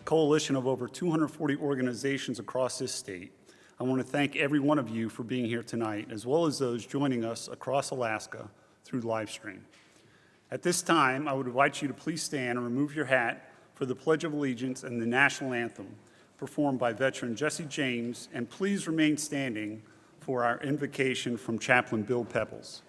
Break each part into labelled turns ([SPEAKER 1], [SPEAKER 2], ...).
[SPEAKER 1] coalition of over 240 organizations across this state, I want to thank every one of you for being here tonight, as well as those joining us across Alaska through LiveStream. At this time, I would invite you to please stand and remove your hat for the Pledge of Allegiance and the National Anthem, performed by veteran Jesse James, and please remain standing for our invocation from Chaplain Bill Pebbles.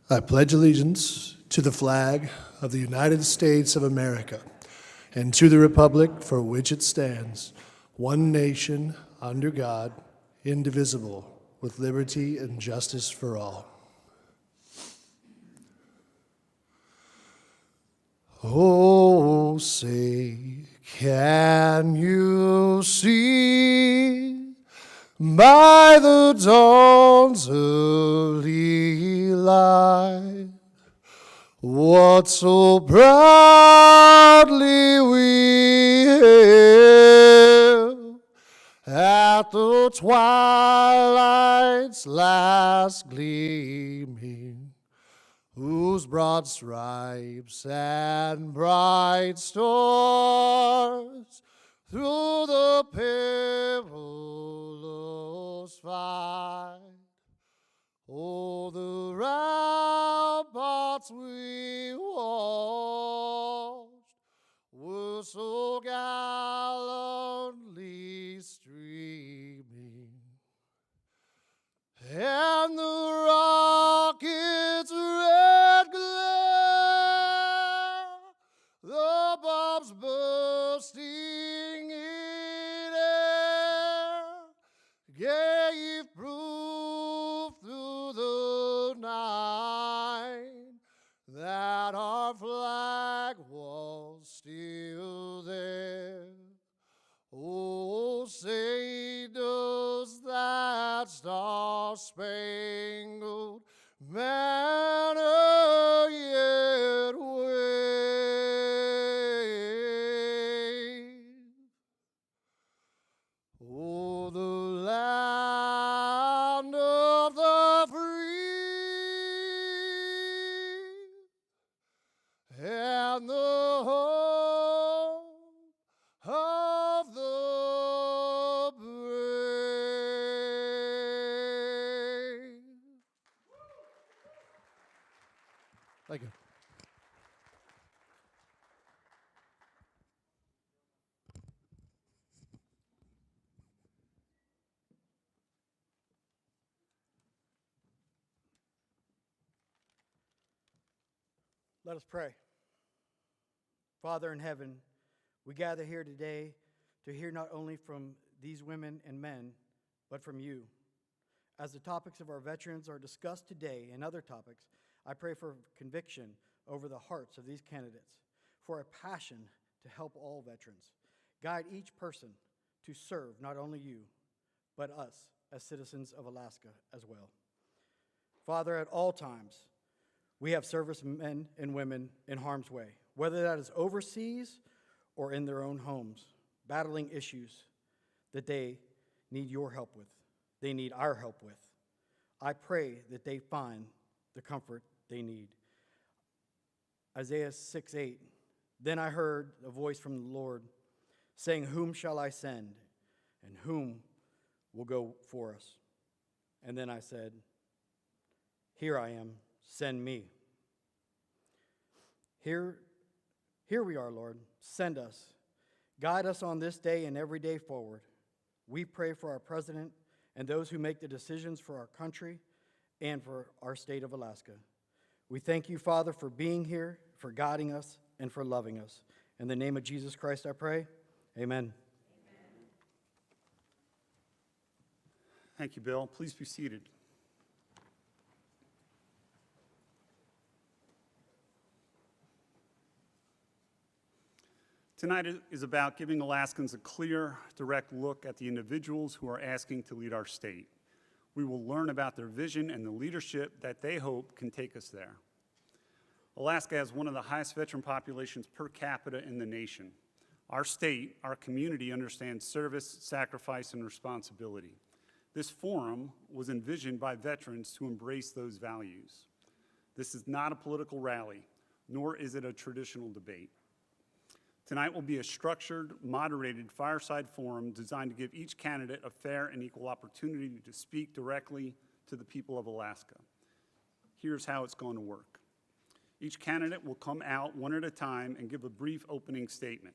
[SPEAKER 2] I pledge allegiance to the flag of the United States of America and to the republic for which it stands, one nation, under God, indivisible, with liberty and justice for all. Oh, say, can you see by the dawn's early light what so proudly we hailed at the twilight's last gleaming, whose broad stripes and bright stars through the perilous fight, oh, the ramparts we watched were so gallantly streaming, and the rocket's red glare, the bombs bursting in air, gave proof through the night that our flag was still there. Oh, say does that star-spangled banner yet wave? Oh, the land of the free and the home of the brave. Thank you.
[SPEAKER 3] Let us pray. Father in heaven, we gather here today to hear not only from these women and men, but from you. As the topics of our veterans are discussed today and other topics, I pray for conviction over the hearts of these candidates, for a passion to help all veterans. Guide each person to serve not only you, but us as citizens of Alaska as well. Father, at all times, we have servicemen and women in harm's way, whether that is overseas or in their own homes, battling issues that they need your help with, they need our help with. I pray that they find the comfort they need. Isaiah 6:8, then I heard a voice from the Lord saying, whom shall I send, and whom will go for us? And then I said, here I am, send me. Here we are, Lord. Send us. Guide us on this day and every day forward. We pray for our president and those who make the decisions for our country and for our state of Alaska. We thank you, Father, for being here, for guiding us, and for loving us. In the name of Jesus Christ, I pray. Amen.
[SPEAKER 1] Thank you, Bill. Please be seated. Tonight is about giving Alaskans a clear, direct look at the individuals who are asking to lead our state. We will learn about their vision and the leadership that they hope can take us there. Alaska has one of the highest veteran populations per capita in the nation. Our state, our community understands service, sacrifice, and responsibility. This forum was envisioned by veterans to embrace those values. This is not a political rally, nor is it a traditional debate. Tonight will be a structured, moderated fireside forum designed to give each candidate a fair and equal opportunity to speak directly to the people of Alaska. Here's how it's going to work. Each candidate will come out one at a time and give a brief opening statement.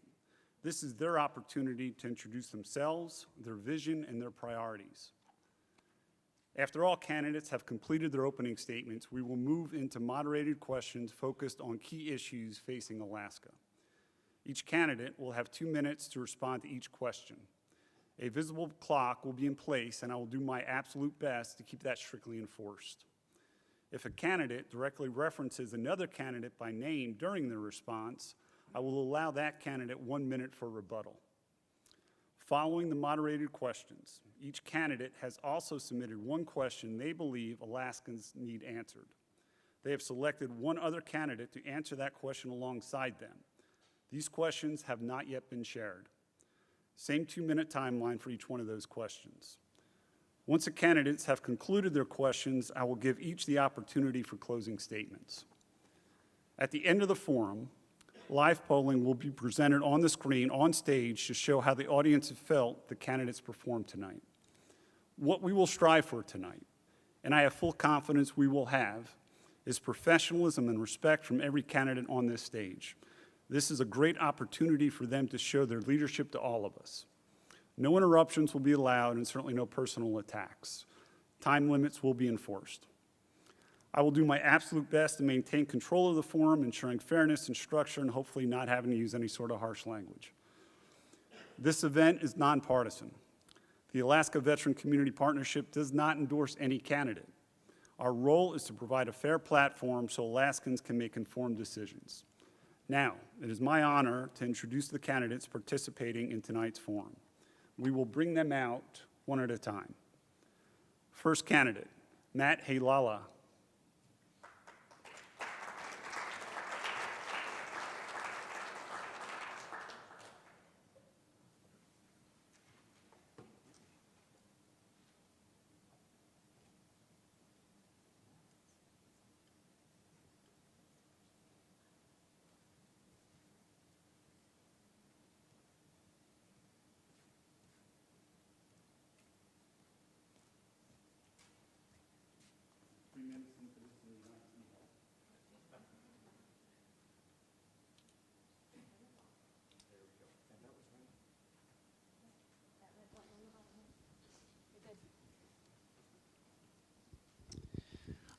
[SPEAKER 1] This is their opportunity to introduce themselves, their vision, and their priorities. After all candidates have completed their opening statements, we will move into moderated questions focused on key issues facing Alaska. Each candidate will have 2 minutes to respond to each question. A visible clock will be in place, and I will do my absolute best to keep that strictly enforced. If a candidate directly references another candidate by name during their response, I will allow that candidate 1 minute for rebuttal. Following the moderated questions, each candidate has also submitted one question they believe Alaskans need answered. They have selected one other candidate to answer that question alongside them. These questions have not yet been shared. Same 2-minute timeline for each one of those questions. Once the candidates have concluded their questions, I will give each the opportunity for closing statements. At the end of the forum, live polling will be presented on the screen on stage to show how the audience have felt the candidates performed tonight. What we will strive for tonight, and I have full confidence we will have, is professionalism and respect from every candidate on this stage. This is a great opportunity for them to show their leadership to all of us. No interruptions will be allowed, and certainly no personal attacks. Time limits will be enforced. I will do my absolute best to maintain control of the forum, ensuring fairness and structure, and hopefully not having to use any sort of harsh language. This event is nonpartisan. The Alaska Veteran Community Partnership does not endorse any candidate. Our role is to provide a fair platform so Alaskans can make informed decisions. Now, it is my honor to introduce the candidates participating in tonight's forum. We will bring them out one at a time. First candidate, Matt Halala.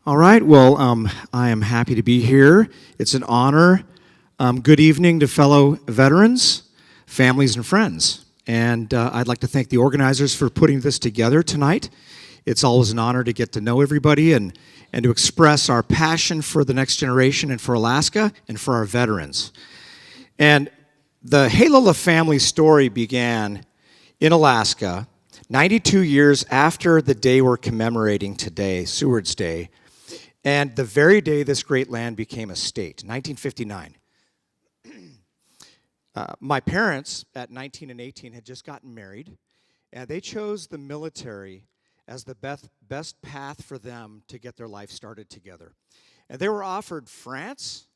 [SPEAKER 4] All right, well, I am happy to be here. It's an honor. Good evening to fellow veterans, families, and friends. And I'd like to thank the organizers for putting this together tonight. It's always an honor to get to know everybody and to express our passion for the next generation and for Alaska and for our veterans. And the Halala family story began in Alaska 92 years after the day we're commemorating today, Seward's Day, and the very day this great land became a state, 1959. My parents, at 19 and 18, had just gotten married, and they chose the military as the best path for them to get their life started together. And they were offered France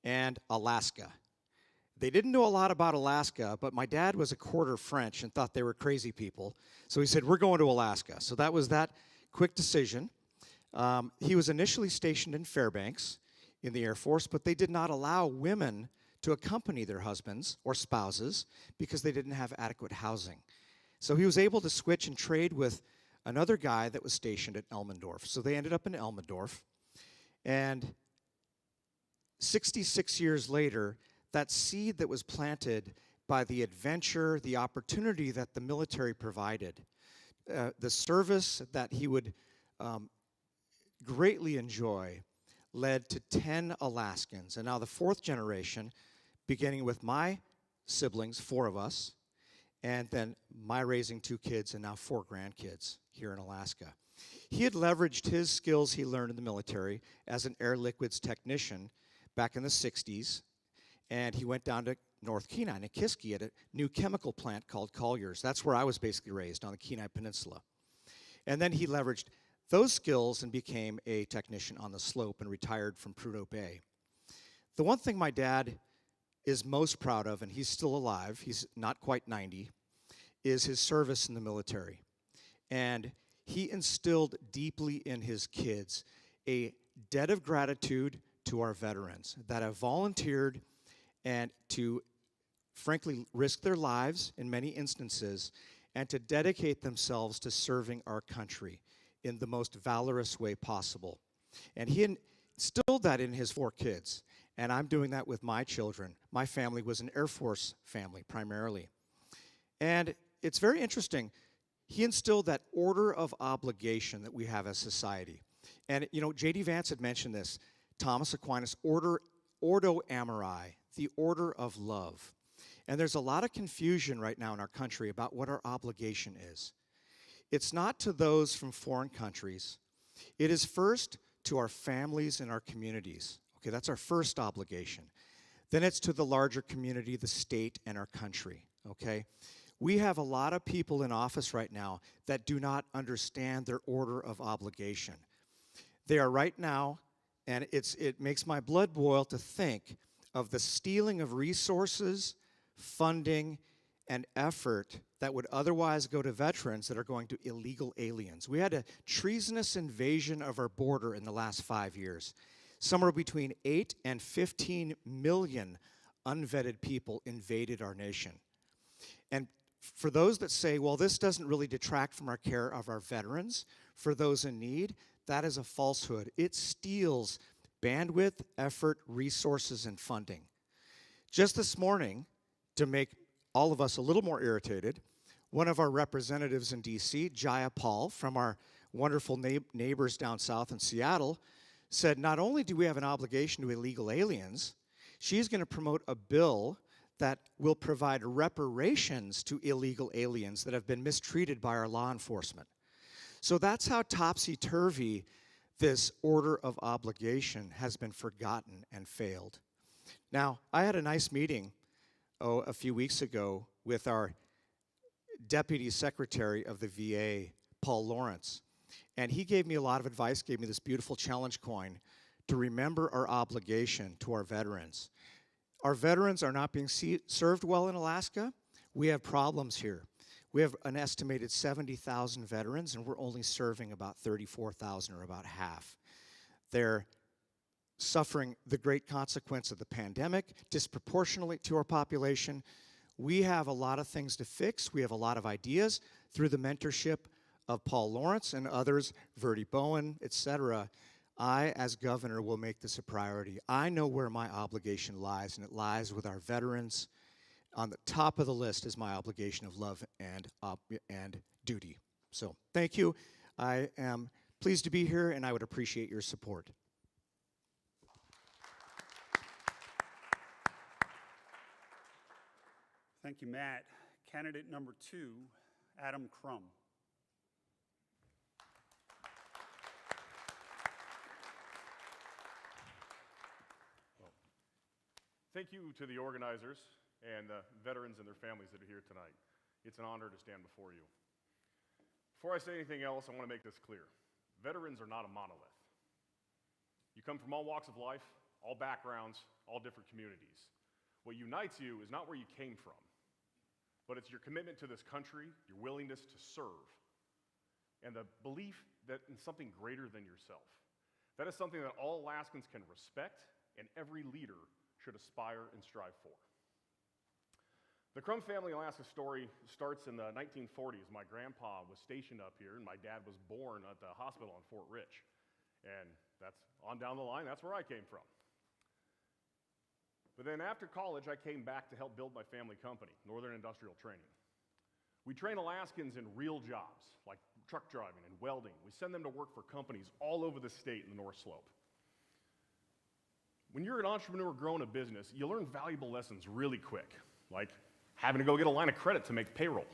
[SPEAKER 4] and Alaska. They didn't know a lot about Alaska, but my dad was a quarter French and thought they were crazy people. So he said, we're going to Alaska. So that was that quick decision. He was initially stationed in Fairbanks in the Air Force, but they did not allow women to accompany their husbands or spouses because they didn't have adequate housing. So he was able to switch and trade with another guy that was stationed at Elmendorf. So they ended up in Elmendorf. And 66 years later, that seed that was planted by the adventure, the opportunity that the military provided, the service that he would greatly enjoy, led to 10 Alaskans. And now the fourth generation, beginning with my siblings, 4 of us, and then my raising 2 kids and now 4 grandkids here in Alaska. He had leveraged his skills he learned in the military as an air liquids technician back in the 60s, and he went down to North Kenai, in Kiski, at a new chemical plant called Collier's. That's where I was basically raised, on the Kenai Peninsula. And then he leveraged those skills and became a technician on the slope and retired from Prudhoe Bay. The one thing my dad is most proud of, and he's still alive, he's not quite 90, is his service in the military. And he instilled deeply in his kids a debt of gratitude to our veterans that have volunteered and to, frankly, risk their lives in many instances and to dedicate themselves to serving our country in the most valorous way possible. And he instilled that in his 4 kids, and I'm doing that with my children. My family was an Air Force family, primarily. And it's very interesting. He instilled that order of obligation that we have as society. And, you know, J.D. Vance had mentioned this, Thomas Aquinas, ordo amori, the order of love. And there's a lot of confusion right now in our country about what our obligation is. It's not to those from foreign countries. It is first to our families and our communities. Okay, that's our first obligation. Then it's to the larger community, the state, and our country, okay? We have a lot of people in office right now that do not understand their order of obligation. They are right now, and it makes my blood boil to think of the stealing of resources, funding, and effort that would otherwise go to veterans that are going to illegal aliens. We had a treasonous invasion of our border in the last 5 years. Somewhere between 8 and 15 million unvetted people invaded our nation. And for those that say, well, this doesn't really detract from our care of our veterans, for those in need, that is a falsehood. It steals bandwidth, effort, resources, and funding. Just this morning, to make all of us a little more irritated, one of our representatives in D.C., Jaya Paul, from our wonderful neighbors down south in Seattle, said not only do we have an obligation to illegal aliens, she's going to promote a bill that will provide reparations to illegal aliens that have been mistreated by our law enforcement. So that's how topsy-turvy this order of obligation has been forgotten and failed. Now, I had a nice meeting a few weeks ago with our Deputy Secretary of the VA, Paul Lawrence, and he gave me a lot of advice, gave me this beautiful challenge coin to remember our obligation to our veterans. Our veterans are not being served well in Alaska. We have problems here. We have an estimated 70,000 veterans, and we're only serving about 34,000, or about half. They're suffering the great consequence of the pandemic disproportionately to our population. We have a lot of things to fix. We have a lot of ideas through the mentorship of Paul Lawrence and others, Verdi Bowen, etc. I, as governor, will make this a priority. I know where my obligation lies, and it lies with our veterans. On the top of the list is my obligation of love and duty. So thank you. I am pleased to be here, and I would appreciate your support.
[SPEAKER 1] Thank you, Matt. Candidate number 2, Adam Crum.
[SPEAKER 5] Thank you to the organizers and the veterans and their families that are here tonight. It's an honor to stand before you. Before I say anything else, I want to make this clear. Veterans are not a monolith. You come from all walks of life, all backgrounds, all different communities. What unites you is not where you came from, but it's your commitment to this country, your willingness to serve, and the belief that in something greater than yourself. That is something that all Alaskans can respect, and every leader should aspire and strive for. The Crum family Alaska story starts in the 1940s. My grandpa was stationed up here, and my dad was born at the hospital on Fort Rich. And that's on down the line, that's where I came from. But then after college, I came back to help build my family company, Northern Industrial Training. We train Alaskans in real jobs, like truck driving and welding. We send them to work for companies all over the state in the North Slope. When you're an entrepreneur growing a business, you learn valuable lessons really quick, like having to go get a line of credit to make payroll,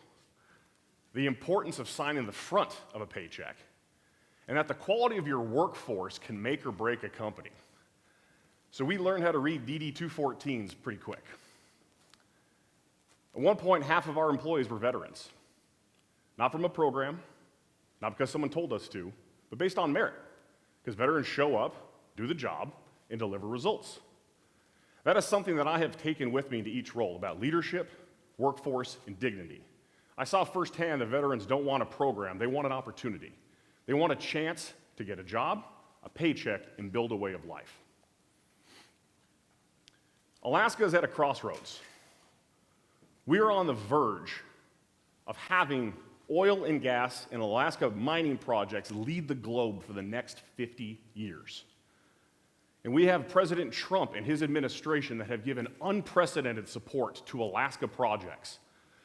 [SPEAKER 5] the importance of signing the front of a paycheck, and that the quality of your workforce can make or break a company. So we learned how to read DD 214s pretty quick. At one point, half of our employees were veterans. Not from a program, not because someone told us to, but based on merit. Because veterans show up, do the job, and deliver results. That is something that I have taken with me into each role about leadership, workforce, and dignity. I saw firsthand that veterans don't want a program, they want an opportunity. They want a chance to get a job, a paycheck, and build a way of life. Alaska is at a crossroads. We are on the verge of having oil and gas and Alaska mining projects lead the globe for the next 50 years. And we have President Trump and his administration that have given unprecedented support to Alaska projects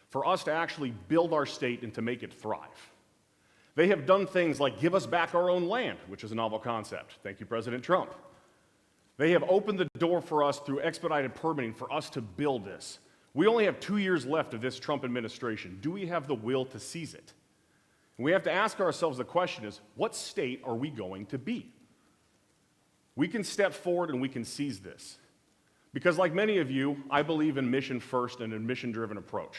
[SPEAKER 5] for us to actually build our state and to make it thrive. They have done things like give us back our own land, which is a novel concept. Thank you, President Trump. They have opened the door for us through expedited permitting for us to build this. We only have 2 years left of this Trump administration. Do we have the will to seize it? And we have to ask ourselves the question is, what state are we going to be? We can step forward and we can seize this. Because like many of you, I believe in mission first and a mission-driven approach.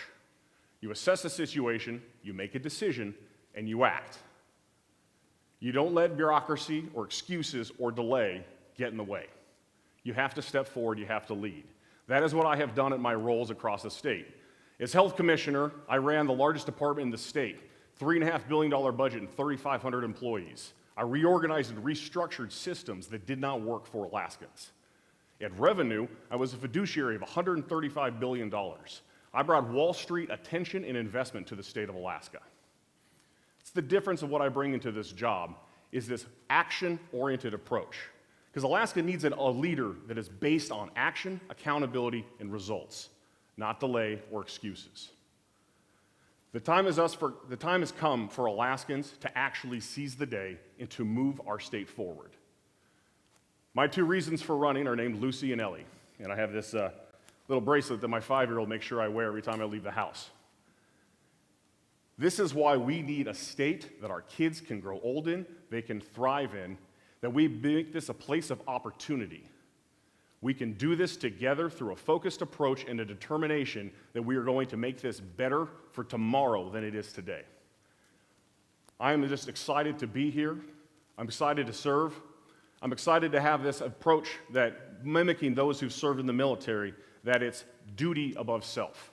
[SPEAKER 5] You assess the situation, you make a decision, and you act. You don't let bureaucracy or excuses or delay get in the way. You have to step forward, you have to lead. That is what I have done at my roles across the state. As health commissioner, I ran the largest department in the state, $3.5 billion budget and 3,500 employees. I reorganized and restructured systems that did not work for Alaskans. At revenue, I was a fiduciary of $135 billion. I brought Wall Street attention and investment to the state of Alaska. It's the difference of what I bring into this job is this action-oriented approach. Because Alaska needs a leader that is based on action, accountability, and results, not delay or excuses. The time has come for Alaskans to actually seize the day and to move our state forward. My 2 reasons for running are named Lucy and Ellie, and I have this little bracelet that my 5-year-old makes sure I wear every time I leave the house. This is why we need a state that our kids can grow old in, they can thrive in, that we make this a place of opportunity. We can do this together through a focused approach and a determination that we are going to make this better for tomorrow than it is today. I am just excited to be here. I'm excited to serve. I'm excited to have this approach that mimicking those who've served in the military, that it's duty above self.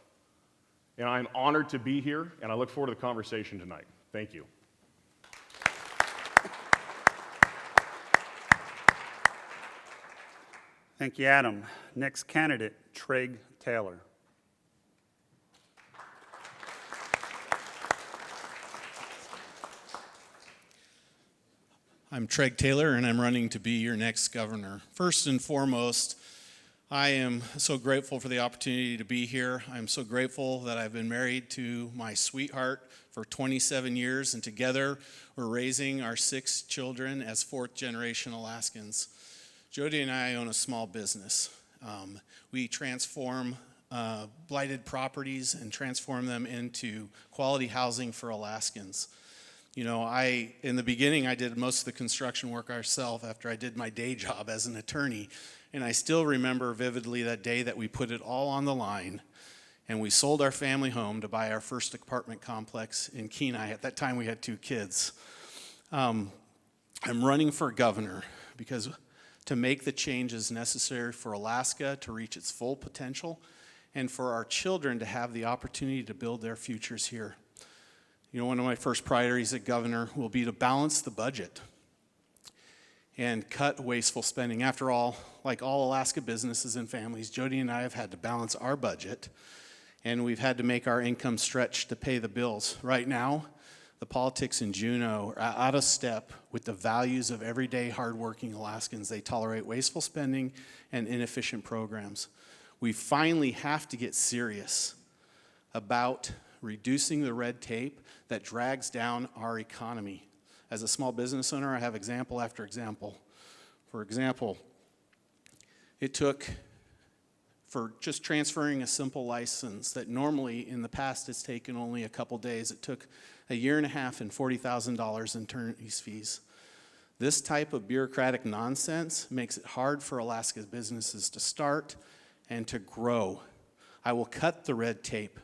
[SPEAKER 5] And I'm honored to be here, and I look forward to the conversation tonight. Thank you.
[SPEAKER 1] Thank you, Adam. Next candidate, Treg Taylor.
[SPEAKER 6] I'm Treg Taylor, and I'm running to be your next governor. First and foremost, I am so grateful for the opportunity to be here. I'm so grateful that I've been married to my sweetheart for 27 years, and together we're raising our 6 children as 4th-generation Alaskans. Jody and I own a small business. We transform blighted properties and transform them into quality housing for Alaskans. You know, in the beginning, I did most of the construction work ourselves after I did my day job as an attorney. And I still remember vividly that day that we put it all on the line and we sold our family home to buy our first apartment complex in Kenai. At that time, we had 2 kids. I'm running for governor because to make the changes necessary for Alaska to reach its full potential and for our children to have the opportunity to build their futures here. You know, one of my first priorities as governor will be to balance the budget and cut wasteful spending. After all, like all Alaska businesses and families, Jody and I have had to balance our budget, and we've had to make our income stretch to pay the bills. Right now, the politics in Juneau are out of step with the values of everyday hardworking Alaskans. They tolerate wasteful spending and inefficient programs. We finally have to get serious about reducing the red tape that drags down our economy. As a small business owner, I have example after example. For example, it took, for just transferring a simple license that normally in the past has taken only a couple days, it took a year and a half and $40,000 in attorney's fees. This type of bureaucratic nonsense makes it hard for Alaska's businesses to start and to grow. I will cut the red tape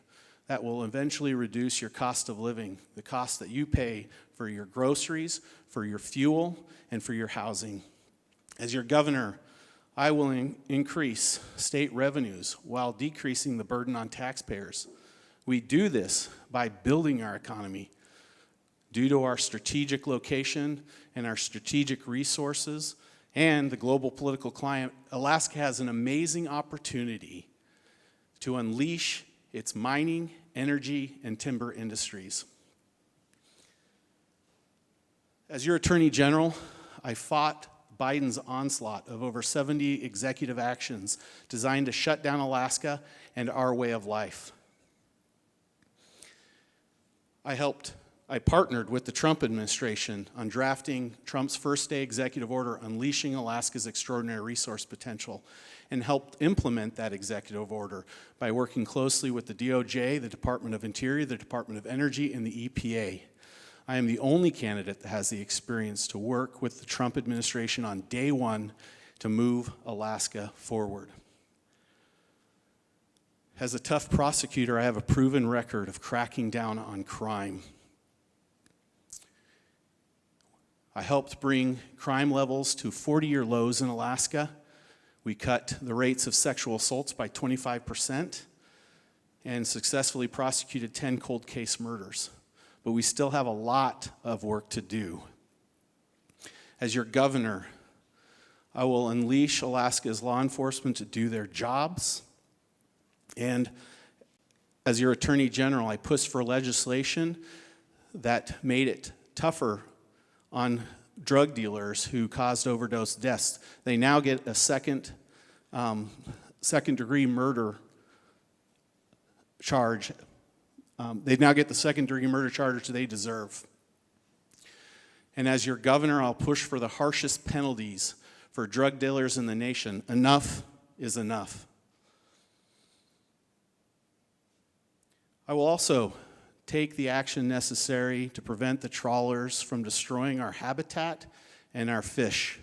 [SPEAKER 6] that will eventually reduce your cost of living, the cost that you pay for your groceries, for your fuel, and for your housing. As your governor, I will increase state revenues while decreasing the burden on taxpayers. We do this by building our economy. Due to our strategic location and our strategic resources and the global political climate, Alaska has an amazing opportunity to unleash its mining, energy, and timber industries. As your Attorney General, I fought Biden's onslaught of over 70 executive actions designed to shut down Alaska and our way of life. I partnered with the Trump administration on drafting Trump's first-day executive order unleashing Alaska's extraordinary resource potential and helped implement that executive order by working closely with the DOJ, the Department of Interior, the Department of Energy, and the EPA. I am the only candidate that has the experience to work with the Trump administration on day one to move Alaska forward. As a tough prosecutor, I have a proven record of cracking down on crime. I helped bring crime levels to 40-year lows in Alaska. We cut the rates of sexual assaults by 25% and successfully prosecuted 10 cold case murders. But we still have a lot of work to do. As your governor, I will unleash Alaska's law enforcement to do their jobs. And as your Attorney General, I pushed for legislation that made it tougher on drug dealers who caused overdose deaths. They now get a second-degree murder charge. They now get the second-degree murder charge they deserve. And as your governor, I'll push for the harshest penalties for drug dealers in the nation. Enough is enough. I will also take the action necessary to prevent the trawlers from destroying our habitat and our fish,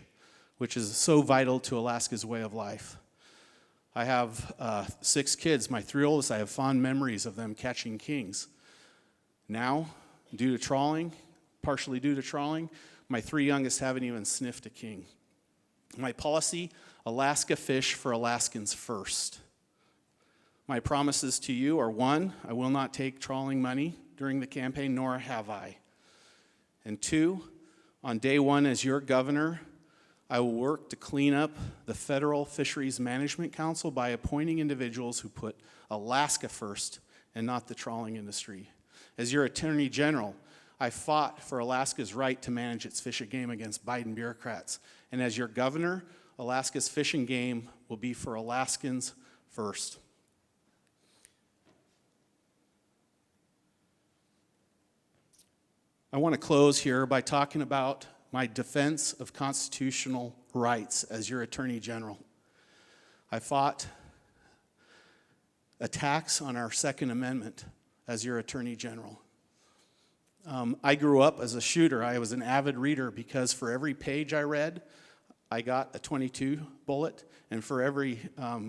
[SPEAKER 6] which is so vital to Alaska's way of life. I have 6 kids. My 3 oldest, I have fond memories of them catching kings. Now, due to trawling, partially due to trawling, my 3 youngest haven't even sniffed a king. My policy, Alaska fish for Alaskans first. My promises to you are 1, I will not take trawling money during the campaign, nor have I. And 2, on day 1 as your governor, I will work to clean up the Federal Fisheries Management Council by appointing individuals who put Alaska first and not the trawling industry. As your Attorney General, I fought for Alaska's right to manage its fish and game against Biden bureaucrats. And as your governor, Alaska's fish and game will be for Alaskans first. I want to close here by talking about my defense of constitutional rights as your Attorney General. I fought attacks on our Second Amendment as your Attorney General. I grew up as a shooter. I was an avid reader because for every page I read, I got a .22 bullet, and for every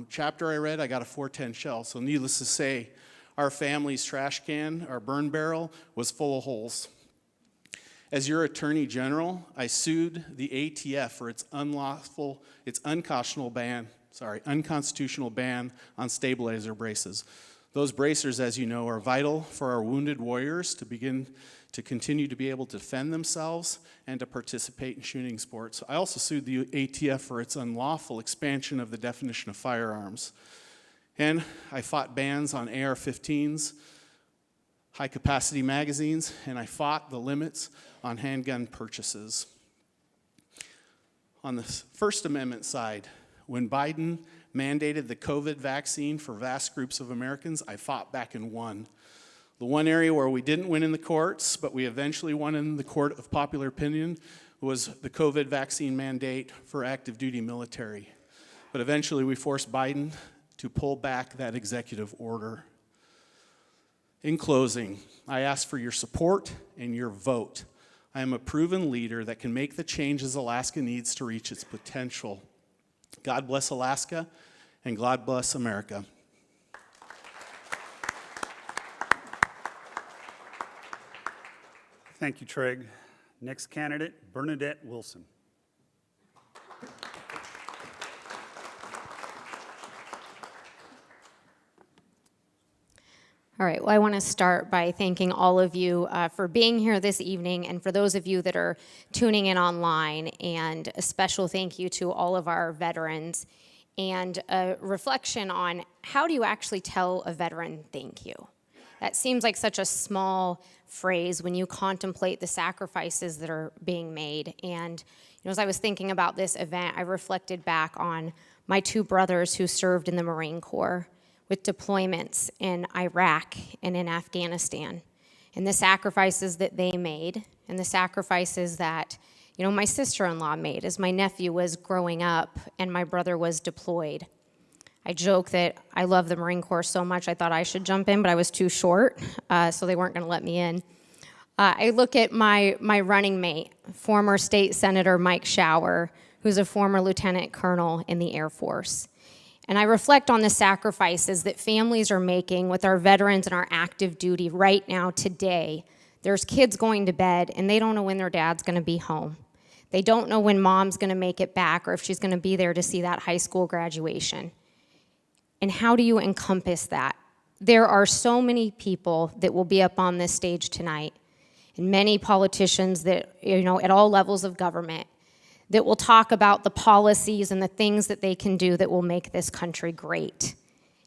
[SPEAKER 6] chapter I read, I got a .410 shell. So needless to say, our family's trash can, our burn barrel, was full of holes. As your Attorney General, I sued the ATF for its unconstitutional ban on stabilizer braces. Those bracers, as you know, are vital for our wounded warriors to continue to be able to defend themselves and to participate in shooting sports. I also sued the ATF for its unlawful expansion of the definition of firearms. And I fought bans on AR-15s, high-capacity magazines, and I fought the limits on handgun purchases. On the First Amendment side, when Biden mandated the COVID vaccine for vast groups of Americans, I fought back and won. The one area where we didn't win in the courts, but we eventually won in the court of popular opinion, was the COVID vaccine mandate for active duty military. But eventually we forced Biden to pull back that executive order. In closing, I ask for your support and your vote. I am a proven leader that can make the changes Alaska needs to reach its potential. God bless Alaska, and God bless America.
[SPEAKER 1] Thank you, Treg. Next candidate, Bernadette Wilson.
[SPEAKER 7] All right, well, I want to start by thanking all of you for being here this evening, and for those of you that are tuning in online, and a special thank you to all of our veterans, and a reflection on how do you actually tell a veteran thank you? That seems like such a small phrase when you contemplate the sacrifices that are being made. And as I was thinking about this event, I reflected back on my two brothers who served in the Marine Corps, with deployments in Iraq and in Afghanistan, and the sacrifices that they made, and the sacrifices that, my sister-in-law made as my nephew was growing up and my brother was deployed. I joke that I love the Marine Corps so much I thought I should jump in, but I was too short, so they weren't gonna let me in. I look at my running mate, former state senator Mike Shower, who's a former lieutenant colonel in the Air Force. And I reflect on the sacrifices that families are making with our veterans and our active duty right now, today. There's kids going to bed, and they don't know when their dad's gonna be home. They don't know when mom's gonna make it back, or if she's gonna be there to see that high school graduation. And how do you encompass that? There are so many people that will be up on this stage tonight, and many politicians that, at all levels of government, that will talk about the policies and the things that they can do that will make this country great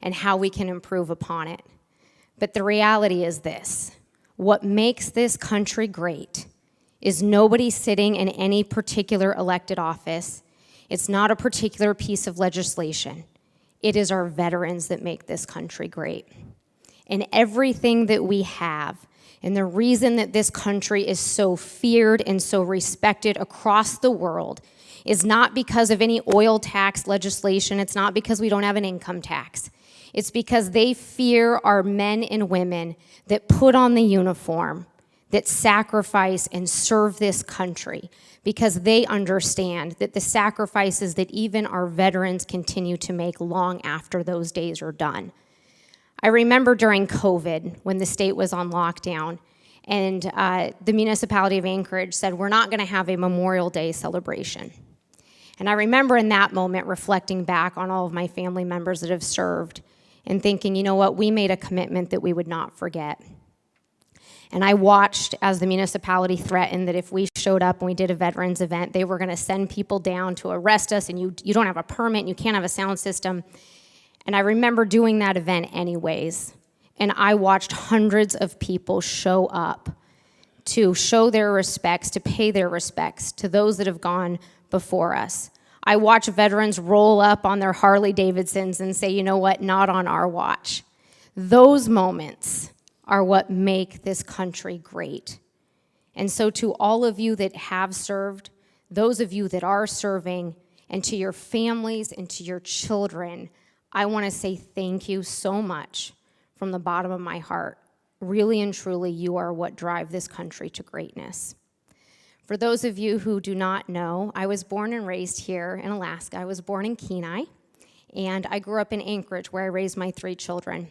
[SPEAKER 7] and how we can improve upon it. But the reality is this: what makes this country great is nobody sitting in any particular elected office. It's not a particular piece of legislation. It is our veterans that make this country great. And everything that we have, and the reason that this country is so feared and so respected across the world, is not because of any oil tax legislation. It's not because we don't have an income tax. It's because they fear our men and women that put on the uniform, that sacrifice and serve this country, because they understand that the sacrifices that even our veterans continue to make long after those days are done. I remember during COVID, when the state was on lockdown, and the municipality of Anchorage said, we're not gonna have a Memorial Day celebration. And I remember in that moment reflecting back on all of my family members that have served and thinking, you know what, we made a commitment that we would not forget. And I watched as the municipality threatened that if we showed up and we did a veterans event, they were gonna send people down to arrest us, and you don't have a permit, and you can't have a sound system. And I remember doing that event anyways. And I watched hundreds of people show up to show their respects, to pay their respects to those that have gone before us. I watched veterans roll up on their Harley Davidsons and say, you know what, not on our watch. Those moments are what make this country great. And so to all of you that have served, those of you that are serving, and to your families and to your children, I want to say thank you so much from the bottom of my heart. Really and truly, you are what drive this country to greatness. For those of you who do not know, I was born and raised here in Alaska. I was born in Kenai, and I grew up in Anchorage, where I raised my 3 children.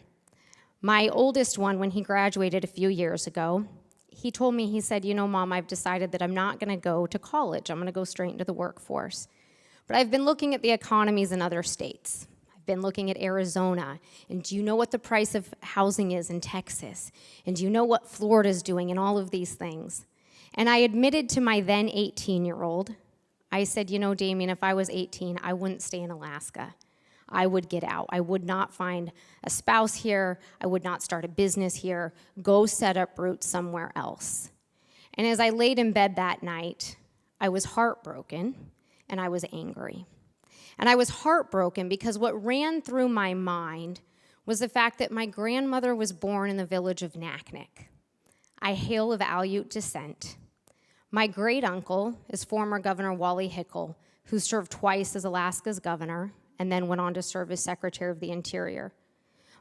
[SPEAKER 7] My oldest one, when he graduated a few years ago, he told me, he said, Mom, I've decided that I'm not going to go to college. I'm going to go straight into the workforce. But I've been looking at the economies in other states. Been looking at Arizona, and do you know what the price of housing is in Texas? And do you know what Florida's doing, and all of these things? And I admitted to my then 18-year-old, I said, Damien, if I was 18, I wouldn't stay in Alaska. I would get out. I would not find a spouse here. I would not start a business here. Go set up roots somewhere else. And as I laid in bed that night, I was heartbroken and I was angry. And I was heartbroken because what ran through my mind was the fact that my grandmother was born in the village of Naknek. I hail of Aleut descent. My great uncle is former Governor Wally Hickel, who served twice as Alaska's governor and then went on to serve as Secretary of the Interior.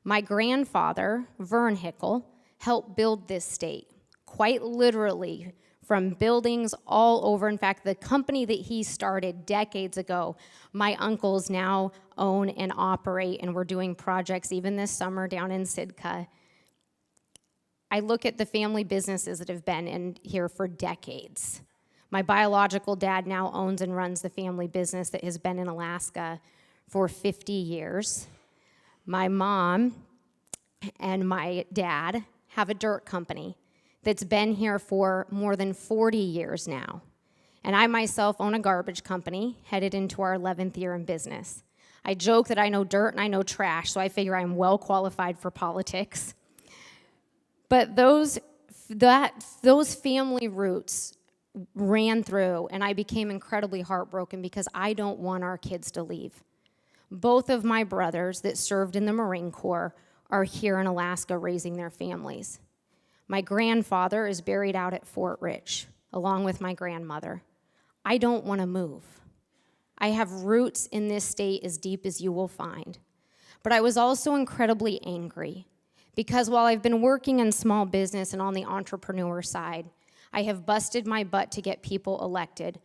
[SPEAKER 7] My grandfather, Vern Hickel, helped build this state, quite literally from buildings all over. In fact, the company that he started decades ago, my uncles now own and operate, and we're doing projects even this summer down in Sitka. I look at the family businesses that have been in here for decades. My biological dad now owns and runs the family business that has been in Alaska for 50 years. My mom and my dad have a dirt company that's been here for more than 40 years now. And I myself own a garbage company headed into our 11th year in business. I joke that I know dirt and I know trash, so I figure I'm well qualified for politics. But those family roots ran through, and I became incredibly heartbroken because I don't want our kids to leave. Both of my brothers that served in the Marine Corps are here in Alaska raising their families. My grandfather is buried out at Fort Rich, along with my grandmother. I don't want to move. I have roots in this state as deep as you will find. But I was also incredibly angry because while I've been working in small business and on the entrepreneur side, I have busted my butt to get people elected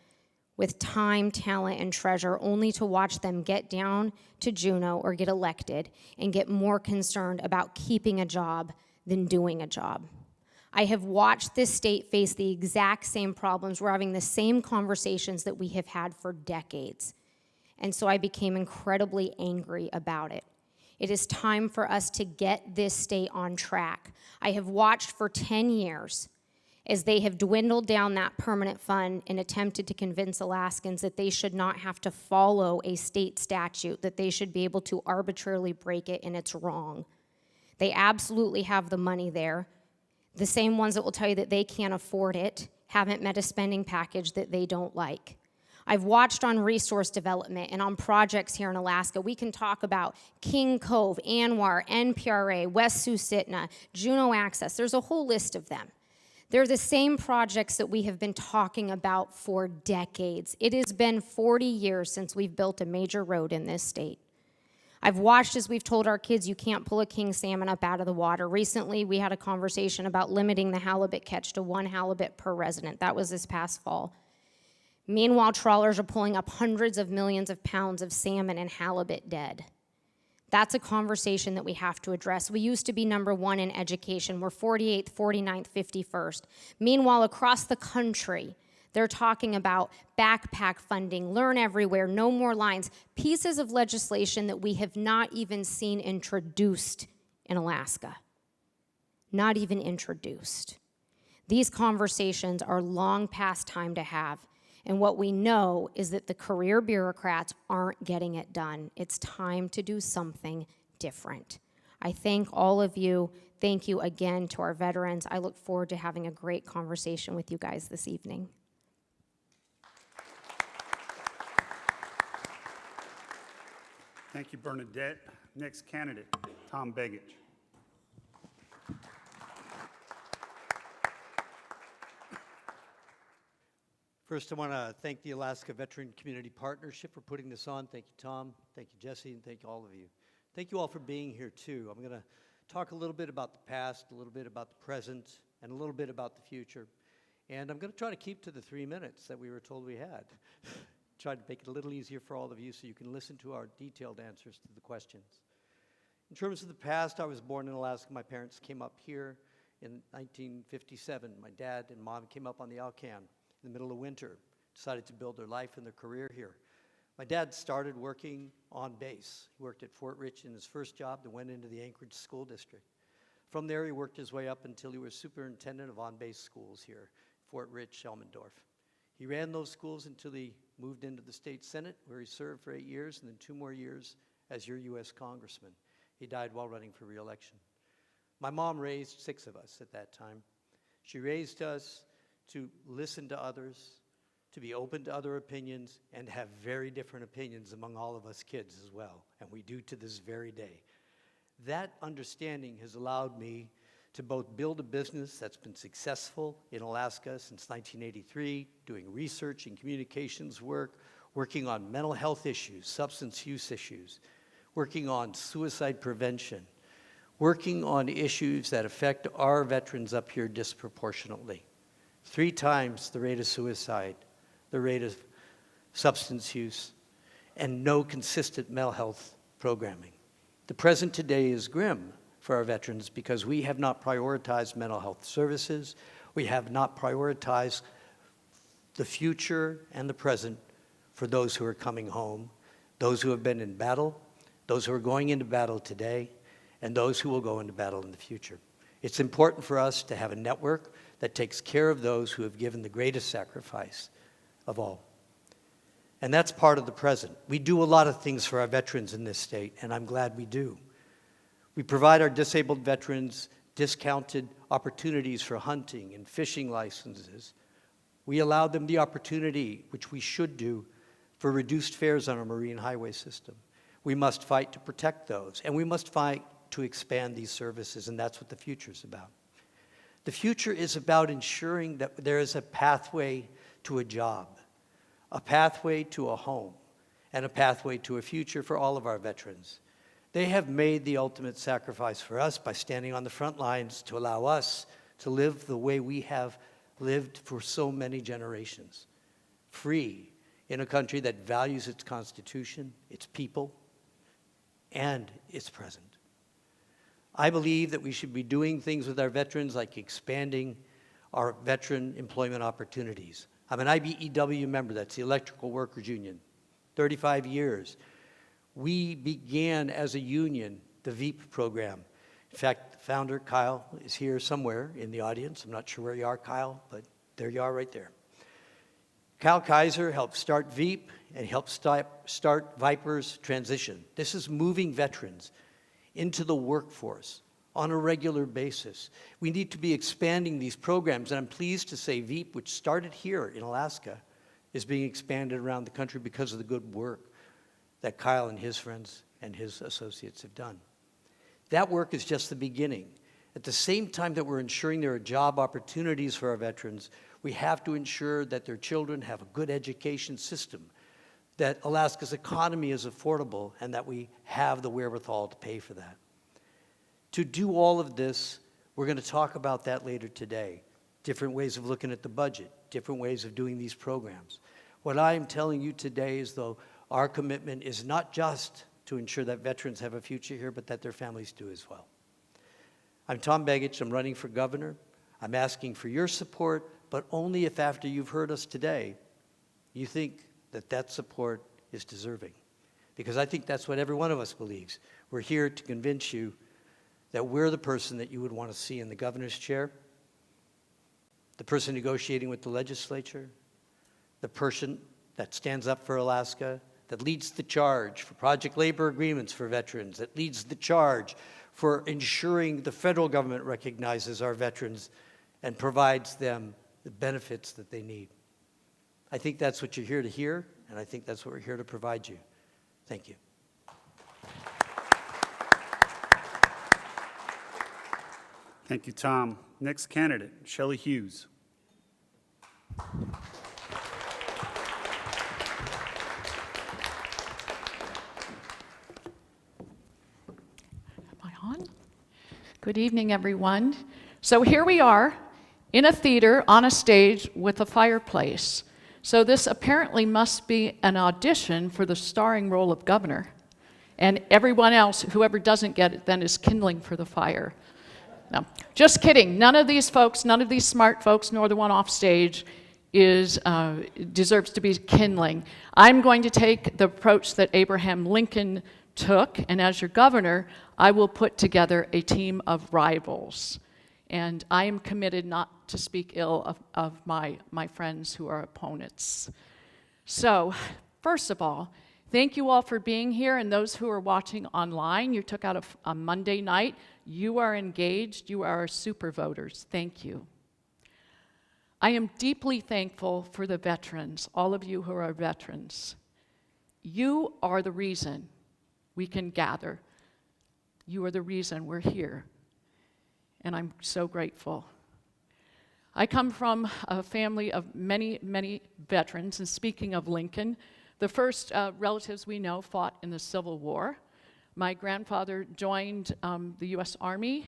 [SPEAKER 7] with time, talent, and treasure, only to watch them get down to Juneau or get elected and get more concerned about keeping a job than doing a job. I have watched this state face the exact same problems. We're having the same conversations that we have had for decades. And so I became incredibly angry about it. It is time for us to get this state on track. I have watched for 10 years as they have dwindled down that permanent fund and attempted to convince Alaskans that they should not have to follow a state statute, that they should be able to arbitrarily break it, and it's wrong. They absolutely have the money there. The same ones that will tell you that they can't afford it haven't met a spending package that they don't like. I've watched on resource development and on projects here in Alaska. We can talk about King Cove, ANWR, NPRA, West Susitna, Juneau Access. There's a whole list of them. They're the same projects that we have been talking about for decades. It has been 40 years since we've built a major road in this state. I've watched as we've told our kids you can't pull a king salmon up out of the water. Recently, we had a conversation about limiting the halibut catch to 1 halibut per resident. That was this past fall. Meanwhile, trawlers are pulling up hundreds of millions of pounds of salmon and halibut dead. That's a conversation that we have to address. We used to be number 1 in education. We're 48th, 49th, 51st. Meanwhile, across the country, they're talking about backpack funding, learn everywhere, no more lines, pieces of legislation that we have not even seen introduced in Alaska. Not even introduced. These conversations are long past time to have. And what we know is that the career bureaucrats aren't getting it done. It's time to do something different. I thank all of you. Thank you again to our veterans. I look forward to having a great conversation with you guys this evening.
[SPEAKER 1] Thank you, Bernadette. Next candidate, Tom Begich.
[SPEAKER 3] First, I want to thank the Alaska Veteran Community Partnership for putting this on. Thank you, Tom. Thank you, Jesse, and thank you all of you. Thank you all for being here, too. I'm going to talk a little bit about the past, a little bit about the present, and a little bit about the future. And I'm going to try to keep to the 3 minutes that we were told we had. Try to make it a little easier for all of you so you can listen to our detailed answers to the questions. In terms of the past, I was born in Alaska. My parents came up here in 1957. My dad and mom came up on the Alcan in the middle of winter, decided to build their life and their career here. My dad started working on base. He worked at Fort Rich in his first job, then went into the Anchorage School District. From there, he worked his way up until he was superintendent of on-base schools here, Fort Rich, Elmendorf. He ran those schools until he moved into the state senate, where he served for 8 years, and then 2 more years as your U.S. congressman. He died while running for re-election. My mom raised 6 of us at that time. She raised us to listen to others, to be open to other opinions, and have very different opinions among all of us kids as well, and we do to this very day. That understanding has allowed me to both build a business that's been successful in Alaska since 1983, doing research and communications work, working on mental health issues, substance use issues, working on suicide prevention, working on issues that affect our veterans up here disproportionately. 3 times the rate of suicide, the rate of substance use, and no consistent mental health programming. The present today is grim for our veterans because we have not prioritized mental health services. We have not prioritized the future and the present for those who are coming home, those who have been in battle, those who are going into battle today, and those who will go into battle in the future. It's important for us to have a network that takes care of those who have given the greatest sacrifice of all. And that's part of the present. We do a lot of things for our veterans in this state, and I'm glad we do. We provide our disabled veterans discounted opportunities for hunting and fishing licenses. We allow them the opportunity, which we should do, for reduced fares on our marine highway system. We must fight to protect those, and we must fight to expand these services, and that's what the future is about. The future is about ensuring that there is a pathway to a job, a pathway to a home, and a pathway to a future for all of our veterans. They have made the ultimate sacrifice for us by standing on the front lines to allow us to live the way we have lived for so many generations, free in a country that values its Constitution, its people, and its present. I believe that we should be doing things with our veterans like expanding our veteran employment opportunities. I'm an IBEW member, that's the Electrical Workers Union, 35 years. We began as a union the VEAP program. In fact, the founder, Kyle, is here somewhere in the audience. I'm not sure where you are, Kyle, but there you are right there. Kyle Kaiser helped start VEAP and helped start Viper's transition. This is moving veterans into the workforce on a regular basis. We need to be expanding these programs, and I'm pleased to say VEAP, which started here in Alaska, is being expanded around the country because of the good work that Kyle and his friends and his associates have done. That work is just the beginning. At the same time that we're ensuring there are job opportunities for our veterans, we have to ensure that their children have a good education system, that Alaska's economy is affordable, and that we have the wherewithal to pay for that. To do all of this, we're going to talk about that later today. Different ways of looking at the budget, different ways of doing these programs. What I am telling you today is, though, our commitment is not just to ensure that veterans have a future here, but that their families do as well. I'm Tom Begich. I'm running for governor. I'm asking for your support, but only if after you've heard us today, you think that that support is deserving. Because I think that's what every one of us believes. We're here to convince you that we're the person that you would want to see in the governor's chair, the person negotiating with the legislature, the person that stands up for Alaska, that leads the charge for project labor agreements for veterans, that leads the charge for ensuring the federal government recognizes our veterans and provides them the benefits that they need. I think that's what you're here to hear, and I think that's what we're here to provide you. Thank you.
[SPEAKER 1] Thank you, Tom. Next candidate, Shelley Hughes.
[SPEAKER 8] Good evening, everyone. So here we are in a theater on a stage with a fireplace. So this apparently must be an audition for the starring role of governor. And everyone else, whoever doesn't get it, then is kindling for the fire. No, just kidding. None of these folks, none of these smart folks, nor the one off stage, deserves to be kindling. I'm going to take the approach that Abraham Lincoln took, and as your governor, I will put together a team of rivals. And I am committed not to speak ill of my friends who are opponents. So, first of all, thank you all for being here, and those who are watching online. You took out a Monday night. You are engaged. You are super voters. Thank you. I am deeply thankful for the veterans, all of you who are veterans. You are the reason we can gather. You are the reason we're here. And I'm so grateful. I come from a family of many, many veterans, and speaking of Lincoln, the first relatives we know fought in the Civil War. My grandfather joined the U.S. Army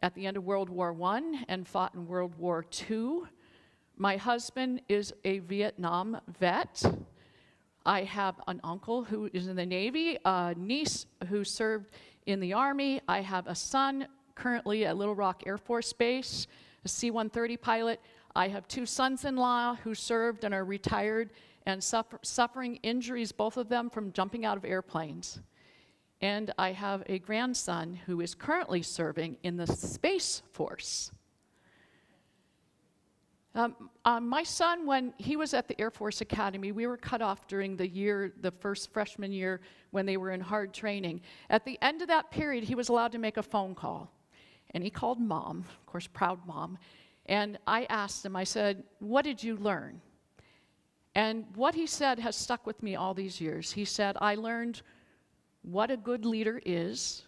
[SPEAKER 8] at the end of World War I and fought in World War II. My husband is a Vietnam vet. I have an uncle who is in the Navy, a niece who served in the Army. I have a son currently at Little Rock Air Force Base, a C-130 pilot. I have 2 sons-in-law who served and are retired and suffering injuries, both of them from jumping out of airplanes. And I have a grandson who is currently serving in the Space Force. My son, when he was at the Air Force Academy, we were cut off during the first freshman year when they were in hard training. At the end of that period, he was allowed to make a phone call. And he called Mom, of course, proud Mom. And I asked him, I said, "What did you learn?" And what he said has stuck with me all these years. He said, "I learned what a good leader is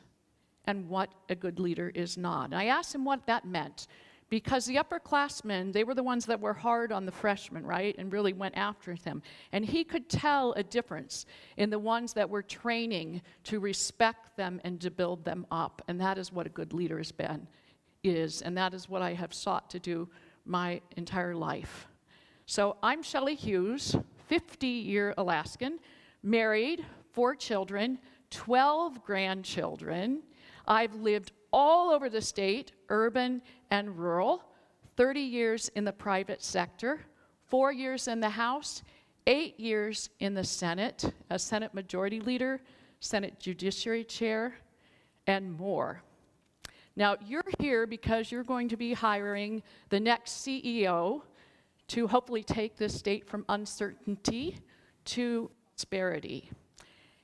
[SPEAKER 8] and what a good leader is not." And I asked him what that meant. Because the upperclassmen, they were the ones that were hard on the freshmen, right? And really went after them. And he could tell a difference in the ones that were training to respect them and to build them up. And that is what a good leader is. And that is what I have sought to do my entire life. So I'm Shelley Hughes, 50-year Alaskan, married, 4 children, 12 grandchildren. I've lived all over the state, urban and rural, 30 years in the private sector, 4 years in the House, 8 years in the Senate, as Senate Majority Leader, Senate Judiciary Chair, and more. Now, you're here because you're going to be hiring the next CEO to hopefully take this state from uncertainty to prosperity.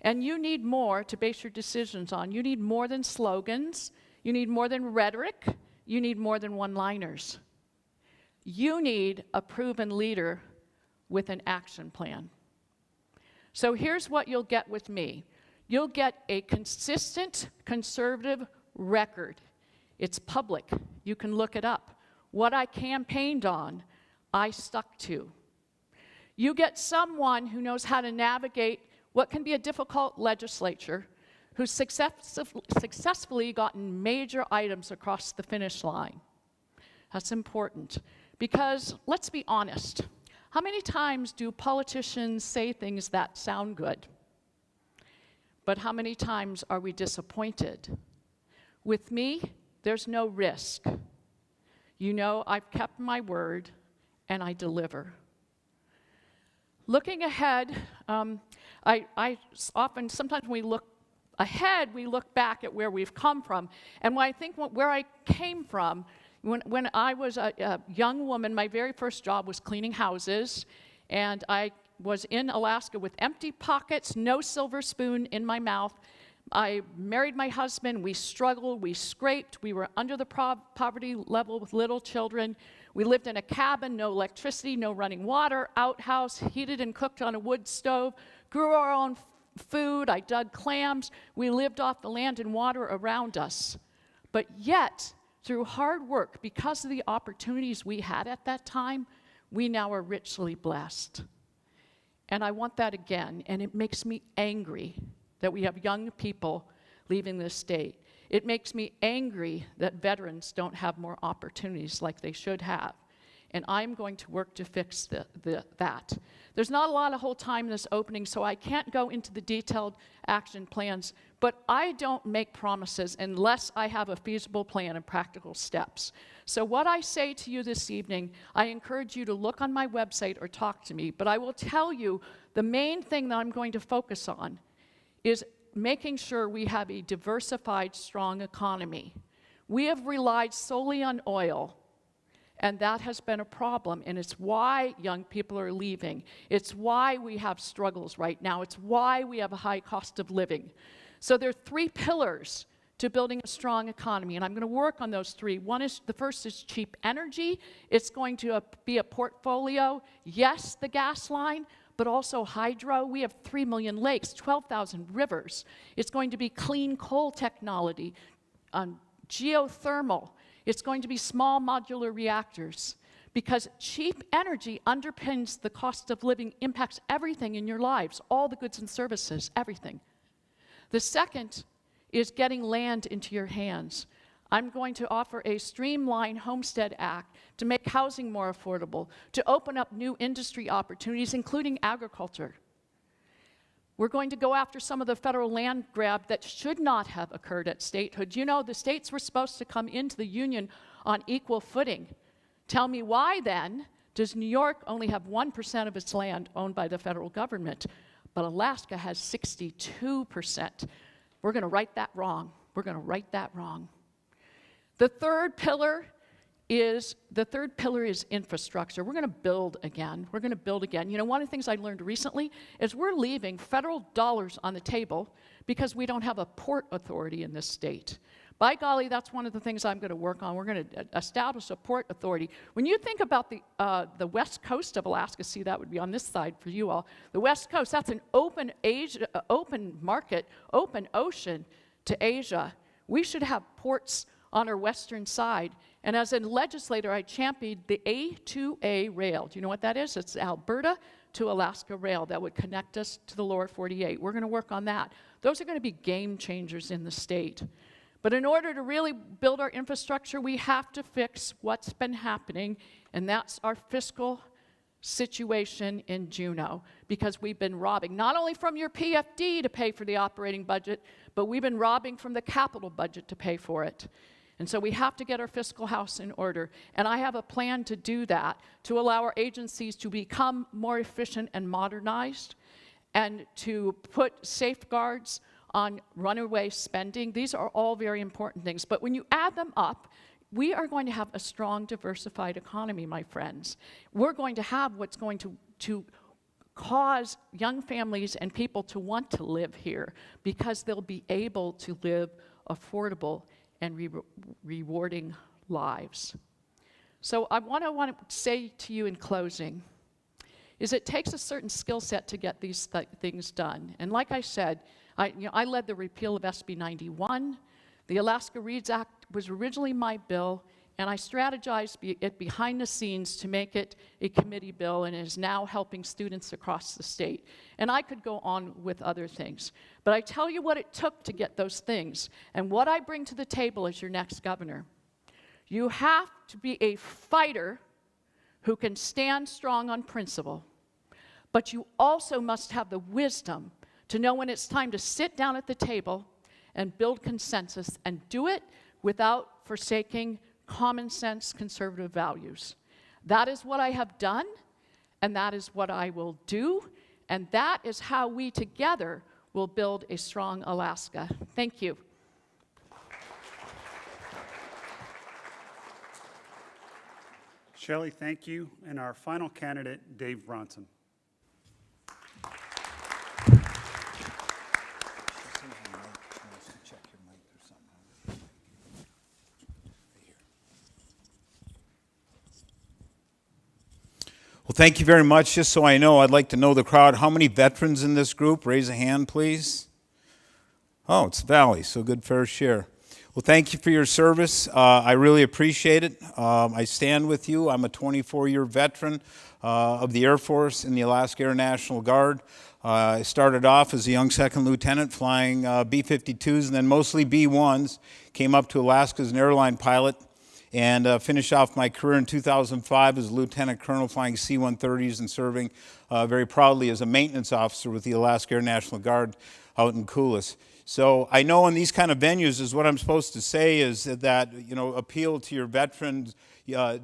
[SPEAKER 8] And you need more to base your decisions on. You need more than slogans. You need more than rhetoric. You need more than one-liners. You need a proven leader with an action plan. So here's what you'll get with me. You'll get a consistent conservative record. It's public. You can look it up. What I campaigned on, I stuck to. You get someone who knows how to navigate what can be a difficult legislature, who's successfully gotten major items across the finish line. That's important because, let's be honest, how many times do politicians say things that sound good? But how many times are we disappointed? With me, there's no risk. You know I've kept my word and I deliver. Looking ahead, sometimes when we look ahead, we look back at where we've come from. And when I think where I came from, when I was a young woman, my very first job was cleaning houses. And I was in Alaska with empty pockets, no silver spoon in my mouth. I married my husband. We struggled. We scraped. We were under the poverty level with little children. We lived in a cabin, no electricity, no running water, outhouse, heated and cooked on a wood stove, grew our own food. I dug clams. We lived off the land and water around us. But yet, through hard work, because of the opportunities we had at that time, we now are richly blessed. And I want that again, and it makes me angry that we have young people leaving this state. It makes me angry that veterans don't have more opportunities like they should have. And I'm going to work to fix that. There's not a lot of whole time in this opening, so I can't go into the detailed action plans, but I don't make promises unless I have a feasible plan and practical steps. So what I say to you this evening, I encourage you to look on my website or talk to me, but I will tell you the main thing that I'm going to focus on is making sure we have a diversified, strong economy. We have relied solely on oil, and that has been a problem, and it's why young people are leaving. It's why we have struggles right now. It's why we have a high cost of living. So there are 3 pillars to building a strong economy, and I'm going to work on those 3. The first is cheap energy. It's going to be a portfolio. Yes, the gas line, but also hydro. We have 3 million lakes, 12,000 rivers. It's going to be clean coal technology, geothermal. It's going to be small modular reactors, because cheap energy underpins the cost of living, impacts everything in your lives, all the goods and services, everything. The second is getting land into your hands. I'm going to offer a streamlined Homestead Act to make housing more affordable, to open up new industry opportunities, including agriculture. We're going to go after some of the federal land grab that should not have occurred at statehood. You know, the states were supposed to come into the union on equal footing. Tell me why then does New York only have 1% of its land owned by the federal government, but Alaska has 62%. We're going to right that wrong. We're going to right that wrong. The third pillar is infrastructure. We're going to build again. We're going to build again. You know, one of the things I learned recently is we're leaving federal dollars on the table because we don't have a port authority in this state. By golly, that's one of the things I'm going to work on. We're going to establish a port authority. When you think about the west coast of Alaska, see, that would be on this side for you all. The west coast, that's an open market, open ocean to Asia. We should have ports on our western side. And as a legislator, I championed the A2A rail. Do you know what that is? It's Alberta to Alaska rail that would connect us to the lower 48. We're going to work on that. Those are going to be game changers in the state. But in order to really build our infrastructure, we have to fix what's been happening, and that's our fiscal situation in Juneau, because we've been robbing, not only from your PFD to pay for the operating budget, but we've been robbing from the capital budget to pay for it. And so we have to get our fiscal house in order. And I have a plan to do that, to allow our agencies to become more efficient and modernized, and to put safeguards on runaway spending. These are all very important things. But when you add them up, we are going to have a strong, diversified economy, my friends. We're going to have what's going to cause young families and people to want to live here, because they'll be able to live affordable and rewarding lives. So what I want to say to you in closing is it takes a certain skill set to get these things done. And like I said, I led the repeal of SB 91. The Alaska Reads Act was originally my bill, and I strategized it behind the scenes to make it a committee bill, and it is now helping students across the state. And I could go on with other things. But I tell you what it took to get those things, and what I bring to the table as your next governor. You have to be a fighter who can stand strong on principle, but you also must have the wisdom to know when it's time to sit down at the table and build consensus, and do it without forsaking common sense conservative values. That is what I have done, and that is what I will do, and that is how we together will build a strong Alaska. Thank you.
[SPEAKER 1] Shelley, thank you. And our final candidate, Dave Bronson.
[SPEAKER 9] Well, thank you very much. Just so I know, I'd like to know the crowd. How many veterans in this group? Raise a hand, please. Oh, it's Valley, so good fair share. Well, thank you for your service. I really appreciate it. I stand with you. I'm a 24-year veteran of the Air Force in the Alaska Air National Guard. I started off as a young second lieutenant flying B-52s and then mostly B-1s. Came up to Alaska as an airline pilot, and finished off my career in 2005 as a lieutenant colonel flying C-130s and serving very proudly as a maintenance officer with the Alaska Air National Guard out in Coulis. So I know in these kind of venues is what I'm supposed to say is that, you know, appeal to your veterans'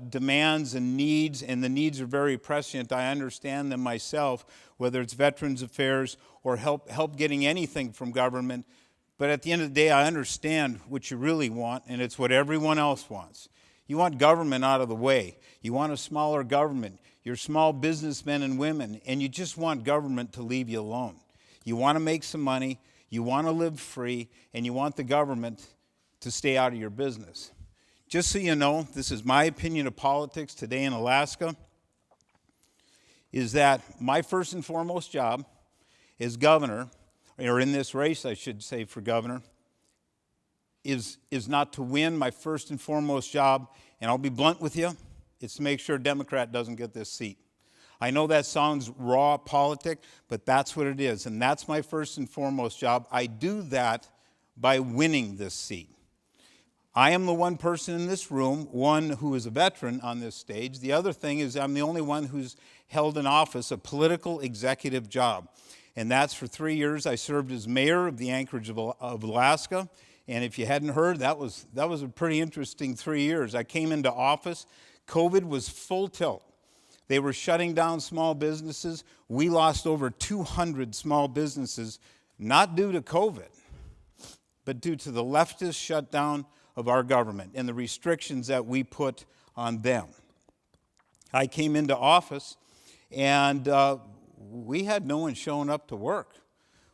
[SPEAKER 9] demands and needs, and the needs are very prescient. I understand them myself, whether it's Veterans Affairs or help getting anything from government. But at the end of the day, I understand what you really want, and it's what everyone else wants. You want government out of the way. You want a smaller government. You're small businessmen and women, and you just want government to leave you alone. You want to make some money, you want to live free, and you want the government to stay out of your business. Just so you know, this is my opinion of politics today in Alaska, is that my first and foremost job as governor, or in this race, I should say, for governor, is not to win. My first and foremost job, and I'll be blunt with you, it's to make sure a Democrat doesn't get this seat. I know that sounds raw politic, but that's what it is, and that's my first and foremost job. I do that by winning this seat. I am the one person in this room, one who is a veteran on this stage. The other thing is I'm the only one who's held an office, a political executive job. And that's for 3 years. I served as mayor of the Anchorage of Alaska. And if you hadn't heard, that was a pretty interesting 3 years. I came into office. COVID was full tilt. They were shutting down small businesses. We lost over 200 small businesses, not due to COVID, but due to the leftist shutdown of our government and the restrictions that we put on them. I came into office, and we had no one showing up to work.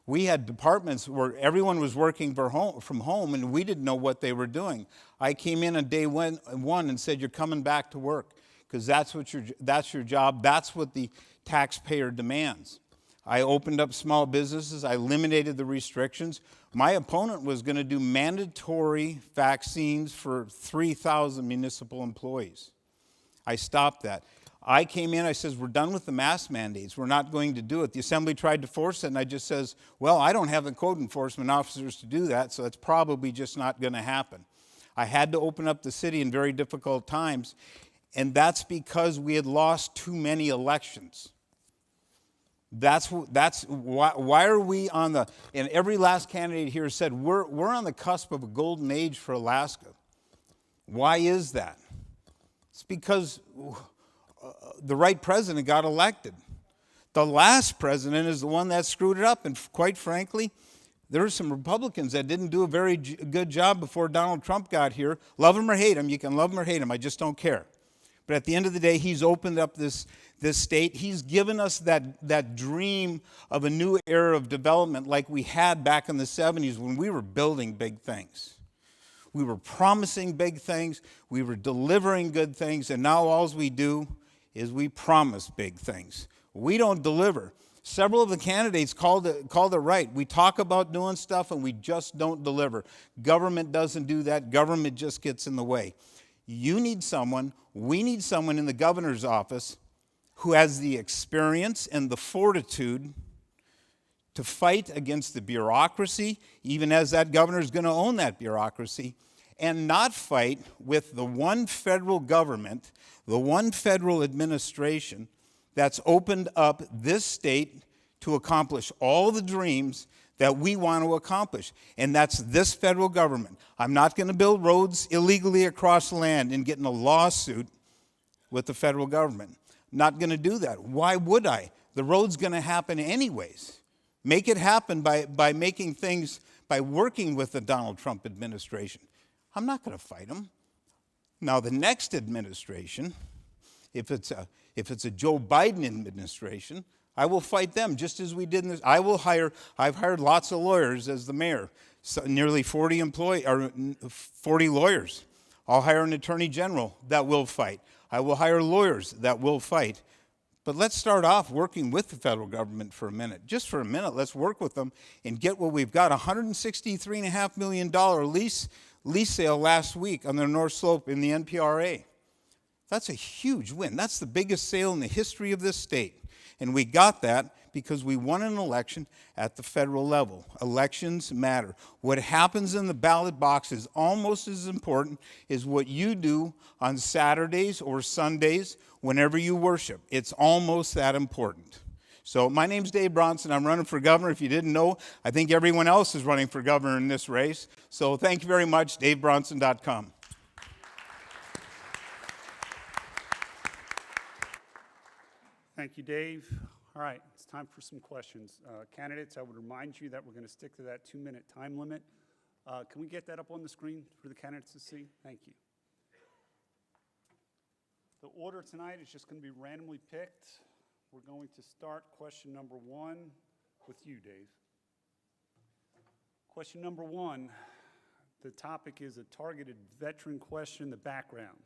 [SPEAKER 9] We had departments where everyone was working from home, and we didn't know what they were doing. I came in on day one and said, "You're coming back to work, because that's your job. That's what the taxpayer demands." I opened up small businesses. I eliminated the restrictions. My opponent was going to do mandatory vaccines for 3,000 municipal employees. I stopped that. I came in, I says, "We're done with the mask mandates. We're not going to do it." The Assembly tried to force it, and I just says, "Well, I don't have the code enforcement officers to do that, so it's probably just not going to happen." I had to open up the city in very difficult times, and that's because we had lost too many elections. That's why are we on the, and every last candidate here said, we're on the cusp of a golden age for Alaska. Why is that? It's because the right president got elected. The last president is the one that screwed it up, and quite frankly, there were some Republicans that didn't do a very good job before Donald Trump got here. Love him or hate him, you can love him or hate him, I just don't care. But at the end of the day, he's opened up this state. He's given us that dream of a new era of development like we had back in the 70s when we were building big things. We were promising big things, we were delivering good things, and now all we do is we promise big things. We don't deliver. Several of the candidates called it right. We talk about doing stuff and we just don't deliver. Government doesn't do that. Government just gets in the way. You need someone, we need someone in the governor's office who has the experience and the fortitude to fight against the bureaucracy, even as that governor is going to own that bureaucracy, and not fight with the one federal government, the one federal administration that's opened up this state to accomplish all the dreams that we want to accomplish, and that's this federal government. I'm not going to build roads illegally across the land and get in a lawsuit with the federal government. Not going to do that. Why would I? The road's going to happen anyways. Make it happen by making things, by working with the Donald Trump administration. I'm not going to fight them. Now, the next administration, if it's a Joe Biden administration, I will fight them just as we did in this. I've hired lots of lawyers as the mayor, so nearly 40 lawyers. I'll hire an attorney general that will fight. I will hire lawyers that will fight. But let's start off working with the federal government for a minute. Just for a minute, let's work with them and get what we've got. $163.5 million lease sale last week on the North Slope in the NPRA. That's a huge win. That's the biggest sale in the history of this state. And we got that because we won an election at the federal level. Elections matter. What happens in the ballot box is almost as important as what you do on Saturdays or Sundays whenever you worship. It's almost that important. So my name's Dave Bronson. I'm running for governor. If you didn't know, I think everyone else is running for governor in this race. So thank you very much. DaveBronson.com.
[SPEAKER 1] Thank you, Dave. All right, it's time for some questions. Candidates, I would remind you that we're going to stick to that 2-minute time limit. Can we get that up on the screen for the candidates to see? Thank you. The order tonight is just going to be randomly picked. We're going to start question number 1 with you, Dave. Question number 1, the topic is a targeted veteran question, the background.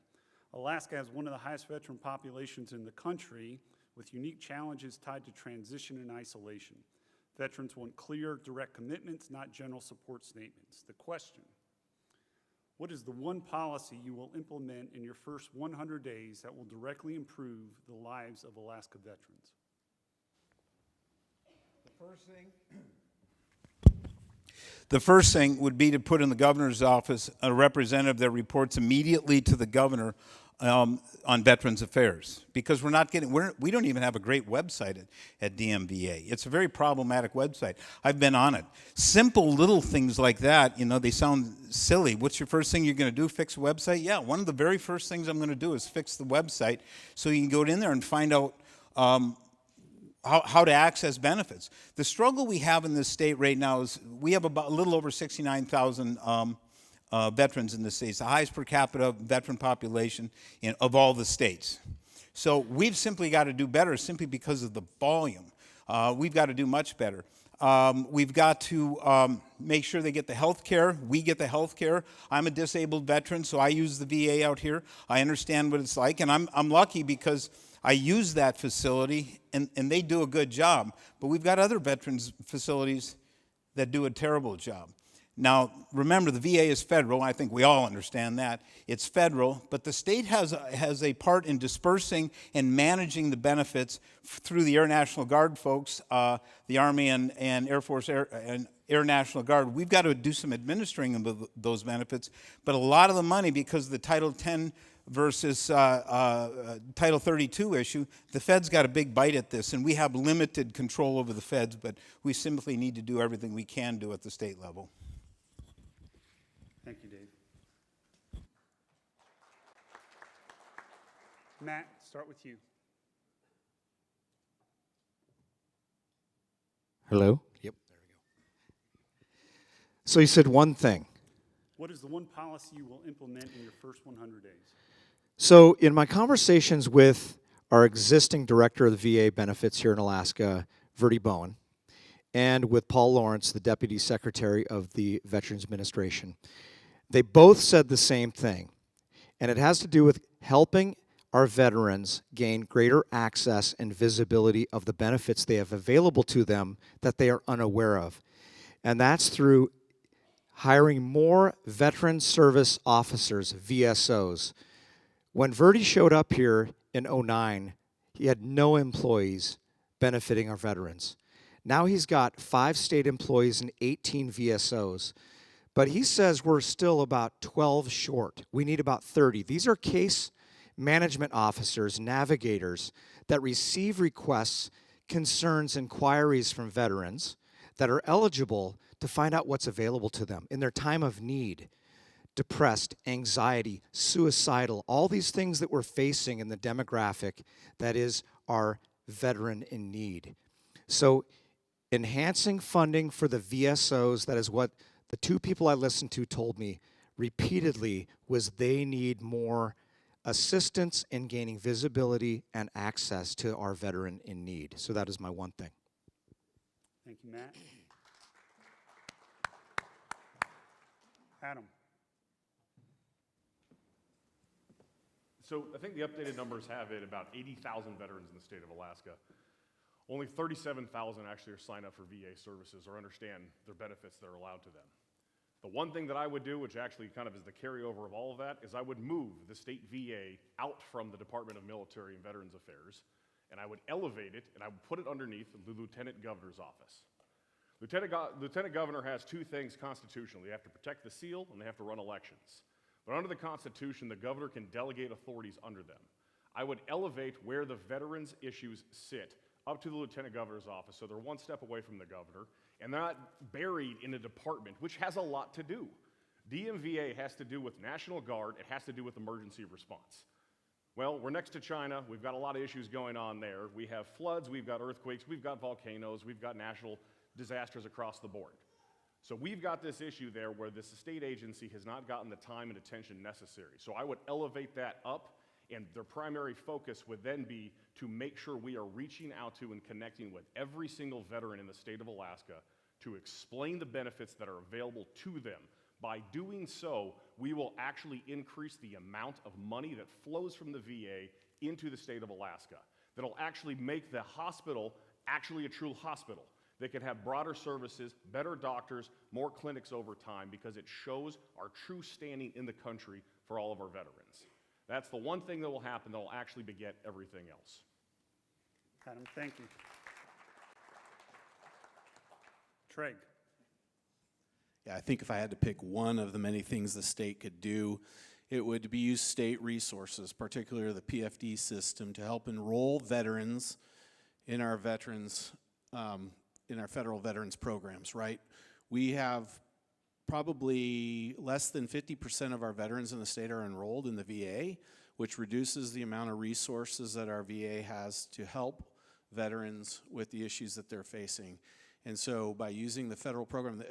[SPEAKER 1] Alaska has one of the highest veteran populations in the country, with unique challenges tied to transition and isolation. Veterans want clear, direct commitments, not general support statements. The question: what is the one policy you will implement in your first 100 days that will directly improve the lives of Alaska veterans?
[SPEAKER 9] The first thing would be to put in the governor's office a representative that reports immediately to the governor on Veterans Affairs, because we don't even have a great website at DMVA. It's a very problematic website. I've been on it. Simple little things like that, they sound silly. What's your first thing you're going to do? Fix a website? Yeah, one of the very first things I'm going to do is fix the website so you can go in there and find out how to access benefits. The struggle we have in this state right now is we have about a little over 69,000 veterans in the states, the highest per capita veteran population of all the states. So we've simply got to do better simply because of the volume. We've got to do much better. We've got to make sure they get the health care. We get the health care. I'm a disabled veteran, so I use the VA out here. I understand what it's like, and I'm lucky because I use that facility, and they do a good job. But we've got other veterans facilities that do a terrible job. Now, remember, the VA is federal. I think we all understand that. It's federal, but the state has a part in dispersing and managing the benefits through the Air National Guard folks, the Army and Air Force and Air National Guard. We've got to do some administering of those benefits, but a lot of the money, because of the Title 10 versus Title 32 issue, the feds got a big bite at this, and we have limited control over the feds, but we simply need to do everything we can do at the state level.
[SPEAKER 1] Thank you, Dave. Matt, start with you.
[SPEAKER 4] Hello? Yep, there we go. So you said one thing.
[SPEAKER 1] What is the one policy you will implement in your first 100 days?
[SPEAKER 4] So in my conversations with our existing director of the VA benefits here in Alaska, Verdi Bowen, and with Paul Lawrence, the Deputy Secretary of the Veterans Administration, they both said the same thing, and it has to do with helping our veterans gain greater access and visibility of the benefits they have available to them that they are unaware of. And that's through hiring more veteran service officers, VSOs. When Verdi showed up here in 2009, he had no employees benefiting our veterans. Now he's got 5 state employees and 18 VSOs. But he says we're still about 12 short. We need about 30. These are case management officers, navigators, that receive requests, concerns, inquiries from veterans that are eligible to find out what's available to them in their time of need. Depressed, anxiety, suicidal, all these things that we're facing in the demographic that is our veteran in need. So enhancing funding for the VSOs, that is what the 2 people I listened to told me repeatedly, was they need more assistance in gaining visibility and access to our veteran in need. So that is my one thing.
[SPEAKER 1] Thank you, Matt. Adam.
[SPEAKER 5] So I think the updated numbers have it about 80,000 veterans in the state of Alaska. Only 37,000 actually are signed up for VA services or understand their benefits that are allowed to them. The one thing that I would do, which actually kind of is the carryover of all of that, is I would move the state VA out from the Department of Military and Veterans Affairs, and I would elevate it, and I would put it underneath the Lieutenant Governor's office. Lieutenant Governor has 2 things constitutionally. They have to protect the seal, and they have to run elections. But under the Constitution, the governor can delegate authorities under them. I would elevate where the veterans' issues sit up to the Lieutenant Governor's office, so they're one step away from the governor, and they're not buried in a department, which has a lot to do. DMVA has to do with National Guard, it has to do with emergency response. Well, we're next to China, we've got a lot of issues going on there. We have floods, we've got earthquakes, we've got volcanoes, we've got national disasters across the board. So we've got this issue there where this state agency has not gotten the time and attention necessary. So I would elevate that up, and their primary focus would then be to make sure we are reaching out to and connecting with every single veteran in the state of Alaska to explain the benefits that are available to them. By doing so, we will actually increase the amount of money that flows from the VA into the state of Alaska. That'll actually make the hospital actually a true hospital. They can have broader services, better doctors, more clinics over time, because it shows our true standing in the country for all of our veterans. That's the one thing that will happen that will actually beget everything else.
[SPEAKER 1] Adam, thank you. Treg.
[SPEAKER 6] I think if I had to pick one of the many things the state could do, it would be use state resources, particularly the PFD system, to help enroll veterans in our in our federal veterans programs, right? We have probably less than 50% of our veterans in the state are enrolled in the VA, which reduces the amount of resources that our VA has to help veterans with the issues that they're facing. And so by using the federal program,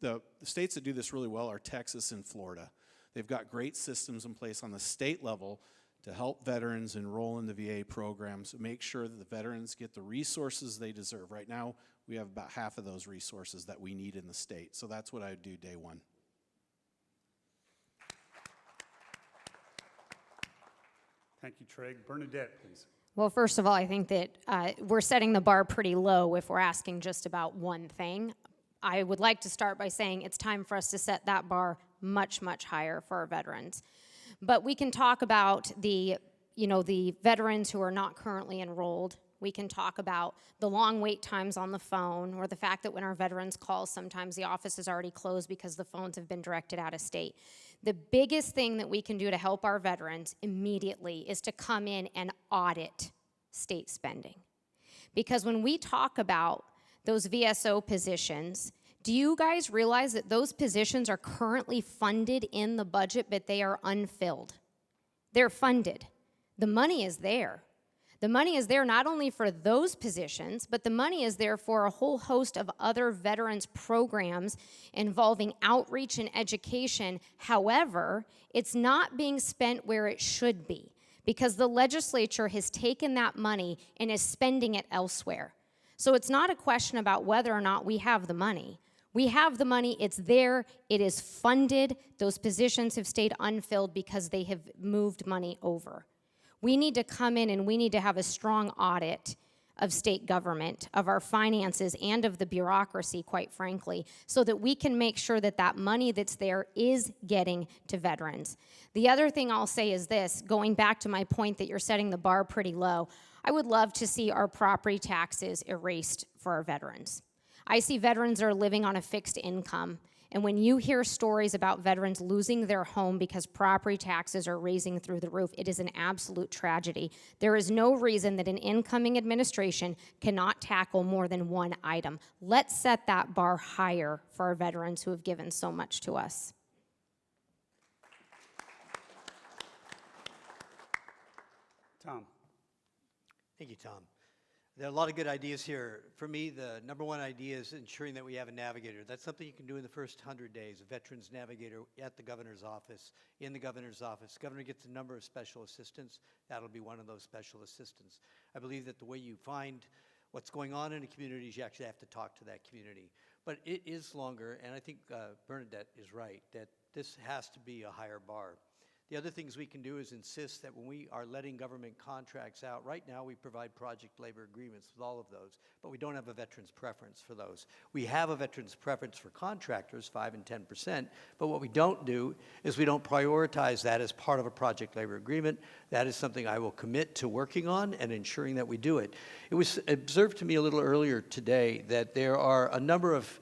[SPEAKER 6] the states that do this really well are Texas and Florida. They've got great systems in place on the state level to help veterans enroll in the VA programs, make sure that the veterans get the resources they deserve. Right now, we have about half of those resources that we need in the state. So that's what I would do day one.
[SPEAKER 1] Thank you, Trey. Bernadette, please.
[SPEAKER 7] Well, first of all, I think that we're setting the bar pretty low if we're asking just about one thing. I would like to start by saying it's time for us to set that bar much, much higher for our veterans. But we can talk about the veterans who are not currently enrolled. We can talk about the long wait times on the phone, or the fact that when our veterans call, sometimes the office is already closed because the phones have been directed out of state. The biggest thing that we can do to help our veterans immediately is to come in and audit state spending. Because when we talk about those VSO positions, do you guys realize that those positions are currently funded in the budget, but they are unfilled? They're funded. The money is there. The money is there not only for those positions, but the money is there for a whole host of other veterans programs involving outreach and education. However, it's not being spent where it should be because the legislature has taken that money and is spending it elsewhere. So it's not a question about whether or not we have the money. We have the money, it's there, it is funded. Those positions have stayed unfilled because they have moved money over. We need to come in and we need to have a strong audit of state government, of our finances, and of the bureaucracy, quite frankly, so that we can make sure that that money that's there is getting to veterans. The other thing I'll say is this, going back to my point that you're setting the bar pretty low, I would love to see our property taxes erased for our veterans. I see veterans that are living on a fixed income, and when you hear stories about veterans losing their home because property taxes are raising through the roof, it is an absolute tragedy. There is no reason that an incoming administration cannot tackle more than one item. Let's set that bar higher for our veterans who have given so much to us.
[SPEAKER 1] Tom.
[SPEAKER 3] Thank you, Tom. There are a lot of good ideas here. For me, the number one idea is ensuring that we have a navigator. That's something you can do in the first 100 days, a veterans navigator at the governor's office, in the governor's office. The governor gets a number of special assistants. That'll be one of those special assistants. I believe that the way you find what's going on in a community is you actually have to talk to that community. But it is longer, and I think Bernadette is right, that this has to be a higher bar. The other things we can do is insist that when we are letting government contracts out, right now we provide project labor agreements with all of those, but we don't have a veterans preference for those. We have a veterans preference for contractors, 5 and 10%, but what we don't do is we don't prioritize that as part of a project labor agreement. That is something I will commit to working on and ensuring that we do it. It was observed to me a little earlier today that there are a number of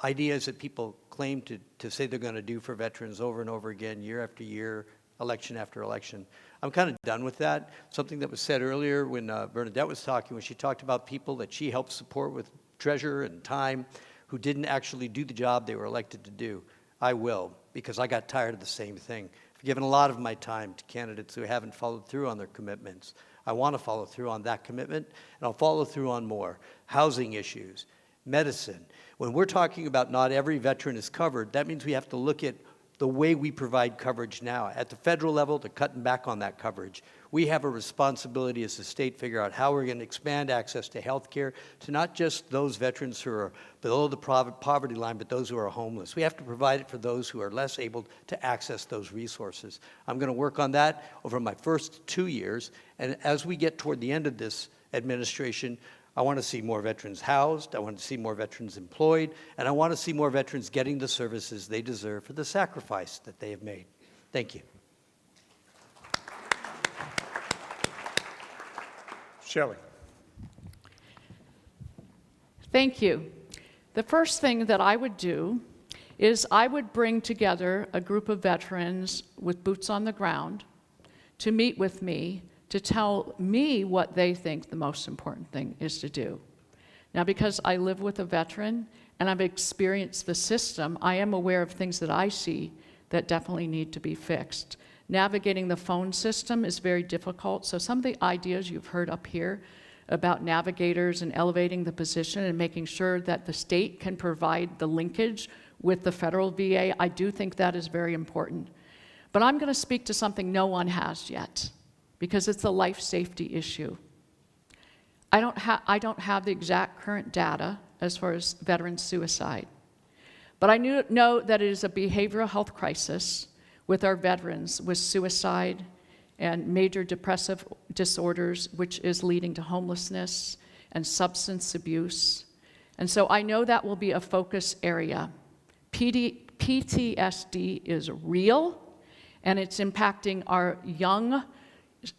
[SPEAKER 3] ideas that people claim to say they're going to do for veterans over and over again, year after year, election after election. I'm kind of done with that. Something that was said earlier when Bernadette was talking, when she talked about people that she helped support with treasure and time who didn't actually do the job they were elected to do. I will, because I got tired of the same thing. I've given a lot of my time to candidates who haven't followed through on their commitments. I want to follow through on that commitment, and I'll follow through on more. Housing issues, medicine. When we're talking about not every veteran is covered, that means we have to look at the way we provide coverage now. At the federal level, they're cutting back on that coverage. We have a responsibility as a state to figure out how we're going to expand access to health care to not just those veterans who are below the poverty line, but those who are homeless. We have to provide it for those who are less able to access those resources. I'm going to work on that over my first 2 years, and as we get toward the end of this administration, I want to see more veterans housed, I want to see more veterans employed, and I want to see more veterans getting the services they deserve for the sacrifice that they have made. Thank you.
[SPEAKER 1] Shelley.
[SPEAKER 8] Thank you. The first thing that I would do is I would bring together a group of veterans with boots on the ground to meet with me, to tell me what they think the most important thing is to do. Now, because I live with a veteran and I've experienced the system, I am aware of things that I see that definitely need to be fixed. Navigating the phone system is very difficult, so some of the ideas you've heard up here about navigators and elevating the position and making sure that the state can provide the linkage with the federal VA, I do think that is very important. But I'm going to speak to something no one has yet, because it's a life safety issue. I don't have the exact current data as far as veteran suicide, but I know that it is a behavioral health crisis with our veterans with suicide and major depressive disorders, which is leading to homelessness and substance abuse. And so I know that will be a focus area. PTSD is real, and it's impacting our young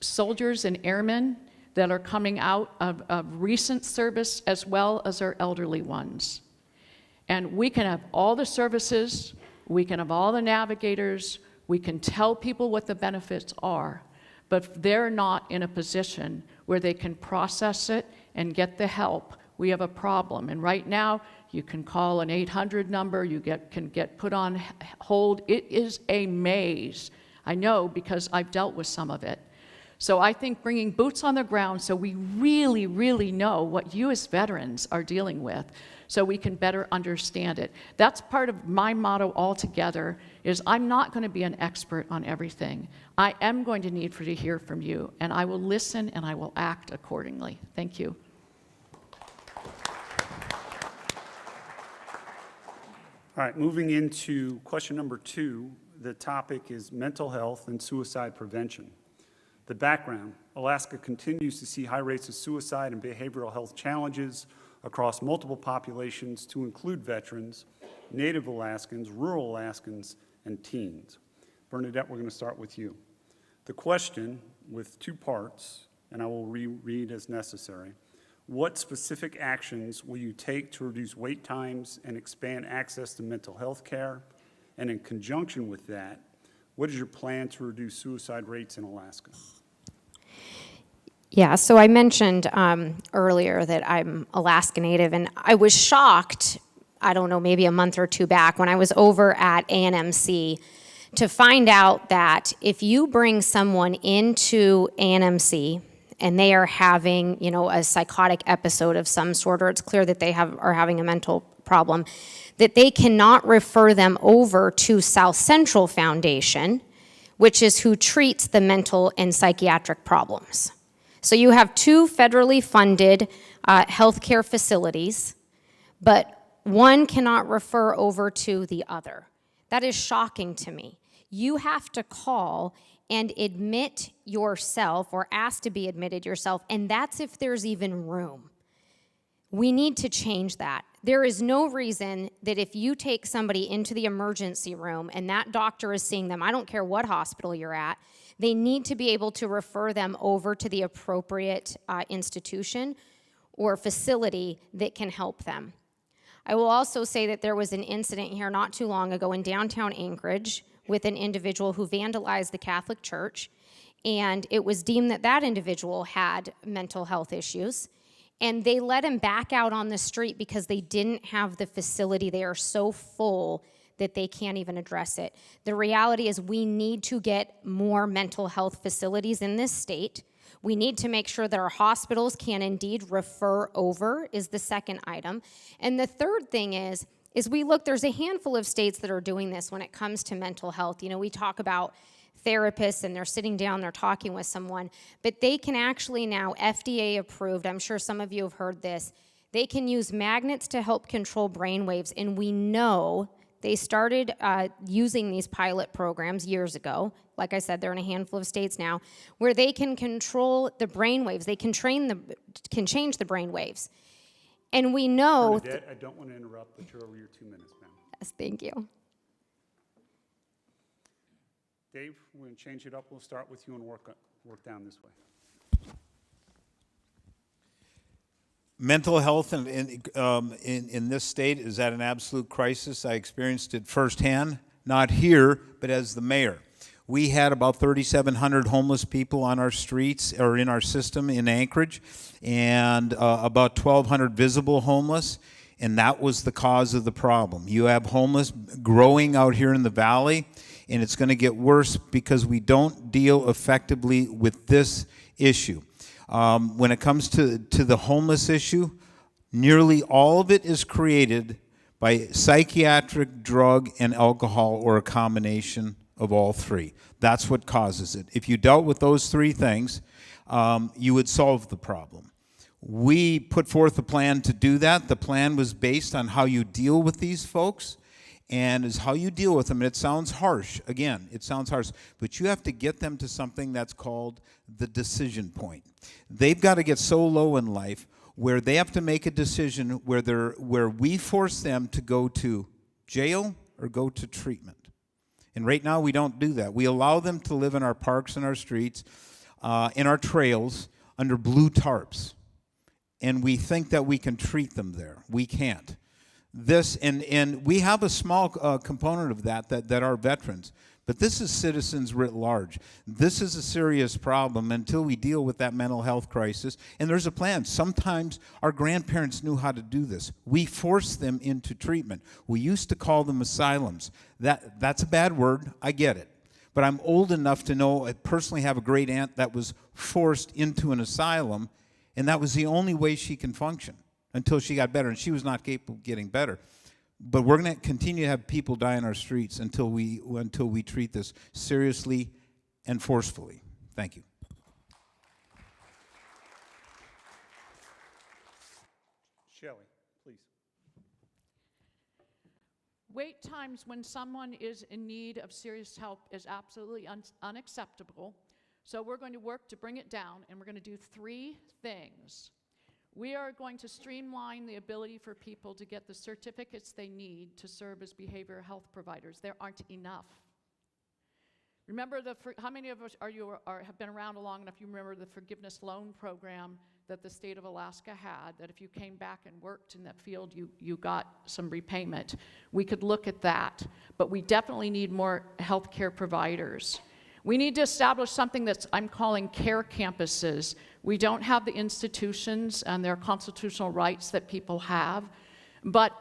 [SPEAKER 8] soldiers and airmen that are coming out of recent service, as well as our elderly ones. And we can have all the services, we can have all the navigators, we can tell people what the benefits are, but if they're not in a position where they can process it and get the help, we have a problem. And right now, you can call an 800 number, you can get put on hold. It is a maze. I know because I've dealt with some of it. So I think bringing boots on the ground so we really, really know what you as veterans are dealing with so we can better understand it. That's part of my motto altogether, is I'm not going to be an expert on everything. I am going to need to hear from you, and I will listen and I will act accordingly. Thank you.
[SPEAKER 1] All right, moving into question number 2, the topic is mental health and suicide prevention. The background: Alaska continues to see high rates of suicide and behavioral health challenges across multiple populations, to include veterans, Native Alaskans, rural Alaskans, and teens. Bernadette, we're going to start with you. The question, with 2 parts, and I will reread as necessary: what specific actions will you take to reduce wait times and expand access to mental health care? And in conjunction with that, what is your plan to reduce suicide rates in Alaska?
[SPEAKER 7] Yeah, so I mentioned earlier that I'm Alaska Native, and I was shocked, I don't know, maybe a month or 2 back when I was over at ANMC to find out that if you bring someone into ANMC and they are having, a psychotic episode of some sort, or it's clear that they are having a mental problem, that they cannot refer them over to South Central Foundation, which is who treats the mental and psychiatric problems. So you have 2 federally funded healthcare facilities, but one cannot refer over to the other. That is shocking to me. You have to call and admit yourself, or ask to be admitted yourself, and that's if there's even room. We need to change that. There is no reason that if you take somebody into the emergency room and that doctor is seeing them, I don't care what hospital you're at, they need to be able to refer them over to the appropriate institution or facility that can help them. I will also say that there was an incident here not too long ago in downtown Anchorage with an individual who vandalized the Catholic Church, and it was deemed that that individual had mental health issues, and they let him back out on the street because they didn't have the facility. They are so full that they can't even address it. The reality is we need to get more mental health facilities in this state. We need to make sure that our hospitals can indeed refer over, is the second item. And the third thing is we look, there's a handful of states that are doing this when it comes to mental health. We talk about therapists and they're sitting down, they're talking with someone, but they can actually now, FDA approved, I'm sure some of you have heard this, they can use magnets to help control brain waves, and we know they started using these pilot programs years ago. Like I said, they're in a handful of states now, where they can control the brain waves. They can change the brain waves. And we know...
[SPEAKER 1] Bernadette, I don't want to interrupt, but you're over your 2 minutes, ma'am.
[SPEAKER 7] Yes, thank you.
[SPEAKER 1] Dave, we're going to change it up. We'll start with you and work down this way.
[SPEAKER 9] Mental health in this state is at an absolute crisis. I experienced it firsthand, not here, but as the mayor. We had about 3,700 homeless people on our streets or in our system in Anchorage, and about 1,200 visible homeless, and that was the cause of the problem. You have homeless growing out here in the valley, and it's going to get worse because we don't deal effectively with this issue. When it comes to the homeless issue, nearly all of it is created by psychiatric, drug, and alcohol, or a combination of all three. That's what causes it. If you dealt with those three things, you would solve the problem. We put forth a plan to do that. The plan was based on how you deal with these folks, and is how you deal with them. And it sounds harsh. Again, it sounds harsh. But you have to get them to something that's called the decision point. They've got to get so low in life where they have to make a decision where we force them to go to jail or go to treatment. And right now we don't do that. We allow them to live in our parks and our streets, in our trails, under blue tarps. And we think that we can treat them there. We can't. And we have a small component of that are veterans, but this is citizens writ large. This is a serious problem until we deal with that mental health crisis, and there's a plan. Sometimes our grandparents knew how to do this. We force them into treatment. We used to call them asylums. That's a bad word, I get it. But I'm old enough to know, I personally have a great aunt that was forced into an asylum, and that was the only way she can function until she got better, and she was not capable of getting better. But we're going to continue to have people die in our streets until we treat this seriously and forcefully. Thank you.
[SPEAKER 1] Shelley, please.
[SPEAKER 8] Wait times when someone is in need of serious help is absolutely unacceptable. So we're going to work to bring it down, and we're going to do three things. We are going to streamline the ability for people to get the certificates they need to serve as behavioral health providers. There aren't enough. Remember, how many of us have been around long enough, you remember the forgiveness loan program that the state of Alaska had, that if you came back and worked in that field, you got some repayment. We could look at that, but we definitely need more healthcare providers. We need to establish something that I'm calling care campuses. We don't have the institutions and their constitutional rights that people have, but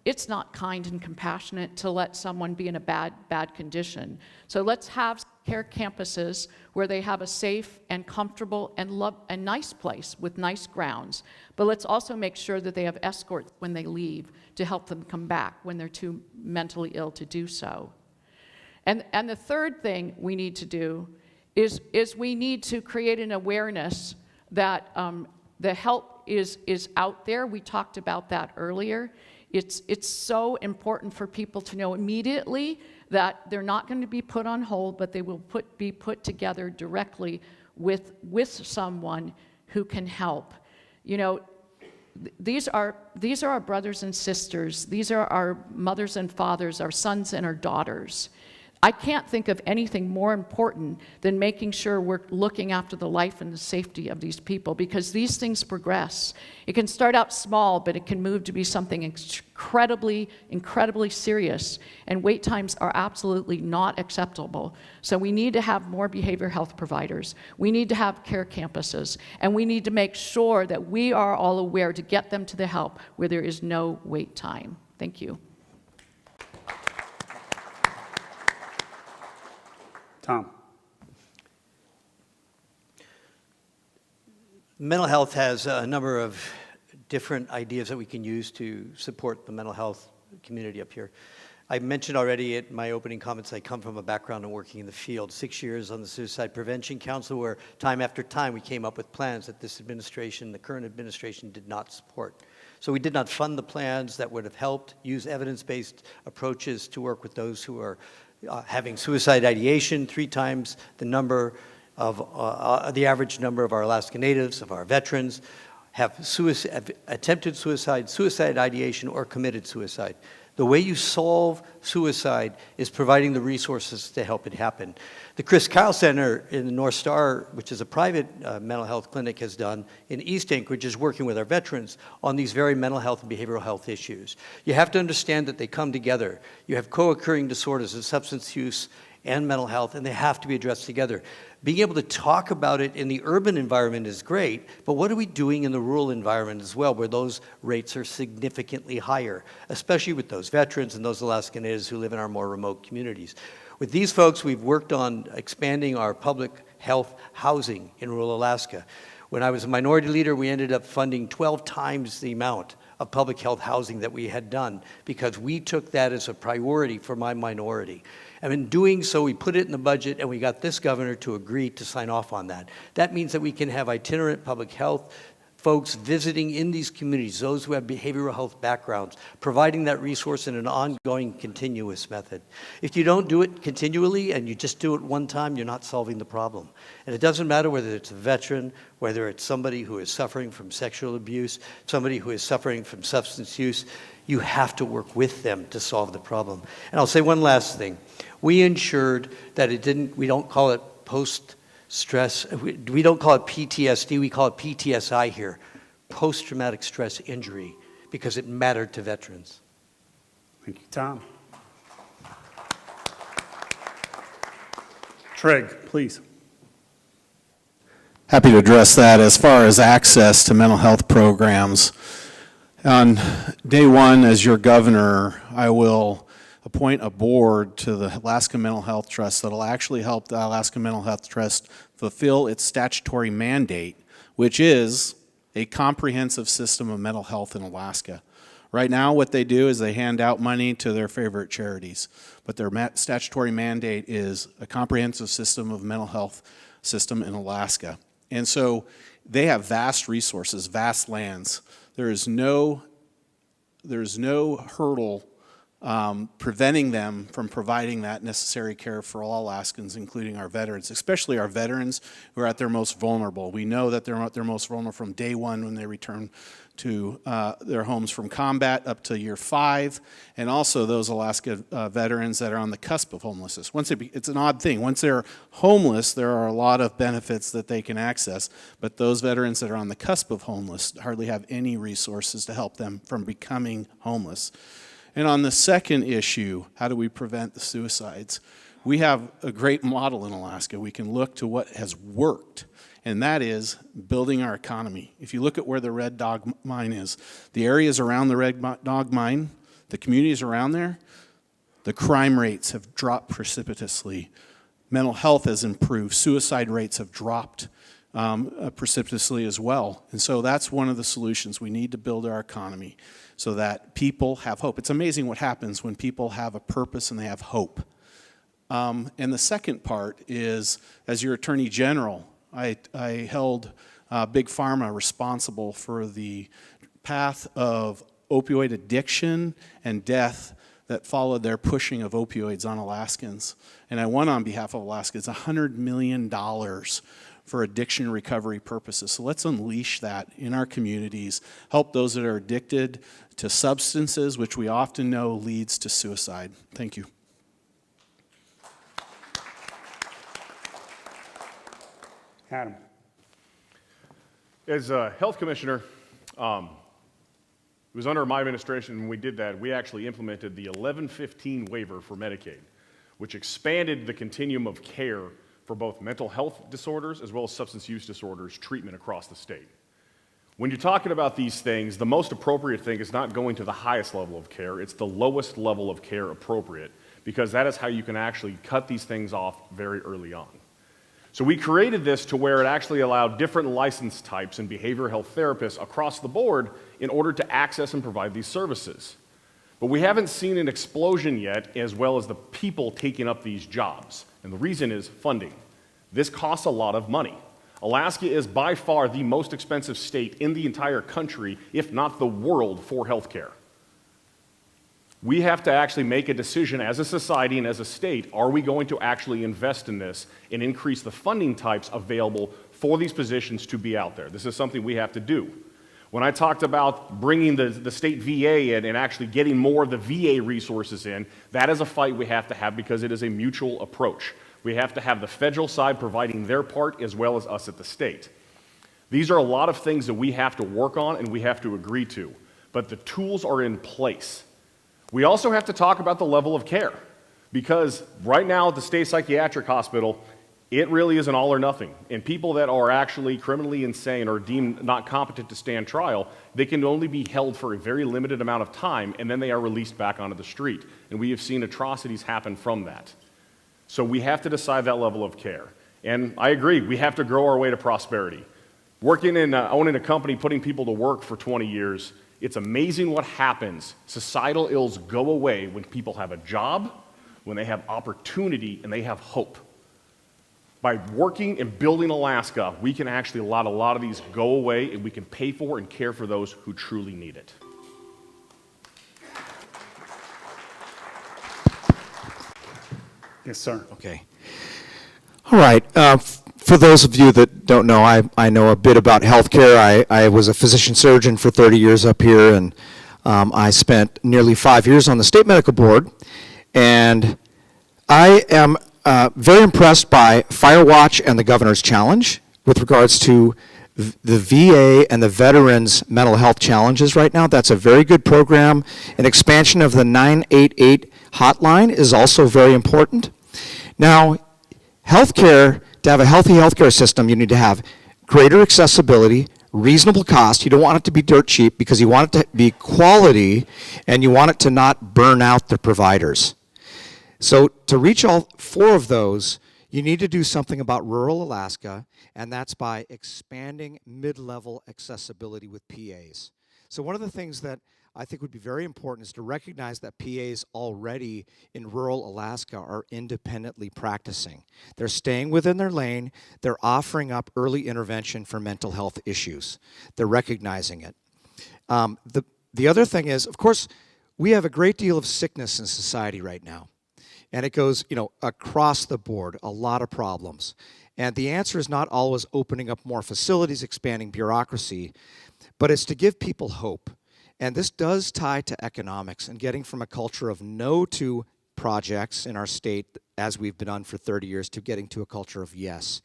[SPEAKER 8] it's not kind and compassionate to let someone be in a bad condition. So let's have care campuses where they have a safe and comfortable and nice place with nice grounds. But let's also make sure that they have escorts when they leave to help them come back when they're too mentally ill to do so. And the third thing we need to do is we need to create an awareness that the help is out there. We talked about that earlier. It's so important for people to know immediately that they're not going to be put on hold, but they will be put together directly with someone who can help. You know, these are our brothers and sisters. These are our mothers and fathers, our sons and our daughters. I can't think of anything more important than making sure we're looking after the life and the safety of these people, because these things progress. It can start out small, but it can move to be something incredibly, incredibly serious, and wait times are absolutely not acceptable. So we need to have more behavioral health providers. We need to have care campuses, and we need to make sure that we are all aware to get them to the help where there is no wait time. Thank you.
[SPEAKER 1] Tom.
[SPEAKER 3] Mental health has a number of different ideas that we can use to support the mental health community up here. I mentioned already in my opening comments, I come from a background of working in the field, 6 years on the Suicide Prevention Council, where time after time we came up with plans that this administration, the current administration, did not support. So we did not fund the plans that would have helped use evidence-based approaches to work with those who are having suicide ideation. 3 times the number of the average number of our Alaska Natives, of our veterans, have attempted suicide, suicide ideation, or committed suicide. The way you solve suicide is providing the resources to help it happen. The Chris Kyle Center in the North Star, which is a private mental health clinic, has done in East Anchorage, is working with our veterans on these very mental health and behavioral health issues. You have to understand that they come together. You have co-occurring disorders of substance use and mental health, and they have to be addressed together. Being able to talk about it in the urban environment is great, but what are we doing in the rural environment as well, where those rates are significantly higher, especially with those veterans and those Alaska Natives who live in our more remote communities? With these folks, we've worked on expanding our public health housing in rural Alaska. When I was a minority leader, we ended up funding 12 times the amount of public health housing that we had done because we took that as a priority for my minority. And in doing so, we put it in the budget, and we got this governor to agree to sign off on that. That means that we can have itinerant public health folks visiting in these communities, those who have behavioral health backgrounds, providing that resource in an ongoing, continuous method. If you don't do it continually and you just do it one time, you're not solving the problem. And it doesn't matter whether it's a veteran, whether it's somebody who is suffering from sexual abuse, somebody who is suffering from substance use, you have to work with them to solve the problem. And I'll say one last thing. We ensured that we don't call it post-stress, we don't call it PTSD, we call it PTSI here, post-traumatic stress injury, because it mattered to veterans.
[SPEAKER 1] Thank you, Tom. Treg, please.
[SPEAKER 6] Happy to address that. As far as access to mental health programs, on day one as your governor, I will appoint a board to the Alaska Mental Health Trust that will actually help the Alaska Mental Health Trust fulfill its statutory mandate, which is a comprehensive system of mental health in Alaska. Right now, what they do is they hand out money to their favorite charities, but their statutory mandate is a comprehensive system of mental health system in Alaska. And so they have vast resources, vast lands. There is no hurdle preventing them from providing that necessary care for all Alaskans, including our veterans, especially our veterans who are at their most vulnerable. We know that they're at their most vulnerable from day one when they return to their homes from combat up to year 5, and also those Alaska veterans that are on the cusp of homelessness. It's an odd thing. Once they're homeless, there are a lot of benefits that they can access, but those veterans that are on the cusp of homeless hardly have any resources to help them from becoming homeless. And on the second issue, how do we prevent the suicides? We have a great model in Alaska. We can look to what has worked, and that is building our economy. If you look at where the Red Dog Mine is, the areas around the Red Dog Mine, the communities around there, the crime rates have dropped precipitously. Mental health has improved. Suicide rates have dropped precipitously as well. And so that's one of the solutions. We need to build our economy so that people have hope. It's amazing what happens when people have a purpose and they have hope. And the second part is, as your Attorney General, I held Big Pharma responsible for the path of opioid addiction and death that followed their pushing of opioids on Alaskans. And I won on behalf of Alaska. It's $100 million for addiction recovery purposes. So let's unleash that in our communities, help those that are addicted to substances, which we often know leads to suicide. Thank you.
[SPEAKER 1] Adam.
[SPEAKER 5] As a health commissioner, it was under my administration when we did that. We actually implemented the 1115 waiver for Medicaid, which expanded the continuum of care for both mental health disorders as well as substance use disorders treatment across the state. When you're talking about these things, the most appropriate thing is not going to the highest level of care, it's the lowest level of care appropriate, because that is how you can actually cut these things off very early on. So we created this to where it actually allowed different license types and behavioral health therapists across the board in order to access and provide these services. But we haven't seen an explosion yet, as well as the people taking up these jobs. And the reason is funding. This costs a lot of money. Alaska is by far the most expensive state in the entire country, if not the world, for healthcare. We have to actually make a decision as a society and as a state, are we going to actually invest in this and increase the funding types available for these positions to be out there? This is something we have to do. When I talked about bringing the state VA in and actually getting more of the VA resources in, that is a fight we have to have because it is a mutual approach. We have to have the federal side providing their part as well as us at the state. These are a lot of things that we have to work on and we have to agree to, but the tools are in place. We also have to talk about the level of care because right now at the state psychiatric hospital, it really is an all or nothing. And people that are actually criminally insane or deemed not competent to stand trial, they can only be held for a very limited amount of time and then they are released back onto the street. And we have seen atrocities happen from that. So we have to decide that level of care. And I agree, we have to grow our way to prosperity. Working in, owning a company, putting people to work for 20 years, it's amazing what happens. Societal ills go away when people have a job, when they have opportunity, and they have hope. By working and building Alaska, we can actually let a lot of these go away and we can pay for and care for those who truly need it.
[SPEAKER 1] Yes, sir.
[SPEAKER 4] Okay. All right. For those of you that don't know, I know a bit about healthcare. I was a physician surgeon for 30 years up here, and I spent nearly 5 years on the state medical board. And I am very impressed by Firewatch and the Governor's Challenge with regards to the VA and the veterans' mental health challenges right now. That's a very good program. An expansion of the 988 hotline is also very important. Now, healthcare, to have a healthy healthcare system, you need to have greater accessibility, reasonable cost. You don't want it to be dirt cheap because you want it to be quality and you want it to not burn out the providers. So to reach all 4 of those, you need to do something about rural Alaska, and that's by expanding mid-level accessibility with PAs. So one of the things that I think would be very important is to recognize that PAs already in rural Alaska are independently practicing. They're staying within their lane. They're offering up early intervention for mental health issues. They're recognizing it. The other thing is, of course, we have a great deal of sickness in society right now. And it goes, across the board, a lot of problems. And the answer is not always opening up more facilities, expanding bureaucracy, but it's to give people hope. And this does tie to economics and getting from a culture of no to projects in our state, as we've been on for 30 years, to getting to a culture of yes.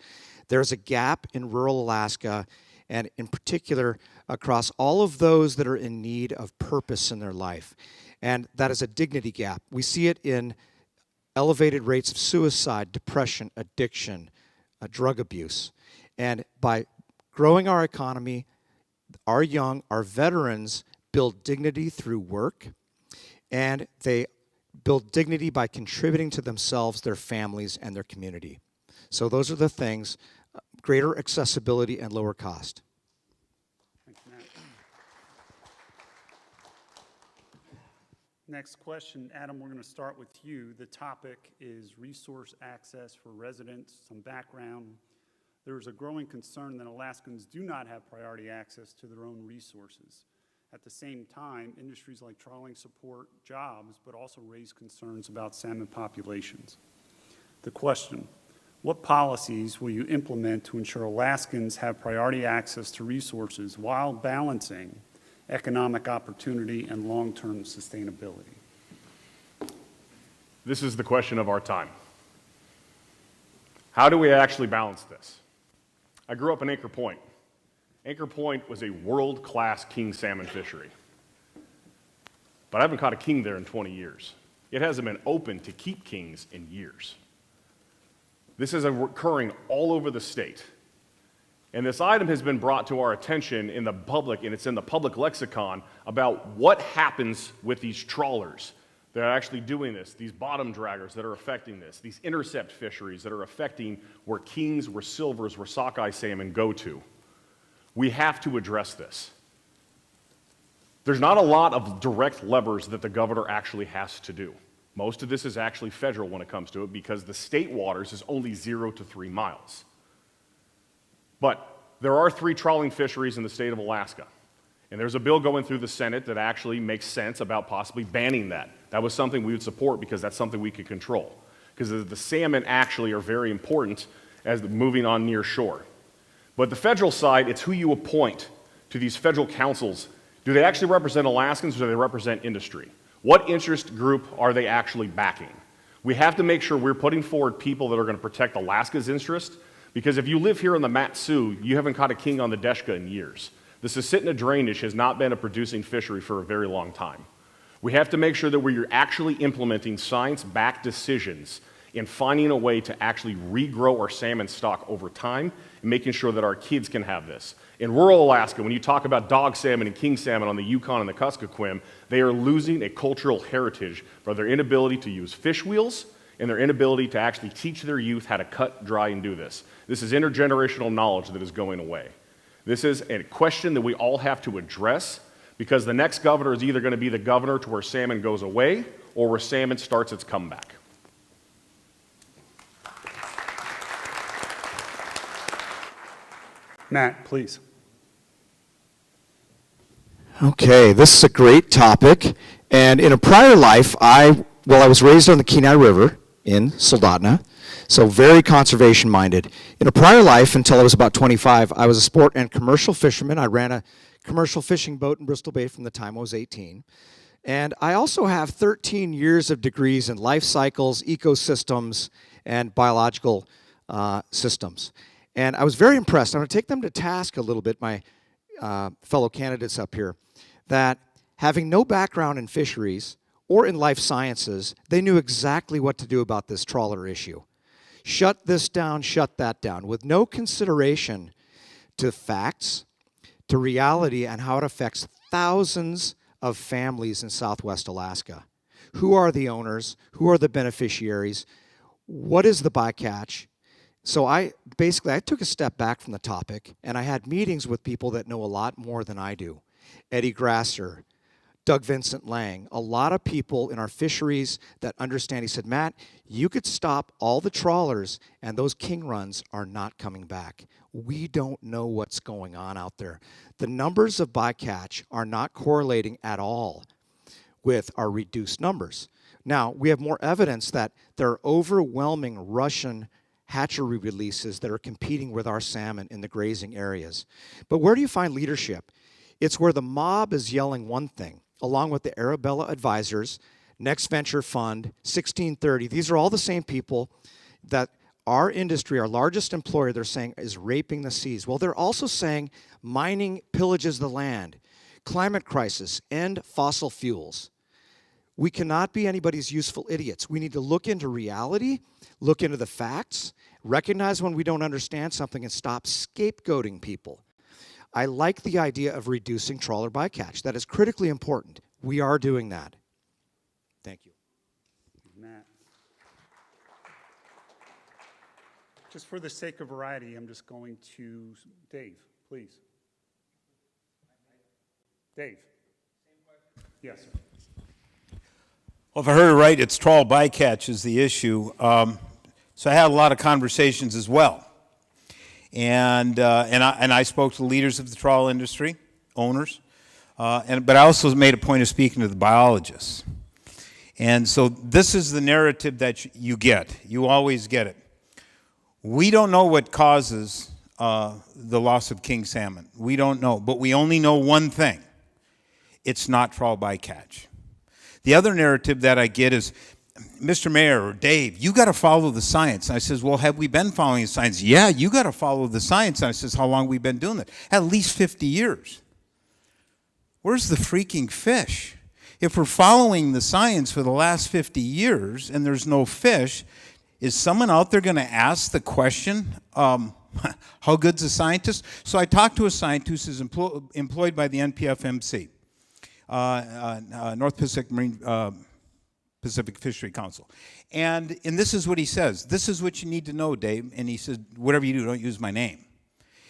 [SPEAKER 4] There's a gap in rural Alaska, and in particular, across all of those that are in need of purpose in their life. And that is a dignity gap. We see it in elevated rates of suicide, depression, addiction, drug abuse. And by growing our economy, our veterans build dignity through work, and they build dignity by contributing to themselves, their families, and their community. So those are the things, greater accessibility and lower cost.
[SPEAKER 1] Thanks, Matt. Next question, Adam, we're going to start with you. The topic is resource access for residents, some background. There is a growing concern that Alaskans do not have priority access to their own resources. At the same time, industries like trawling support jobs, but also raise concerns about salmon populations. The question, what policies will you implement to ensure Alaskans have priority access to resources while balancing economic opportunity and long-term sustainability?
[SPEAKER 5] This is the question of our time. How do we actually balance this? I grew up in Anchor Point. Anchor Point was a world-class king salmon fishery. But I haven't caught a king there in 20 years. It hasn't been open to keep kings in years. This is occurring all over the state. And this item has been brought to our attention in the public, and it's in the public lexicon, about what happens with these trawlers that are actually doing this, these bottom draggers that are affecting this, these intercept fisheries that are affecting where kings, where silvers, where sockeye salmon go to. We have to address this. There's not a lot of direct levers that the governor actually has to do. Most of this is actually federal when it comes to it because the state waters is only 0 to 3 miles. But there are 3 trawling fisheries in the state of Alaska. And there's a bill going through the Senate that actually makes sense about possibly banning that. That was something we would support because that's something we could control. Because the salmon actually are very important as moving on near shore. But the federal side, it's who you appoint to these federal councils, do they actually represent Alaskans or do they represent industry? What interest group are they actually backing? We have to make sure we're putting forward people that are going to protect Alaska's interest, because if you live here in the Mat-Su, you haven't caught a king on the Deshka in years. The Susitna drainage has not been a producing fishery for a very long time. We have to make sure that we're actually implementing science-backed decisions and finding a way to actually regrow our salmon stock over time and making sure that our kids can have this. In rural Alaska, when you talk about dog salmon and king salmon on the Yukon and the Kuskokwim, they are losing a cultural heritage by their inability to use fish wheels and their inability to actually teach their youth how to cut, dry, and do this. This is intergenerational knowledge that is going away. This is a question that we all have to address, because the next governor is either going to be the governor to where salmon goes away or where salmon starts its comeback.
[SPEAKER 1] Matt, please.
[SPEAKER 4] Okay, this is a great topic. And in a prior life, I was raised on the Kenai River in Soldotna, so very conservation minded. In a prior life, until I was about 25, I was a sport and commercial fisherman. I ran a commercial fishing boat in Bristol Bay from the time I was 18. And I also have 13 years of degrees in life cycles, ecosystems, and biological systems. And I was very impressed. I'm going to take them to task a little bit, my fellow candidates up here, that having no background in fisheries or in life sciences, they knew exactly what to do about this trawler issue. Shut this down, shut that down, with no consideration to facts, to reality, and how it affects thousands of families in Southwest Alaska. Who are the owners? Who are the beneficiaries? What is the bycatch? So I took a step back from the topic, and I had meetings with people that know a lot more than I do. Eddie Grasser, Doug Vincent Lang, a lot of people in our fisheries that understand. He said, Matt, you could stop all the trawlers, and those king runs are not coming back. We don't know what's going on out there. The numbers of bycatch are not correlating at all with our reduced numbers. Now, we have more evidence that there are overwhelming Russian hatchery releases that are competing with our salmon in the grazing areas. But where do you find leadership? It's where the mob is yelling one thing, along with the Arabella Advisors, Next Venture Fund, 1630. These are all the same people that our industry, our largest employer, they're saying is raping the seas. Well, they're also saying mining pillages the land, climate crisis, end fossil fuels. We cannot be anybody's useful idiots. We need to look into reality, look into the facts, recognize when we don't understand something, and stop scapegoating people. I like the idea of reducing trawler bycatch. That is critically important. We are doing that. Thank you.
[SPEAKER 1] Matt. Just for the sake of variety, I'm just going to Dave, please. Dave. Yes, sir.
[SPEAKER 9] Well, if I heard it right, it's trawl bycatch is the issue. So I had a lot of conversations as well. And I spoke to the leaders of the trawl industry, owners, but I also made a point of speaking to the biologists. And so this is the narrative that you get. You always get it. We don't know what causes the loss of king salmon. We don't know, but we only know one thing. It's not trawl bycatch. The other narrative that I get is, Mr. Mayor or Dave, you got to follow the science. And I says, well, have we been following the science? Yeah, you got to follow the science. And I says, how long have we been doing that? At least 50 years. Where's the freaking fish? If we're following the science for the last 50 years and there's no fish, is someone out there going to ask the question, how good's a scientist? So I talked to a scientist who's employed by the NPFMC. North Pacific Marine Pacific Fishery Council. And this is what he says. This is what you need to know, Dave. And he says, whatever you do, don't use my name.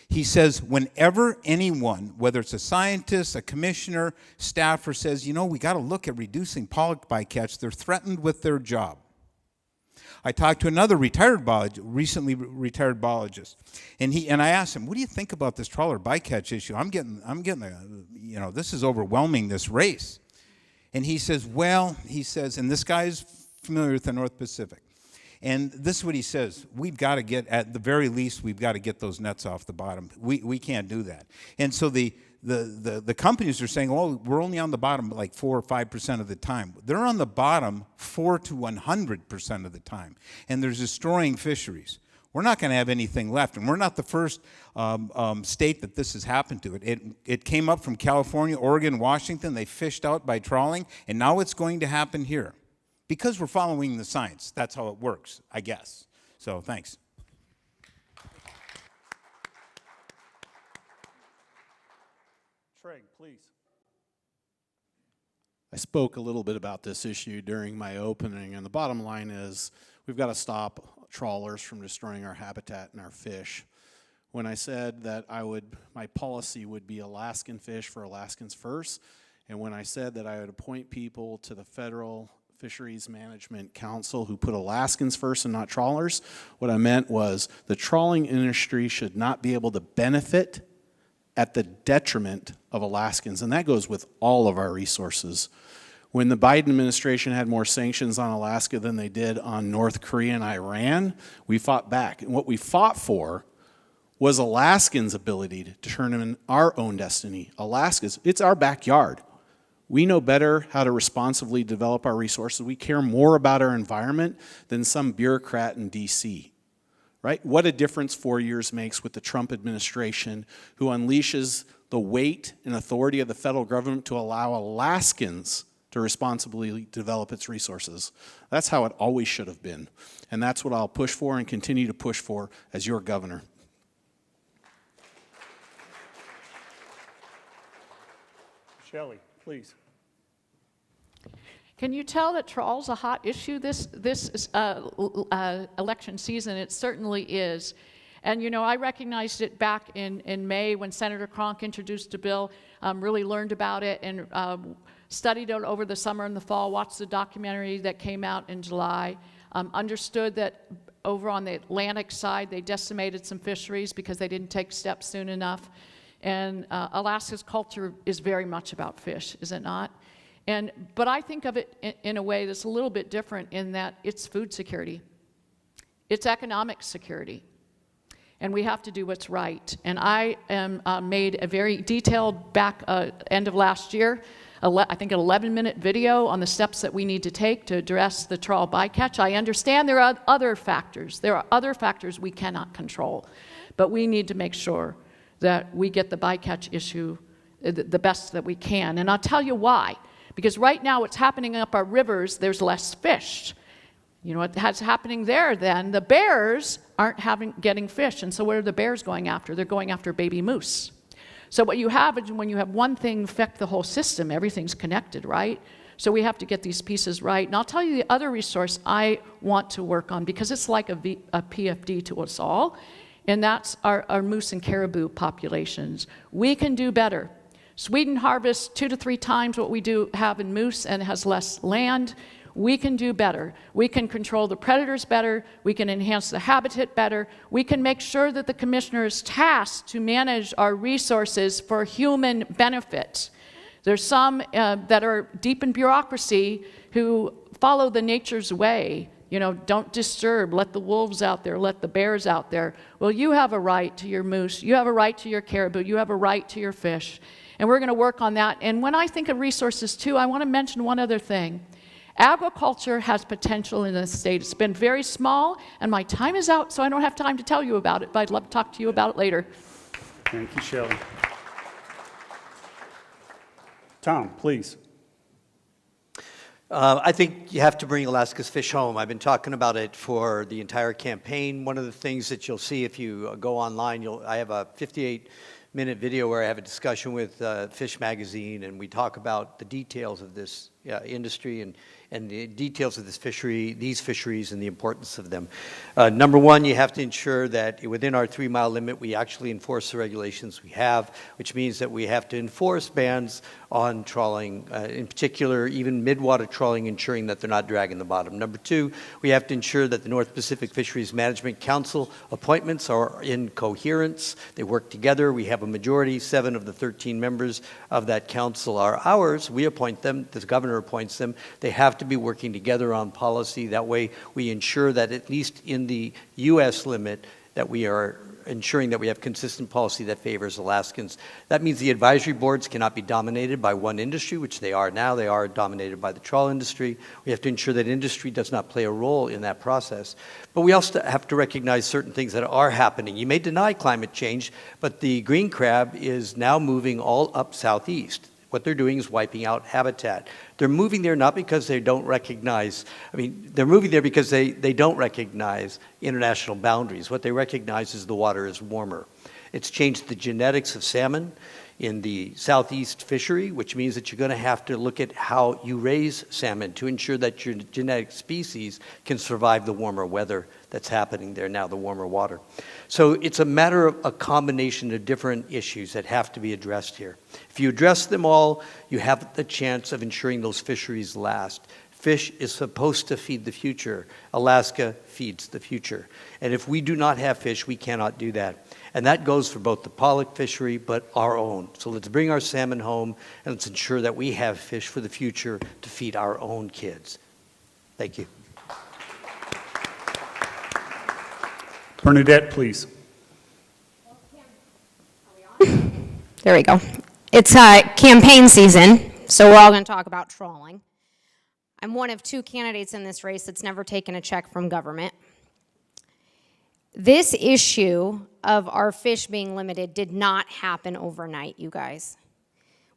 [SPEAKER 9] He says, whenever anyone, whether it's a scientist, a commissioner, staffer, says, you know, we got to look at reducing pollock bycatch, they're threatened with their job. I talked to another recently retired biologist, and I asked him, "What do you think about this trawler bycatch issue? I'm getting, this is overwhelming this race." And he says, and this guy is familiar with the North Pacific, and this is what he says: we've got to get, at the very least, we've got to get those nets off the bottom. We can't do that. And so the the companies are saying, oh, we're only on the bottom like 4 or 5% of the time. They're on the bottom 4 to 100% of the time, and they're destroying fisheries. We're not going to have anything left, and we're not the first state that this has happened to. It came up from California, Oregon, Washington. They fished out by trawling, and now it's going to happen here because we're following the science. That's how it works, I guess. So thanks.
[SPEAKER 1] Trey, please.
[SPEAKER 6] I spoke a little bit about this issue during my opening, and the bottom line is we've got to stop trawlers from destroying our habitat and our fish. When I said that my policy would be Alaskan fish for Alaskans first, and when I said that I would appoint people to the Federal Fisheries Management Council who put Alaskans first and not trawlers, what I meant was the trawling industry should not be able to benefit at the detriment of Alaskans, and that goes with all of our resources. When the Biden administration had more sanctions on Alaska than they did on North Korea and Iran, we fought back. And what we fought for was Alaskans' ability to determine our own destiny. Alaska's, it's our backyard. We know better how to responsibly develop our resources. We care more about our environment than some bureaucrat in D.C., right? What a difference 4 years makes with the Trump administration, who unleashes the weight and authority of the federal government to allow Alaskans to responsibly develop its resources. That's how it always should have been. And that's what I'll push for and continue to push for as your governor.
[SPEAKER 1] Shelley, please.
[SPEAKER 8] Can you tell that trawl's a hot issue this election season? It certainly is. And you know, I recognized it back in May when Senator Cronk introduced a bill, really learned about it and studied it over the summer and the fall, watched the documentary that came out in July, understood that over on the Atlantic side they decimated some fisheries because they didn't take steps soon enough. And Alaska's culture is very much about fish, is it not? But I think of it in a way that's a little bit different in that it's food security. It's economic security. And we have to do what's right. And I made a very detailed back end of last year, I think an 11-minute video on the steps that we need to take to address the trawl bycatch. I understand there are other factors. There are other factors we cannot control. But we need to make sure that we get the bycatch issue the best that we can. And I'll tell you why. Because right now what's happening up our rivers, there's less fish. You know what's happening there then? The bears aren't getting fish. And so what are the bears going after? They're going after baby moose. So what you have is when you have one thing affect the whole system, everything's connected, right? So we have to get these pieces right. And I'll tell you the other resource I want to work on, because it's like a PFD to us all, and that's our moose and caribou populations. We can do better. Sweden harvests 2 to 3 times what we do have in moose and has less land. We can do better. We can control the predators better. We can enhance the habitat better. We can make sure that the commissioner is tasked to manage our resources for human benefit. There's some that are deep in bureaucracy who follow the nature's way. You know, don't disturb, let the wolves out there, let the bears out there. Well, you have a right to your moose. You have a right to your caribou. You have a right to your fish. And we're going to work on that. And when I think of resources, too, I want to mention one other thing. Agriculture has potential in this state. It's been very small, and my time is out, so I don't have time to tell you about it, but I'd love to talk to you about it later.
[SPEAKER 1] Thank you, Shelley. Tom, please.
[SPEAKER 3] I think you have to bring Alaska's fish home. I've been talking about it for the entire campaign. One of the things that you'll see if you go online, I have a 58-minute video where I have a discussion with Fish Magazine, and we talk about the details of this industry and the details of this fishery, these fisheries, and the importance of them. Number one, you have to ensure that within our 3-mile limit, we actually enforce the regulations we have, which means that we have to enforce bans on trawling, in particular, even midwater trawling, ensuring that they're not dragging the bottom. Number two, we have to ensure that the North Pacific Fisheries Management Council appointments are in coherence. They work together. We have a majority. 7 of the 13 members of that council are ours. We appoint them. The governor appoints them. They have to be working together on policy. That way we ensure that at least in the U.S. limit that we are
[SPEAKER 10] ensuring that we have consistent policy that favors Alaskans. That means the advisory boards cannot be dominated by one industry, which they are now. They are dominated by the trawl industry. We have to ensure that industry does not play a role in that process. But we also have to recognize certain things that are happening. You may deny climate change, but the green crab is now moving all up southeast. What they're doing is wiping out habitat. They're moving there not because they don't recognize, they're moving there because they don't recognize international boundaries. What they recognize is the water is warmer. It's changed the genetics of salmon in the southeast fishery, which means that you're going to have to look at how you raise salmon to ensure that your genetic species can survive the warmer weather that's happening there now, the warmer water. So it's a matter of a combination of different issues that have to be addressed here. If you address them all, you have the chance of ensuring those fisheries last. Fish is supposed to feed the future. Alaska feeds the future. And if we do not have fish, we cannot do that. And that goes for both the pollock fishery, but our own. So let's bring our salmon home, and let's ensure that we have fish for the future to feed our own kids. Thank you.
[SPEAKER 1] Bernadette, please.
[SPEAKER 7] There we go. It's campaign season, so we're all going to talk about trawling. I'm one of 2 candidates in this race that's never taken a check from government. This issue of our fish being limited did not happen overnight, you guys.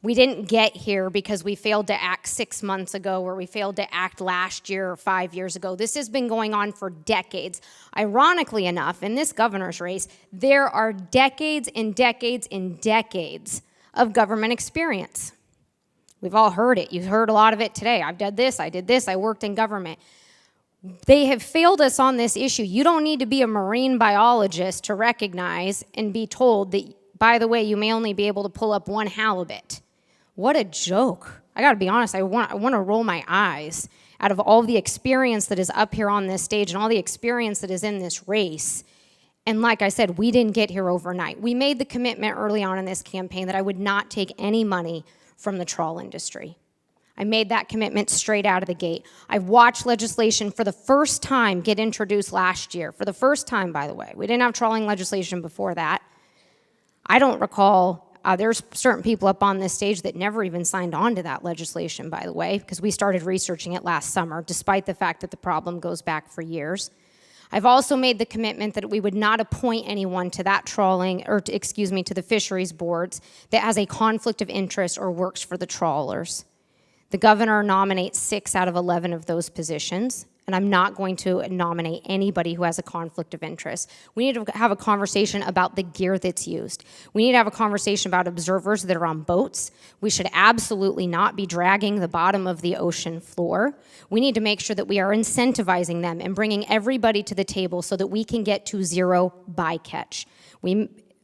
[SPEAKER 7] We didn't get here because we failed to act 6 months ago or we failed to act last year or 5 years ago. This has been going on for decades. Ironically enough, in this governor's race, there are decades and decades and decades of government experience. We've all heard it. You've heard a lot of it today. I've done this, I did this, I worked in government. They have failed us on this issue. You don't need to be a marine biologist to recognize and be told that, by the way, you may only be able to pull up 1 halibut. What a joke. I got to be honest, I want to roll my eyes out of all the experience that is up here on this stage and all the experience that is in this race. And like I said, we didn't get here overnight. We made the commitment early on in this campaign that I would not take any money from the trawl industry. I made that commitment straight out of the gate. I've watched legislation for the first time get introduced last year. For the first time, by the way. We didn't have trawling legislation before that. I don't recall, there's certain people up on this stage that never even signed on to that legislation, by the way, because we started researching it last summer, despite the fact that the problem goes back for years. I've also made the commitment that we would not appoint anyone to that trawling, or to the fisheries boards that has a conflict of interest or works for the trawlers. The governor nominates 6 out of 11 of those positions, and I'm not going to nominate anybody who has a conflict of interest. We need to have a conversation about the gear that's used. We need to have a conversation about observers that are on boats. We should absolutely not be dragging the bottom of the ocean floor. We need to make sure that we are incentivizing them and bringing everybody to the table so that we can get to 0 bycatch.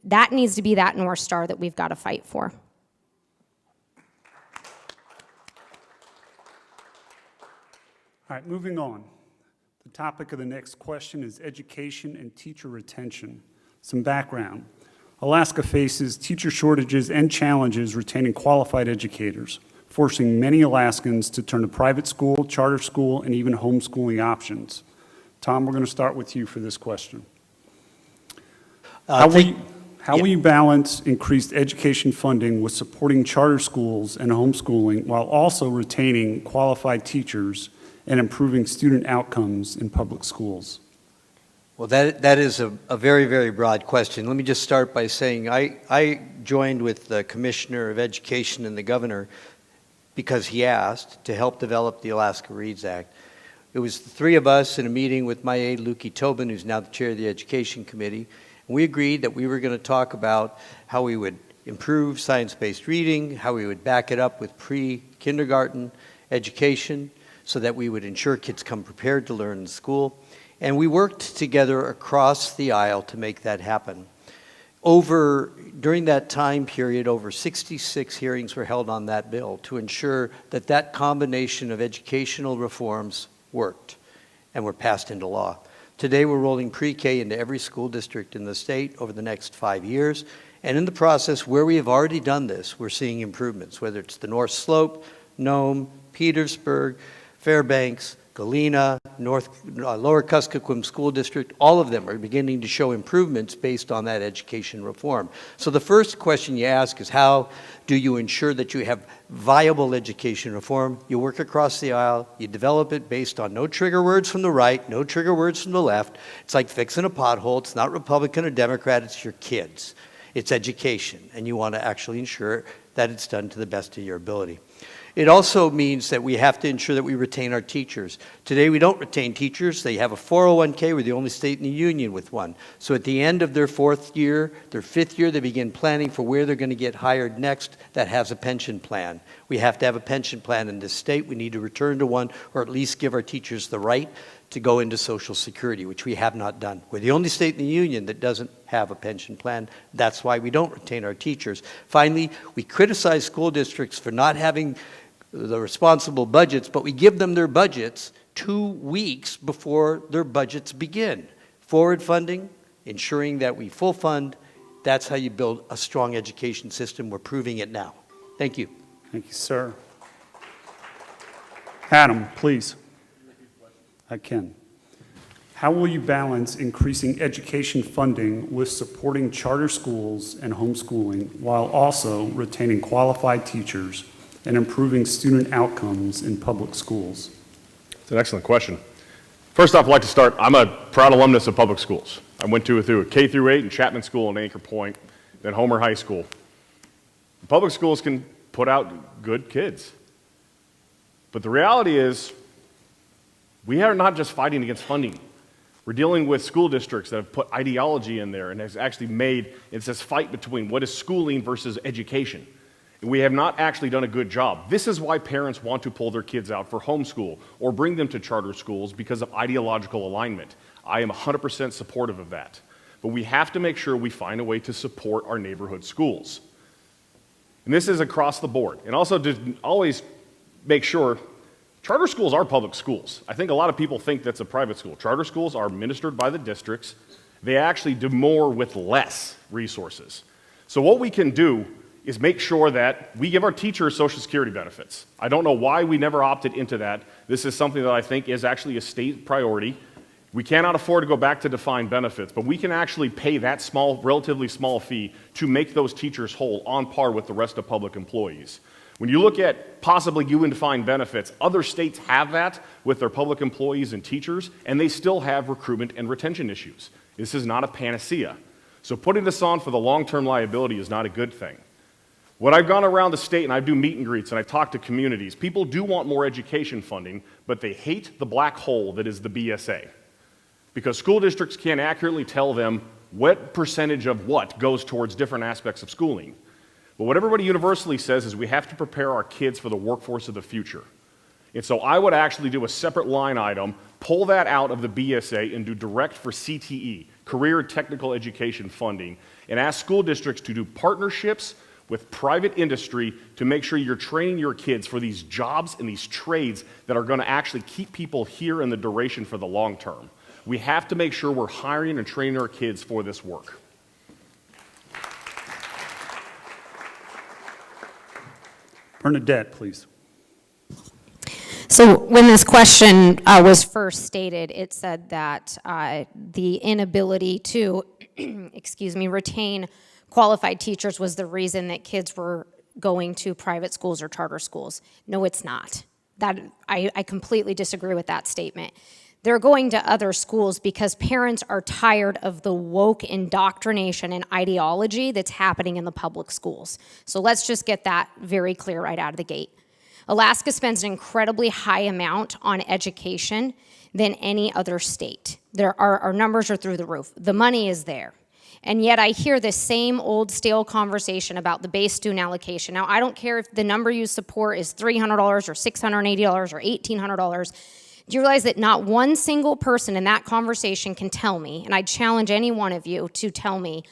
[SPEAKER 7] That needs to be that North Star that we've got to fight for.
[SPEAKER 1] All right, moving on. The topic of the next question is education and teacher retention. Some background. Alaska faces teacher shortages and challenges retaining qualified educators, forcing many Alaskans to turn to private school, charter school, and even homeschooling options. Tom, we're going to start with you for this question. How will you balance increased education funding with supporting charter schools and homeschooling while also retaining qualified teachers and improving student outcomes in public schools?
[SPEAKER 10] Well, that is a very, very broad question. Let me just start by saying I joined with the Commissioner of Education and the Governor because he asked to help develop the Alaska Reads Act. It was the 3 of us in a meeting with my aide, Lukey Tobin, who's now the chair of the Education Committee. And we agreed that we were going to talk about how we would improve science-based reading, how we would back it up with pre-kindergarten education, so that we would ensure kids come prepared to learn in school. And we worked together across the aisle to make that happen. During that time period, over 66 hearings were held on that bill to ensure that that combination of educational reforms worked and were passed into law. Today, we're rolling pre-K into every school district in the state over the next 5 years. And in the process, where we have already done this, we're seeing improvements, whether it's the North Slope, Nome, Petersburg, Fairbanks, Galena, Lower Kuskokwim School District, all of them are beginning to show improvements based on that education reform. So the first question you ask is, how do you ensure that you have viable education reform? You work across the aisle, you develop it based on no trigger words from the right, no trigger words from the left. It's like fixing a pothole. It's not Republican or Democrat, it's your kids. It's education, and you want to actually ensure that it's done to the best of your ability. It also means that we have to ensure that we retain our teachers. Today we don't retain teachers. They have a 401k. We're the only state in the union with one. So at the end of their fourth year, their fifth year, they begin planning for where they're going to get hired next that has a pension plan. We have to have a pension plan in this state. We need to return to one, or at least give our teachers the right to go into Social Security, which we have not done. We're the only state in the union that doesn't have a pension plan. That's why we don't retain our teachers. Finally, we criticize school districts for not having the responsible budgets, but we give them their budgets 2 weeks before their budgets begin. Forward funding, ensuring that we full fund, that's how you build a strong education system. We're proving it now. Thank you.
[SPEAKER 1] Thank you, sir. Adam, please. I can. How will you balance increasing education funding with supporting charter schools and homeschooling while also retaining qualified teachers and improving student outcomes in public schools?
[SPEAKER 5] It's an excellent question. First off, I'd like to start, I'm a proud alumnus of public schools. I went through a K through 8 in Chapman School in Anchor Point, then Homer High School. Public schools can put out good kids. But the reality is, we are not just fighting against funding. We're dealing with school districts that have put ideology in there and has actually made, it's this fight between what is schooling versus education. And we have not actually done a good job. This is why parents want to pull their kids out for homeschool or bring them to charter schools, because of ideological alignment. I am 100% supportive of that. But we have to make sure we find a way to support our neighborhood schools. And this is across the board. And also to always make sure charter schools are public schools. I think a lot of people think that's a private school. Charter schools are administered by the districts. They actually do more with less resources. So what we can do is make sure that we give our teachers Social Security benefits. I don't know why we never opted into that. This is something that I think is actually a state priority. We cannot afford to go back to defined benefits, but we can actually pay that small, relatively small fee to make those teachers whole on par with the rest of public employees. When you look at possibly you and defined benefits, other states have that with their public employees and teachers, and they still have recruitment and retention issues. This is not a panacea. So putting this on for the long-term liability is not a good thing. When I've gone around the state and I do meet and greets and I talk to communities, people do want more education funding, but they hate the black hole that is the BSA. Because school districts can't accurately tell them what percentage of what goes towards different aspects of schooling. But what everybody universally says is we have to prepare our kids for the workforce of the future. And so I would actually do a separate line item, pull that out of the BSA and do direct for CTE, Career and Technical Education funding, and ask school districts to do partnerships with private industry to make sure you're training your kids for these jobs and these trades that are going to actually keep people here in the duration for the long term. We have to make sure we're hiring and training our kids for this work.
[SPEAKER 1] Bernadette, please.
[SPEAKER 7] So when this question was first stated, it said that the inability to, retain qualified teachers was the reason that kids were going to private schools or charter schools. No, it's not. I completely disagree with that statement. They're going to other schools because parents are tired of the woke indoctrination and ideology that's happening in the public schools. So let's just get that very clear right out of the gate. Alaska spends an incredibly high amount on education than any other state. Our numbers are through the roof. The money is there. And yet I hear this same old stale conversation about the base student allocation. Now, I don't care if the number you support is $300 or $680 or $1,800. Do you realize that not one single person in that conversation can tell me, and I challenge any one of you to tell me,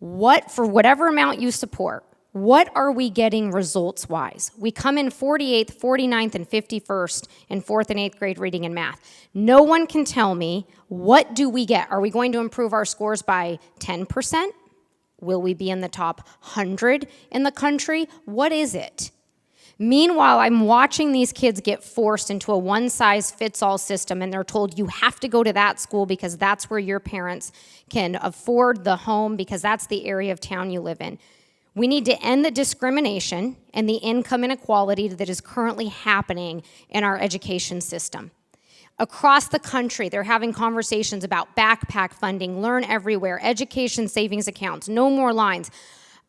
[SPEAKER 7] for whatever amount you support, what are we getting results-wise? We come in 48th, 49th, and 51st in 4th and 8th grade reading and math. No one can tell me, what do we get? Are we going to improve our scores by 10%? Will we be in the top 100 in the country? What is it? Meanwhile, I'm watching these kids get forced into a one-size-fits-all system, and they're told you have to go to that school because that's where your parents can afford the home because that's the area of town you live in. We need to end the discrimination and the income inequality that is currently happening in our education system. Across the country, they're having conversations about backpack funding, Learn Everywhere, education savings accounts, no more lines.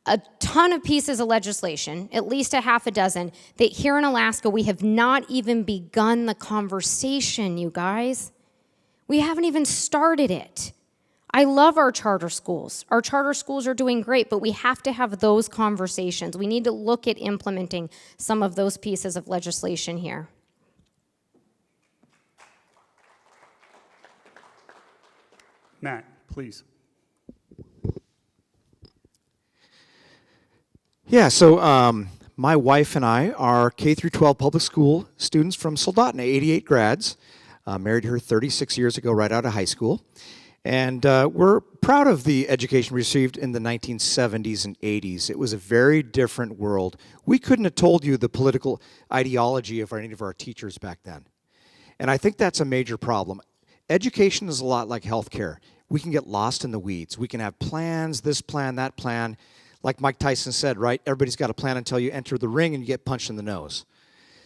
[SPEAKER 7] A ton of pieces of legislation, at least a half a dozen, that here in Alaska we have not even begun the conversation, you guys. We haven't even started it. I love our charter schools. Our charter schools are doing great, but we have to have those conversations. We need to look at implementing some of those pieces of legislation here.
[SPEAKER 1] Matt, please.
[SPEAKER 4] Yeah, so my wife and I are K-12 public school students from Soldotna, 88 grads. Married her 36 years ago right out of high school. And we're proud of the education we received in the 1970s and 80s. It was a very different world. We couldn't have told you the political ideology of any of our teachers back then. And I think that's a major problem. Education is a lot like healthcare. We can get lost in the weeds. We can have plans, this plan, that plan. Like Mike Tyson said, right? Everybody's got a plan until you enter the ring and you get punched in the nose.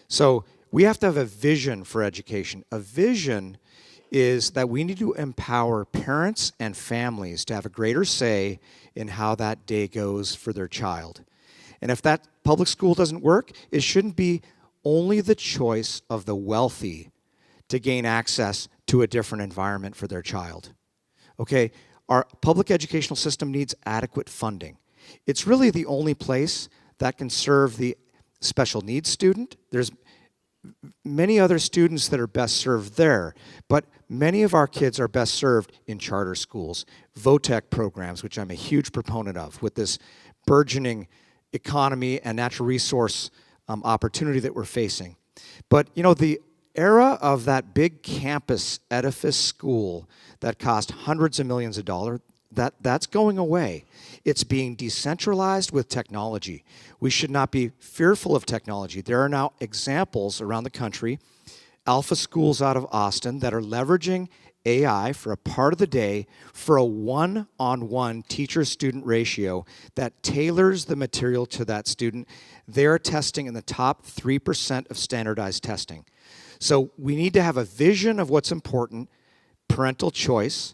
[SPEAKER 4] So we have to have a vision for education. A vision is that we need to empower parents and families to have a greater say in how that day goes for their child. And if that public school doesn't work, it shouldn't be only the choice of the wealthy to gain access to a different environment for their child. Okay, our public educational system needs adequate funding. It's really the only place that can serve the special needs student. There's many other students that are best served there, but many of our kids are best served in charter schools, VOTEC programs, which I'm a huge proponent of, with this burgeoning economy and natural resource opportunity that we're facing. But, you know, the era of that big campus edifice school that cost hundreds of millions of dollars, that's going away. It's being decentralized with technology. We should not be fearful of technology. There are now examples around the country, alpha schools out of Austin that are leveraging AI for a part of the day for a one-on-one teacher-student ratio that tailors the material to that student. They're testing in the top 3% of standardized testing. So we need to have a vision of what's important, parental choice,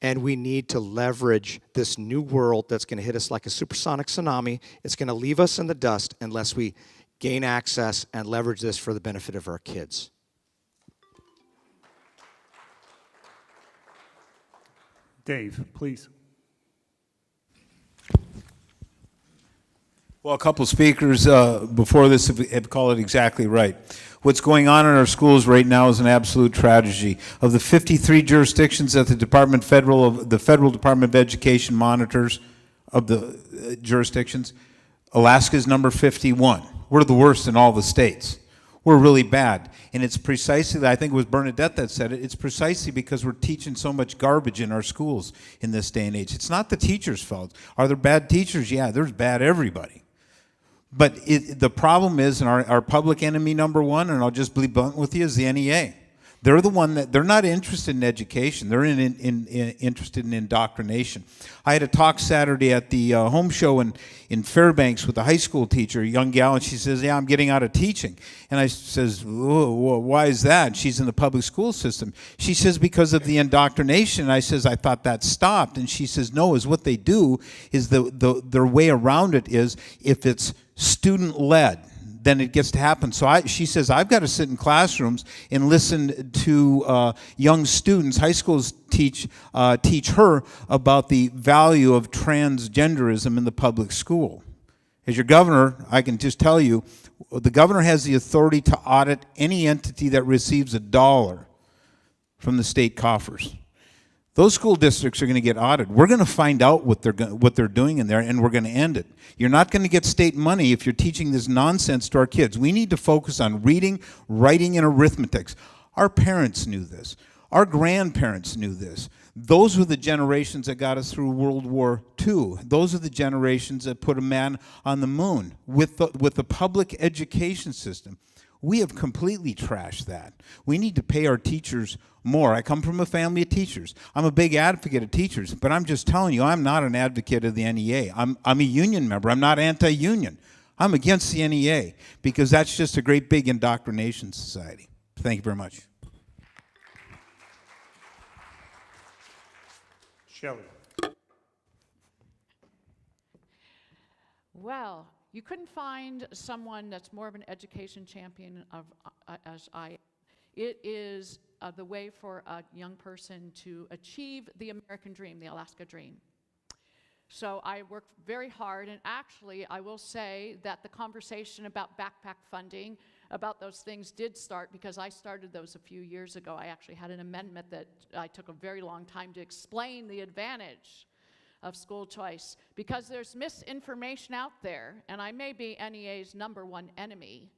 [SPEAKER 4] and we need to leverage this new world that's going to hit us like a supersonic tsunami. It's going to leave us in the dust unless we gain access and leverage this for the benefit of our kids.
[SPEAKER 1] Dave, please.
[SPEAKER 9] Well, a couple speakers before this have called it exactly right. What's going on in our schools right now is an absolute tragedy. Of the 53 jurisdictions that the Federal Department of Education monitors of the jurisdictions, Alaska is number 51. We're the worst in all the states. We're really bad. And it's precisely, I think it was Bernadette that said it, it's precisely because we're teaching so much garbage in our schools in this day and age. It's not the teachers' fault. Are there bad teachers? Yeah, there's bad everybody. But the problem is, and our public enemy number one, and I'll just be blunt with you, is the NEA. They're the one that, they're not interested in education. They're interested in indoctrination. I had a talk Saturday at the home show in Fairbanks with a high school teacher, a young gal, and she says, yeah, I'm getting out of teaching. And I says, why is that? She's in the public school system. She says, because of the indoctrination. And I says, I thought that stopped. And she says, no, is what they do is their way around it is if it's student-led, then it gets to happen. So she says, I've got to sit in classrooms and listen to young students, high schools teach her about the value of transgenderism in the public school. As your governor, I can just tell you, the governor has the authority to audit any entity that receives $1 from the state coffers. Those school districts are going to get audited. We're going to find out what they're doing in there, and we're going to end it. You're not going to get state money if you're teaching this nonsense to our kids. We need to focus on reading, writing, and arithmetic. Our parents knew this. Our grandparents knew this. Those were the generations that got us through World War II. Those are the generations that put a man on the moon. With the public education system, we have completely trashed that. We need to pay our teachers more. I come from a family of teachers. I'm a big advocate of teachers, but I'm just telling you, I'm not an advocate of the NEA. I'm a union member. I'm not anti-union. I'm against the NEA because that's just a great big indoctrination society. Thank you very much.
[SPEAKER 1] Shelley.
[SPEAKER 8] Well, you couldn't find someone that's more of an education champion as I. It is the way for a young person to achieve the American dream, the Alaska dream. So I worked very hard, and actually I will say that the conversation about backpack funding, about those things did start because I started those a few years ago. I actually had an amendment that I took a very long time to explain the advantage of school choice because there's misinformation out there, and I may be NEA's #1 enemy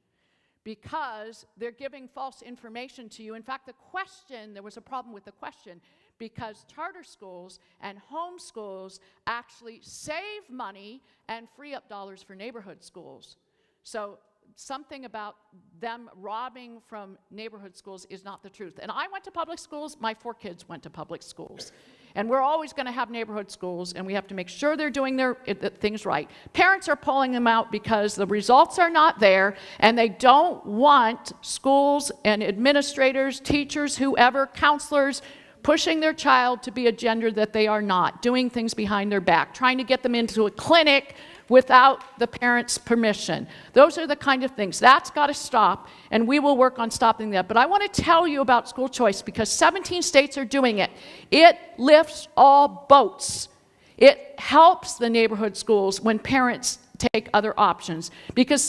[SPEAKER 8] because they're giving false information to you. In fact, there was a problem with the question because charter schools and home schools actually save money and free up dollars for neighborhood schools. So something about them robbing from neighborhood schools is not the truth. And I went to public schools, my 4 kids went to public schools. And we're always going to have neighborhood schools, and we have to make sure they're doing their things right. Parents are pulling them out because the results are not there, and they don't want schools and administrators, teachers, whoever, counselors, pushing their child to be a gender that they are not, doing things behind their back, trying to get them into a clinic without the parents' permission. Those are the kind of things. That's got to stop, and we will work on stopping that. But I want to tell you about school choice because 17 states are doing it. It lifts all boats. It helps the neighborhood schools when parents take other options because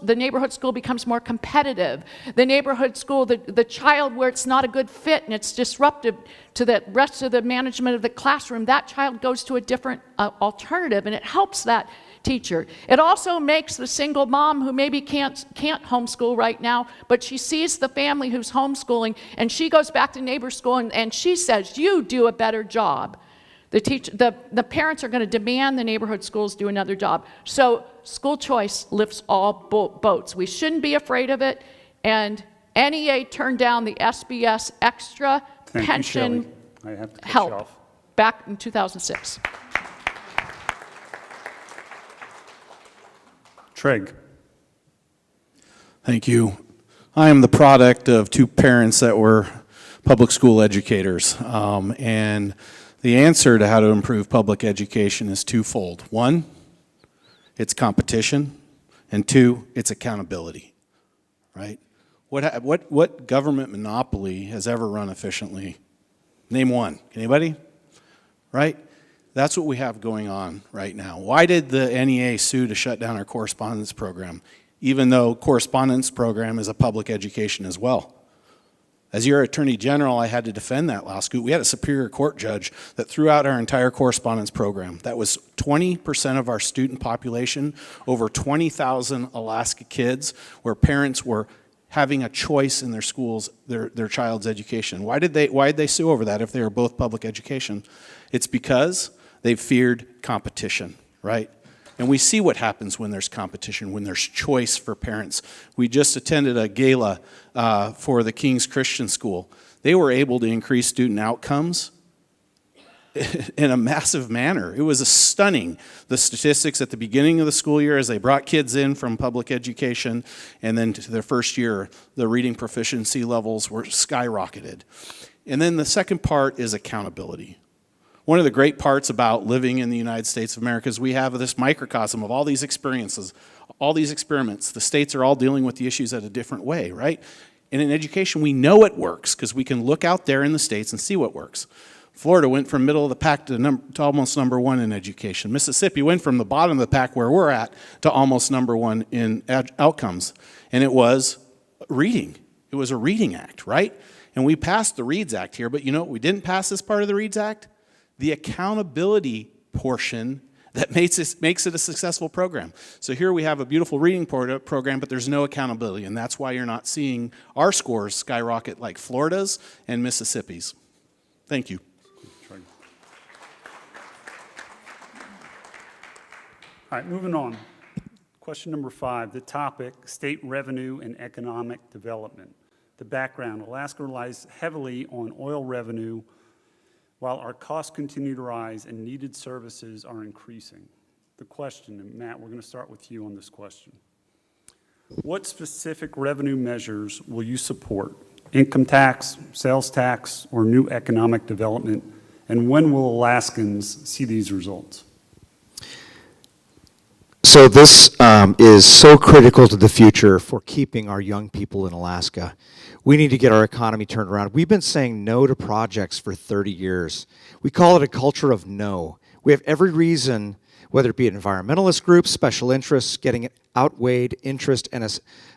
[SPEAKER 8] the neighborhood school becomes more competitive. The neighborhood school, the child where it's not a good fit and it's disruptive to the rest of the management of the classroom, that child goes to a different alternative, and it helps that teacher. It also makes the single mom who maybe can't homeschool right now, but she sees the family who's homeschooling, and she goes back to neighbor school, and she says, you do a better job. The parents are going to demand the neighborhood schools do another job. So school choice lifts all boats. We shouldn't be afraid of it, and NEA turned down the SBS extra pension help back in 2006.
[SPEAKER 1] Treg.
[SPEAKER 6] Thank you. I am the product of 2 parents that were public school educators, and the answer to how to improve public education is twofold. 1, it's competition, and 2, it's accountability, right? What government monopoly has ever run efficiently? Name one. Anybody? Right? That's what we have going on right now. Why did the NEA sue to shut down our correspondence program, even though correspondence program is a public education as well? As your Attorney General, I had to defend that lawsuit. We had a Superior Court judge that threw out our entire correspondence program. That was 20% of our student population, over 20,000 Alaska kids, where parents were having a choice in their schools, their child's education. Why did they sue over that if they were both public education? It's because they feared competition, right? And we see what happens when there's competition, when there's choice for parents. We just attended a gala for the King's Christian School. They were able to increase student outcomes in a massive manner. It was stunning, the statistics at the beginning of the school year as they brought kids in from public education, and then to their first year, the reading proficiency levels were skyrocketed. And then the second part is accountability. One of the great parts about living in the United States of America is we have this microcosm of all these experiences, all these experiments. The states are all dealing with the issues at a different way, right? And in education, we know it works because we can look out there in the states and see what works. Florida went from middle of the pack to almost #1 in education. Mississippi went from the bottom of the pack where we're at to almost #1 in outcomes. And it was reading. It was a reading act, right? And we passed the READS Act here, but you know what we didn't pass as part of the READS Act? The accountability portion that makes it a successful program. So here we have a beautiful reading program, but there's no accountability, and that's why you're not seeing our scores skyrocket like Florida's and Mississippi's. Thank you.
[SPEAKER 1] All right, moving on. Question number 5, the topic, state revenue and economic development. The background, Alaska relies heavily on oil revenue while our costs continue to rise and needed services are increasing. The question, and Matt, we're going to start with you on this question. What specific revenue measures will you support? Income tax, sales tax, or new economic development? And when will Alaskans see these results?
[SPEAKER 4] So this is so critical to the future for keeping our young people in Alaska. We need to get our economy turned around. We've been saying no to projects for 30 years. We call it a culture of no. We have every reason, whether it be environmentalist groups, special interests, getting outweighed interest and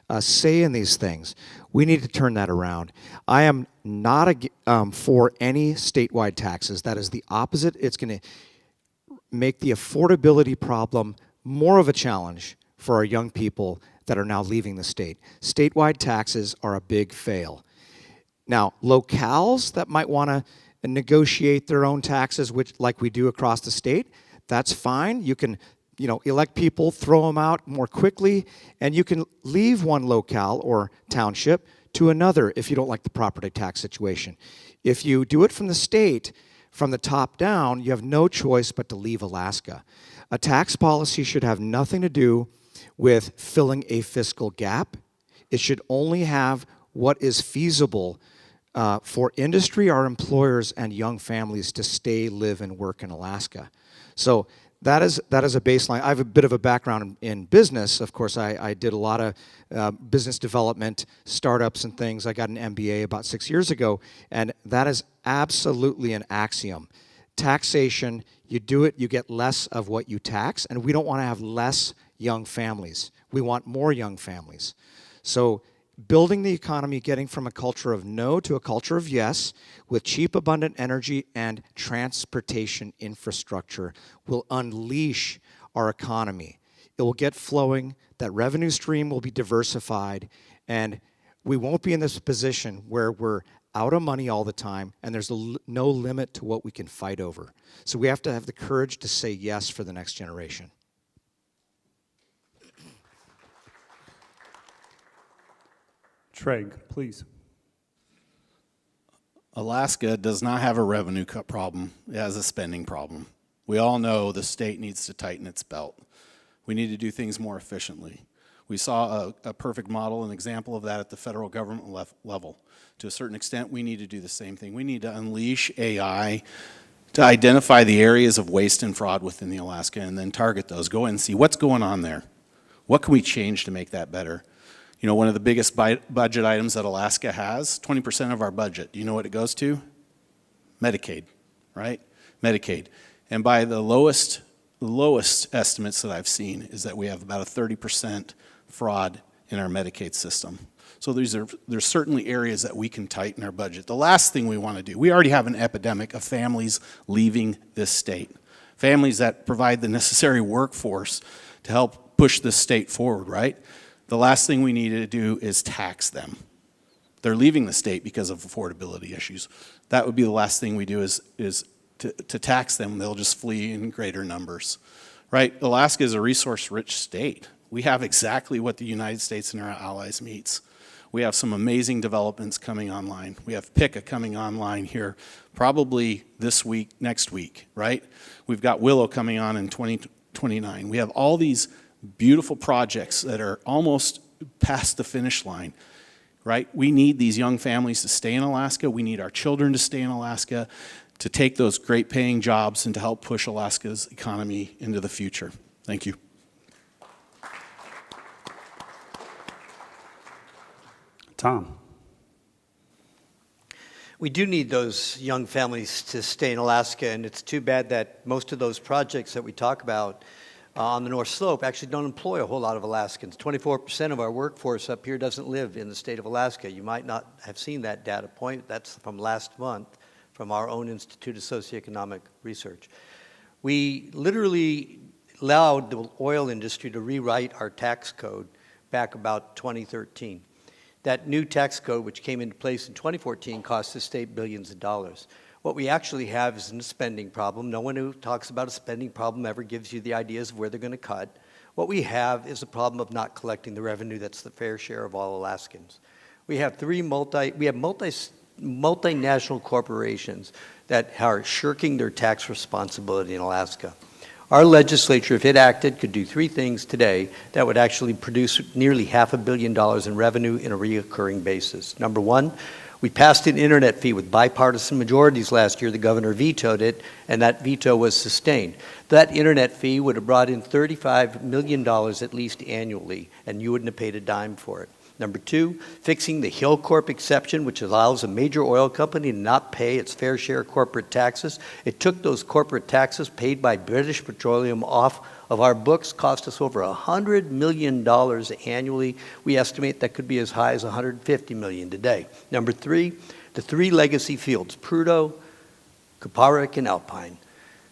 [SPEAKER 4] a say in these things. We need to turn that around. I am not for any statewide taxes. That is the opposite. It's going to make the affordability problem more of a challenge for our young people that are now leaving the state. Statewide taxes are a big fail. Now, locales that might want to negotiate their own taxes, which like we do across the state, that's fine. You can, elect people, throw them out more quickly, and you can leave one locale or township to another if you don't like the property tax situation. If you do it from the state, from the top down, you have no choice but to leave Alaska. A tax policy should have nothing to do with filling a fiscal gap. It should only have what is feasible for industry, our employers, and young families to stay, live, and work in Alaska. So that is a baseline. I have a bit of a background in business. Of course, I did a lot of business development, startups and things. I got an MBA about 6 years ago, and that is absolutely an axiom. Taxation, you do it, you get less of what you tax, and we don't want to have less young families. We want more young families. So building the economy, getting from a culture of no to a culture of yes, with cheap, abundant energy and transportation infrastructure will unleash our economy. It will get flowing, that revenue stream will be diversified, and we won't be in this position where we're out of money all the time, and there's no limit to what we can fight over. So we have to have the courage to say yes for the next generation.
[SPEAKER 1] Treg, please.
[SPEAKER 6] Alaska does not have a revenue cut problem. It has a spending problem. We all know the state needs to tighten its belt. We need to do things more efficiently. We saw a perfect model, an example of that at the federal government level. To a certain extent, we need to do the same thing. We need to unleash AI to identify the areas of waste and fraud within the Alaska and then target those. Go in and see what's going on there. What can we change to make that better? One of the biggest budget items that Alaska has, 20% of our budget, do you know what it goes to? Medicaid, right? Medicaid. And by the lowest estimates that I've seen is that we have about a 30% fraud in our Medicaid system. So there's certainly areas that we can tighten our budget. The last thing we want to do, we already have an epidemic of families leaving this state. Families that provide the necessary workforce to help push this state forward, right? The last thing we need to do is tax them. They're leaving the state because of affordability issues. That would be the last thing we do is to tax them. They'll just flee in greater numbers, right? Alaska is a resource-rich state. We have exactly what the United States and our allies needs. We have some amazing developments coming online. We have PICA coming online here probably this week, next week, right? We've got Willow coming on in 2029. We have all these beautiful projects that are almost past the finish line, right? We need these young families to stay in Alaska. We need our children to stay in Alaska, to take those great paying jobs and to help push Alaska's economy into the future. Thank you.
[SPEAKER 1] Tom.
[SPEAKER 10] We do need those young families to stay in Alaska, and it's too bad that most of those projects that we talk about on the North Slope actually don't employ a whole lot of Alaskans. 24% of our workforce up here doesn't live in the state of Alaska. You might not have seen that data point. That's from last month from our own Institute of Socioeconomic Research. We literally allowed the oil industry to rewrite our tax code back about 2013. That new tax code, which came into place in 2014, cost the state billions of dollars. What we actually have is a spending problem. No one who talks about a spending problem ever gives you the ideas of where they're going to cut. What we have is a problem of not collecting the revenue that's the fair share of all Alaskans. We have multinational corporations that are shirking their tax responsibility in Alaska. Our legislature, if it acted, could do three things today that would actually produce nearly $500 million in revenue in a reoccurring basis. Number one, we passed an internet fee with bipartisan majorities last year. The governor vetoed it, and that veto was sustained. That internet fee would have brought in $35 million at least annually, and you wouldn't have paid a dime for it. Number two, fixing the Hill Corp exception, which allows a major oil company to not pay its fair share of corporate taxes. It took those corporate taxes paid by British Petroleum off of our books, cost us over $100 million annually. We estimate that could be as high as $150 million today. Number three, the three legacy fields, Prudhoe, Kuparuk, and Alpine.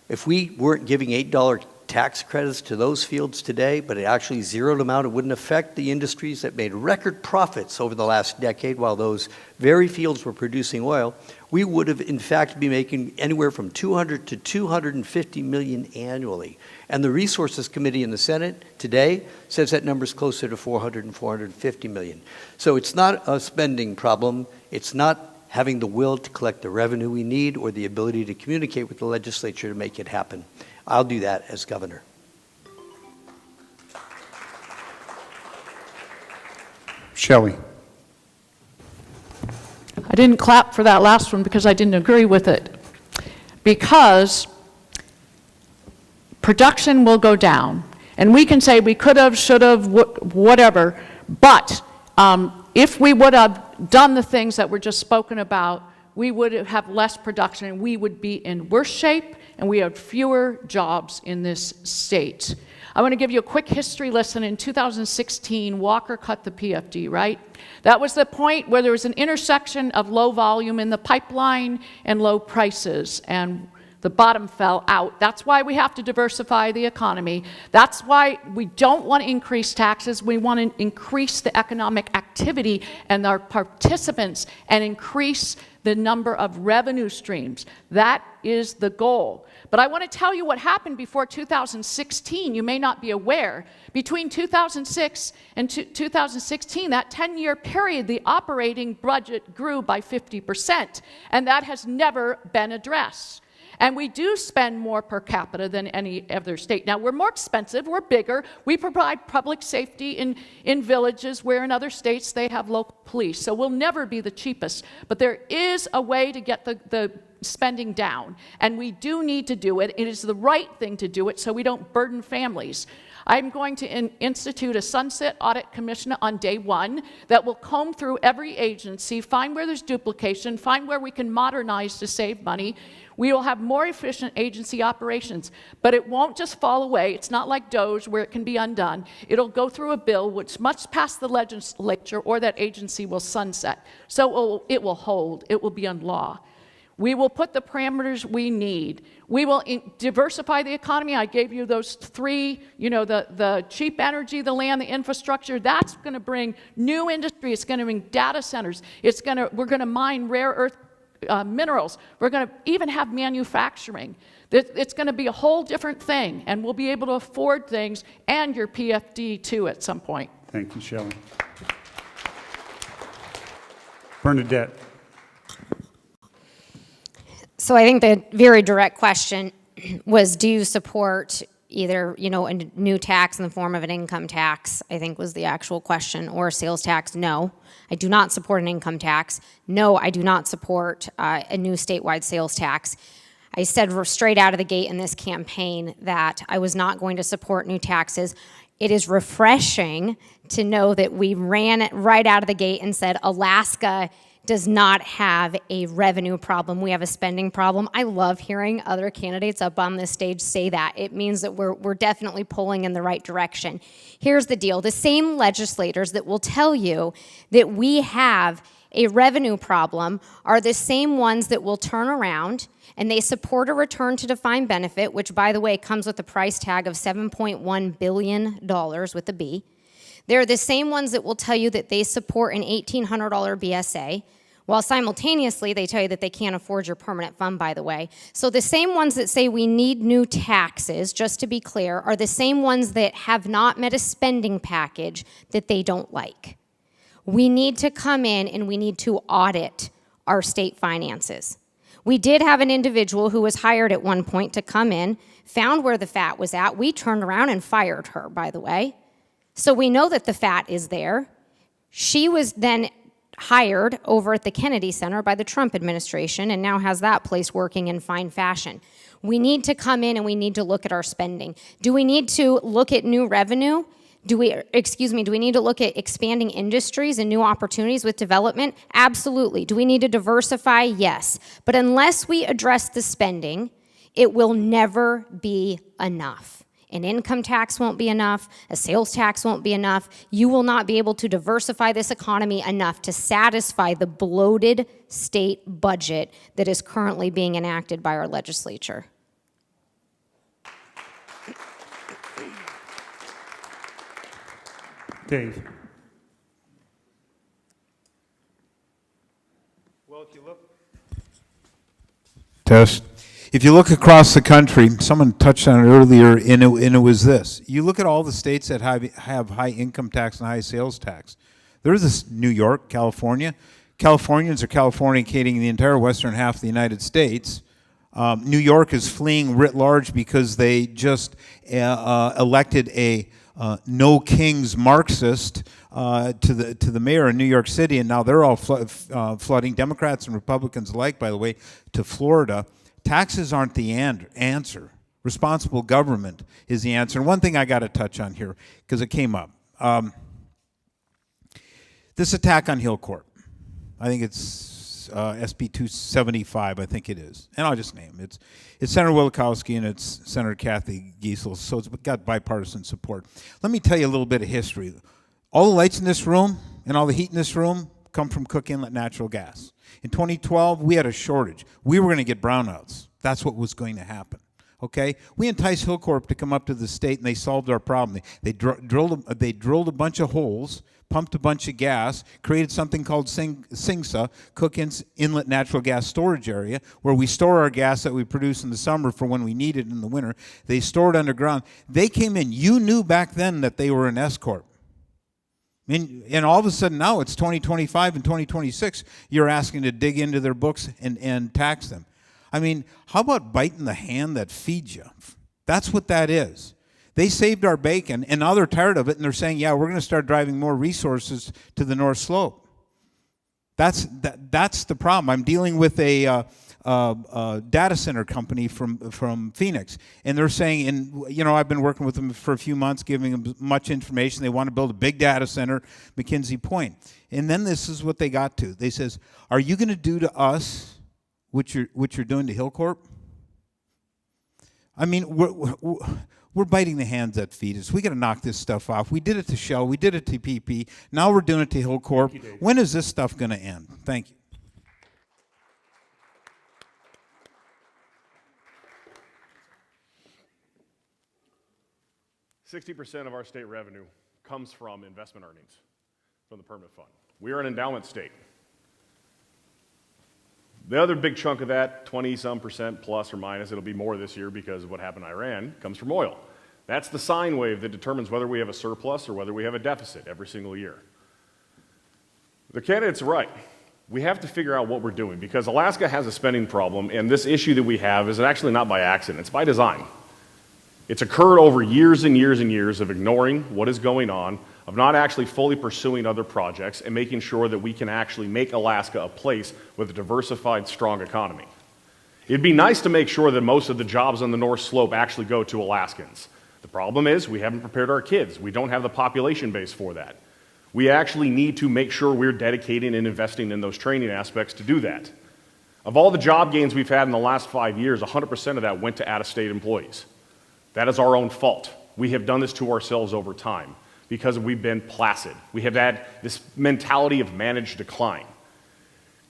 [SPEAKER 10] If we weren't giving $8 tax credits to those fields today, but it actually zeroed them out, it wouldn't affect the industries that made record profits over the last decade while those very fields were producing oil. We would have, in fact, be making anywhere from $200 to $250 million annually. And the Resources Committee in the Senate today says that number's closer to $400 and $450 million. So it's not a spending problem. It's not having the will to collect the revenue we need or the ability to communicate with the legislature to make it happen. I'll do that as governor.
[SPEAKER 1] Shelley.
[SPEAKER 8] I didn't clap for that last one because I didn't agree with it. Because production will go down. And we can say we could have, should have, whatever. But if we would have done the things that were just spoken about, we would have less production and we would be in worse shape and we have fewer jobs in this state. I want to give you a quick history lesson. In 2016, Walker cut the PFD, right? That was the point where there was an intersection of low volume in the pipeline and low prices, and the bottom fell out. That's why we have to diversify the economy. That's why we don't want to increase taxes. We want to increase the economic activity and our participants and increase the number of revenue streams. That is the goal. But I want to tell you what happened before 2016. You may not be aware. Between 2006 and 2016, that 10-year period, the operating budget grew by 50%, and that has never been addressed. And we do spend more per capita than any other state. Now, we're more expensive, we're bigger, we provide public safety in villages where in other states they have local police. So we'll never be the cheapest. But there is a way to get the spending down, and we do need to do it. It is the right thing to do it so we don't burden families. I'm going to institute a sunset audit commission on day one that will comb through every agency, find where there's duplication, find where we can modernize to save money. We will have more efficient agency operations, but it won't just fall away. It's not like DOGE where it can be undone. It'll go through a bill which must pass the legislature or that agency will sunset. So it will hold. It will be on law. We will put the parameters we need. We will diversify the economy. I gave you those three, the cheap energy, the land, the infrastructure. That's going to bring new industry. It's going to bring data centers. We're going to mine rare earth minerals. We're going to even have manufacturing. It's going to be a whole different thing, and we'll be able to afford things and your PFD too at some point.
[SPEAKER 1] Thank you, Shelley. Bernadette.
[SPEAKER 7] So I think the very direct question was, do you support either, a new tax in the form of an income tax, I think was the actual question, or a sales tax? No, I do not support an income tax. No, I do not support a new statewide sales tax. I said straight out of the gate in this campaign that I was not going to support new taxes. It is refreshing to know that we ran it right out of the gate and said Alaska does not have a revenue problem. We have a spending problem. I love hearing other candidates up on this stage say that. It means that we're definitely pulling in the right direction. Here's the deal. The same legislators that will tell you that we have a revenue problem are the same ones that will turn around and they support a return to defined benefit, which, by the way, comes with a price tag of $7.1 billion with a B. They're the same ones that will tell you that they support an $1,800 BSA, while simultaneously they tell you that they can't afford your permanent fund, by the way. So the same ones that say we need new taxes, just to be clear, are the same ones that have not met a spending package that they don't like. We need to come in and we need to audit our state finances. We did have an individual who was hired at one point to come in, found where the fat was at. We turned around and fired her, by the way. So we know that the fat is there. She was then hired over at the Kennedy Center by the Trump administration and now has that place working in fine fashion. We need to come in and we need to look at our spending. Do we need to look at new revenue? Do we need to look at expanding industries and new opportunities with development? Absolutely. Do we need to diversify? Yes. But unless we address the spending, it will never be enough. An income tax won't be enough. A sales tax won't be enough. You will not be able to diversify this economy enough to satisfy the bloated state budget that is currently being enacted by our legislature.
[SPEAKER 1] Dave.
[SPEAKER 9] Well, if you look... Test. If you look across the country, someone touched on it earlier, and it was this. You look at all the states that have high income tax and high sales tax. There's this New York, California. Californians are Californicating the entire western half of the United States. New York is fleeing writ large because they just elected a no kings Marxist to the mayor in New York City, and now they're all flooding, Democrats and Republicans alike, by the way, to Florida. Taxes aren't the answer. Responsible government is the answer. And one thing I got to touch on here, because it came up. This attack on Hill Court. I think it's SB 275, I think it is. And I'll just name it. It's Senator Wielkowski and it's Senator Kathy Giesel, so it's got bipartisan support. Let me tell you a little bit of history. All the lights in this room and all the heat in this room come from Cook Inlet natural gas. In 2012, we had a shortage. We were going to get brownouts. That's what was going to happen. Okay? We enticed Hillcorp to come up to the state, and they solved our problem. They drilled a bunch of holes, pumped a bunch of gas, created something called SINGSA, Cook Inlet Natural Gas Storage Area, where we store our gas that we produce in the summer for when we need it in the winter. They store it underground. They came in. You knew back then that they were an S-Corp. And all of a sudden now it's 2025 and 2026, you're asking to dig into their books and tax them. I mean, how about biting the hand that feeds you? That's what that is. They saved our bacon, and now they're tired of it, and they're saying, yeah, we're going to start driving more resources to the North Slope. That's the problem. I'm dealing with a data center company from Phoenix, and they're saying, and I've been working with them for a few months, giving them much information. They want to build a big data center, McKinsey Point, and then this is what they got to. They says, "Are you going to do to us what you're doing to Hillcorp?" I mean, we're biting the hands that feed us. We got to knock this stuff off. We did it to Shell. We did it to PP. Now we're doing it to Hillcorp. When is this stuff going to end? Thank you.
[SPEAKER 5] 60% of our state revenue comes from investment earnings from the permanent fund. We are an endowment state. The other big chunk of that, 20-some% plus or minus, it'll be more this year because of what happened in Iran, comes from oil. That's the sine wave that determines whether we have a surplus or whether we have a deficit every single year. The candidate's right. We have to figure out what we're doing because Alaska has a spending problem, and this issue that we have is actually not by accident, it's by design. It's occurred over years and years and years of ignoring what is going on, of not actually fully pursuing other projects and making sure that we can actually make Alaska a place with a diversified, strong economy. It'd be nice to make sure that most of the jobs on the North Slope actually go to Alaskans. The problem is we haven't prepared our kids. We don't have the population base for that. We actually need to make sure we're dedicating and investing in those training aspects to do that. Of all the job gains we've had in the last 5 years, 100% of that went to out-of-state employees. That is our own fault. We have done this to ourselves over time because we've been placid. We have had this mentality of managed decline.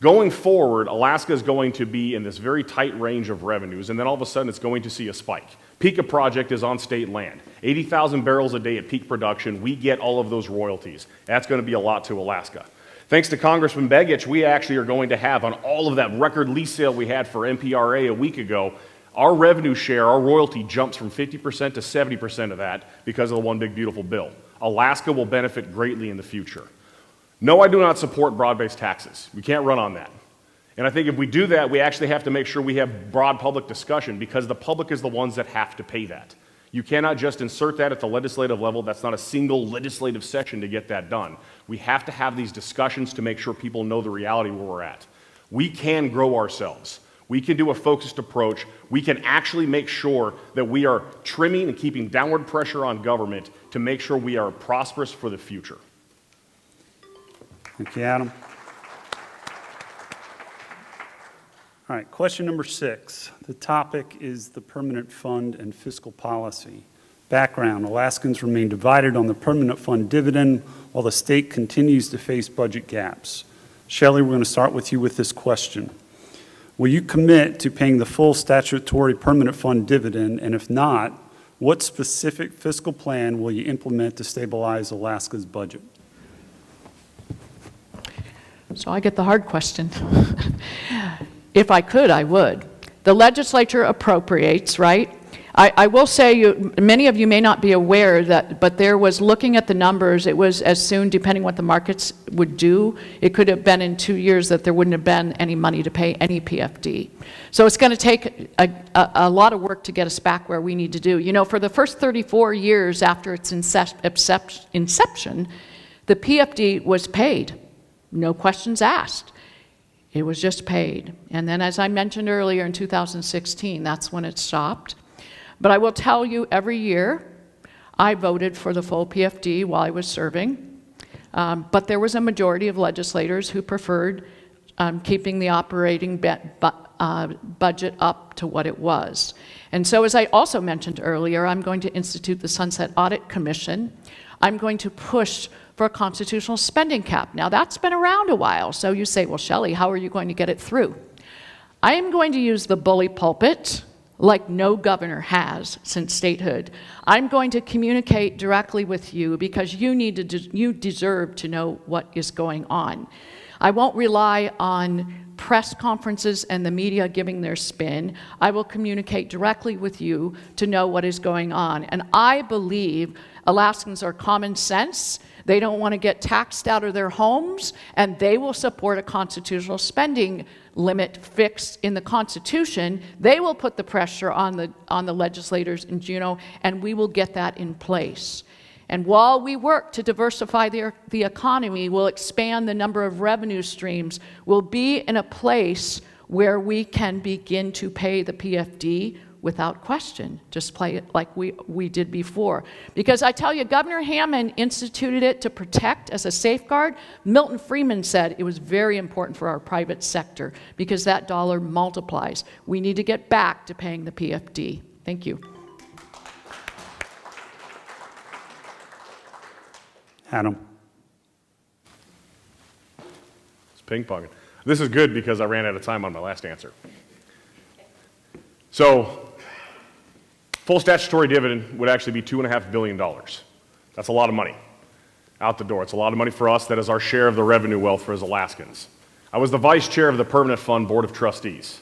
[SPEAKER 5] Going forward, Alaska is going to be in this very tight range of revenues, and then all of a sudden it's going to see a spike. Pikka project is on state land. 80,000 barrels a day at peak production. We get all of those royalties. That's going to be a lot to Alaska. Thanks to Congressman Begich, we actually are going to have on all of that record lease sale we had for MPRA a week ago, our revenue share, our royalty jumps from 50% to 70% of that because of the One Big Beautiful Bill. Alaska will benefit greatly in the future. No, I do not support broad-based taxes. We can't run on that. And I think if we do that, we actually have to make sure we have broad public discussion because the public is the ones that have to pay that. You cannot just insert that at the legislative level. That's not a single legislative session to get that done. We have to have these discussions to make sure people know the reality where we're at. We can grow ourselves. We can do a focused approach. We can actually make sure that we are trimming and keeping downward pressure on government to make sure we are prosperous for the future.
[SPEAKER 1] Thank you, Adam. All right, question number 6. The topic is the permanent fund and fiscal policy. Background: Alaskans remain divided on the permanent fund dividend while the state continues to face budget gaps. Shelley, we're going to start with you with this question. Will you commit to paying the full statutory permanent fund dividend, and if not, what specific fiscal plan will you implement to stabilize Alaska's budget?
[SPEAKER 8] So I get the hard question. If I could, I would. The legislature appropriates, right? I will say, many of you may not be aware that, but there was, looking at the numbers, it was as soon, depending what the markets would do, it could have been in 2 years that there wouldn't have been any money to pay any PFD. So it's going to take a lot of work to get us back where we need to do. You know, for the first 34 years after its inception, the PFD was paid. No questions asked. It was just paid. And then, as I mentioned earlier, in 2016, that's when it stopped. But I will tell you, every year, I voted for the full PFD while I was serving. But there was a majority of legislators who preferred keeping the operating budget up to what it was. And so, as I also mentioned earlier, I'm going to institute the Sunset Audit Commission. I'm going to push for a constitutional spending cap. Now, that's been around a while, so you say, well, Shelley, how are you going to get it through? I am going to use the bully pulpit like no governor has since statehood. I'm going to communicate directly with you because you deserve to know what is going on. I won't rely on press conferences and the media giving their spin. I will communicate directly with you to know what is going on. And I believe Alaskans are common sense. They don't want to get taxed out of their homes, and they will support a constitutional spending limit fixed in the Constitution. They will put the pressure on the legislators in Juneau, and we will get that in place. And while we work to diversify the economy, we'll expand the number of revenue streams. We'll be in a place where we can begin to pay the PFD without question. Just play it like we did before. Because I tell you, Governor Hammond instituted it to protect as a safeguard. Milton Friedman said it was very important for our private sector because that dollar multiplies. We need to get back to paying the PFD. Thank you.
[SPEAKER 1] Adam.
[SPEAKER 5] It's ping-ponging. This is good because I ran out of time on my last answer. So, full statutory dividend would actually be $2.5 billion. That's a lot of money out the door. It's a lot of money for us. That is our share of the revenue wealth for as Alaskans. I was the vice chair of the Permanent Fund Board of Trustees.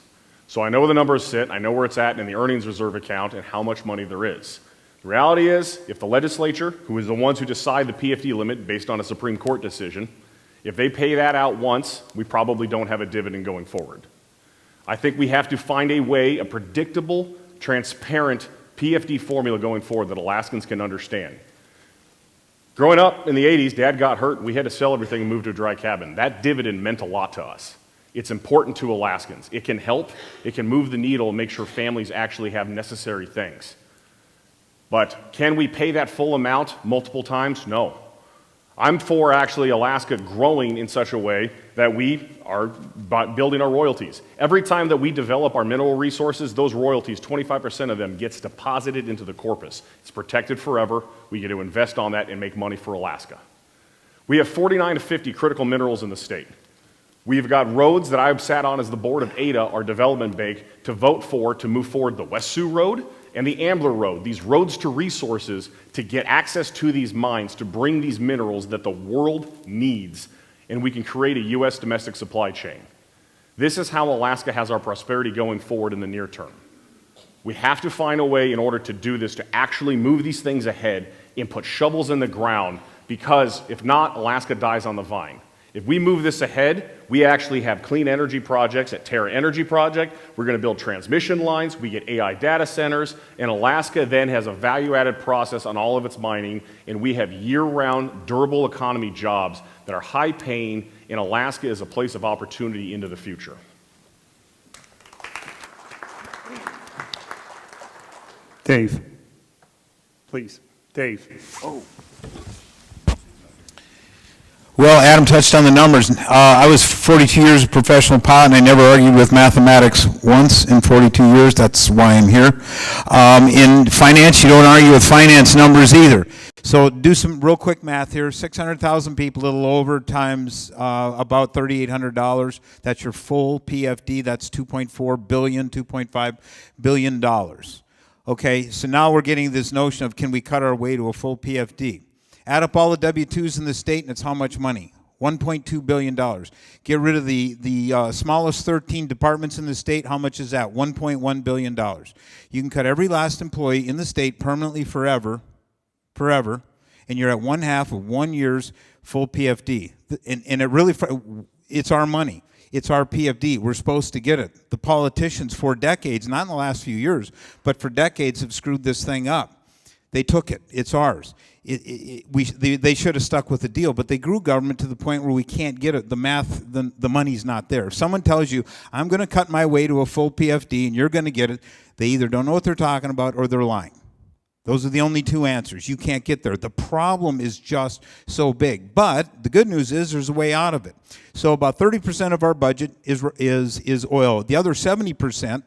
[SPEAKER 5] So I know where the numbers sit, I know where it's at in the earnings reserve account and how much money there is. The reality is, if the legislature, who is the ones who decide the PFD limit based on a Supreme Court decision, if they pay that out once, we probably don't have a dividend going forward. I think we have to find a way, a predictable, transparent PFD formula going forward that Alaskans can understand. Growing up in the 80s, Dad got hurt, we had to sell everything and move to a dry cabin. That dividend meant a lot to us. It's important to Alaskans. It can help, it can move the needle and make sure families actually have necessary things. But can we pay that full amount multiple times? No. I'm for actually Alaska growing in such a way that we are building our royalties. Every time that we develop our mineral resources, those royalties, 25% of them gets deposited into the corpus. It's protected forever. We get to invest on that and make money for Alaska. We have 49 to 50 critical minerals in the state. We've got roads that I've sat on as the board of ADA, our development bank, to vote for to move forward the West Sioux Road and the Ambler Road, these roads to resources to get access to these mines, to bring these minerals that the world needs, and we can create a U.S. domestic supply chain. This is how Alaska has our prosperity going forward in the near term. We have to find a way in order to do this, to actually move these things ahead and put shovels in the ground, because if not, Alaska dies on the vine. If we move this ahead, we actually have clean energy projects at Terra Energy Project. We're going to build transmission lines. We get AI data centers. And Alaska then has a value-added process on all of its mining. And we have year-round durable economy jobs that are high-paying. And Alaska is a place of opportunity into the future.
[SPEAKER 1] Dave, please. Dave.
[SPEAKER 9] Well, Adam touched on the numbers. I was 42 years a professional pilot, and I never argued with mathematics once in 42 years. That's why I'm here. In finance, you don't argue with finance numbers either. So do some real quick math here. 600,000 people, a little over, times about $3,800. That's your full PFD. That's $2.4 billion, $2.5 billion. Okay, so now we're getting this notion of, can we cut our way to a full PFD? Add up all the W-2s in the state, and it's how much money? $1.2 billion. Get rid of the smallest 13 departments in the state. How much is that? $1.1 billion. You can cut every last employee in the state permanently forever, and you're at 1/2 of 1 year's full PFD. And it really, it's our money. It's our PFD. We're supposed to get it. The politicians for decades, not in the last few years, but for decades have screwed this thing up. They took it. It's ours. They should have stuck with the deal, but they grew government to the point where we can't get it. The math, the money's not there. If someone tells you, I'm going to cut my way to a full PFD and you're going to get it, they either don't know what they're talking about or they're lying. Those are the only two answers. You can't get there. The problem is just so big. But the good news is there's a way out of it. So about 30% of our budget is oil. The other 70%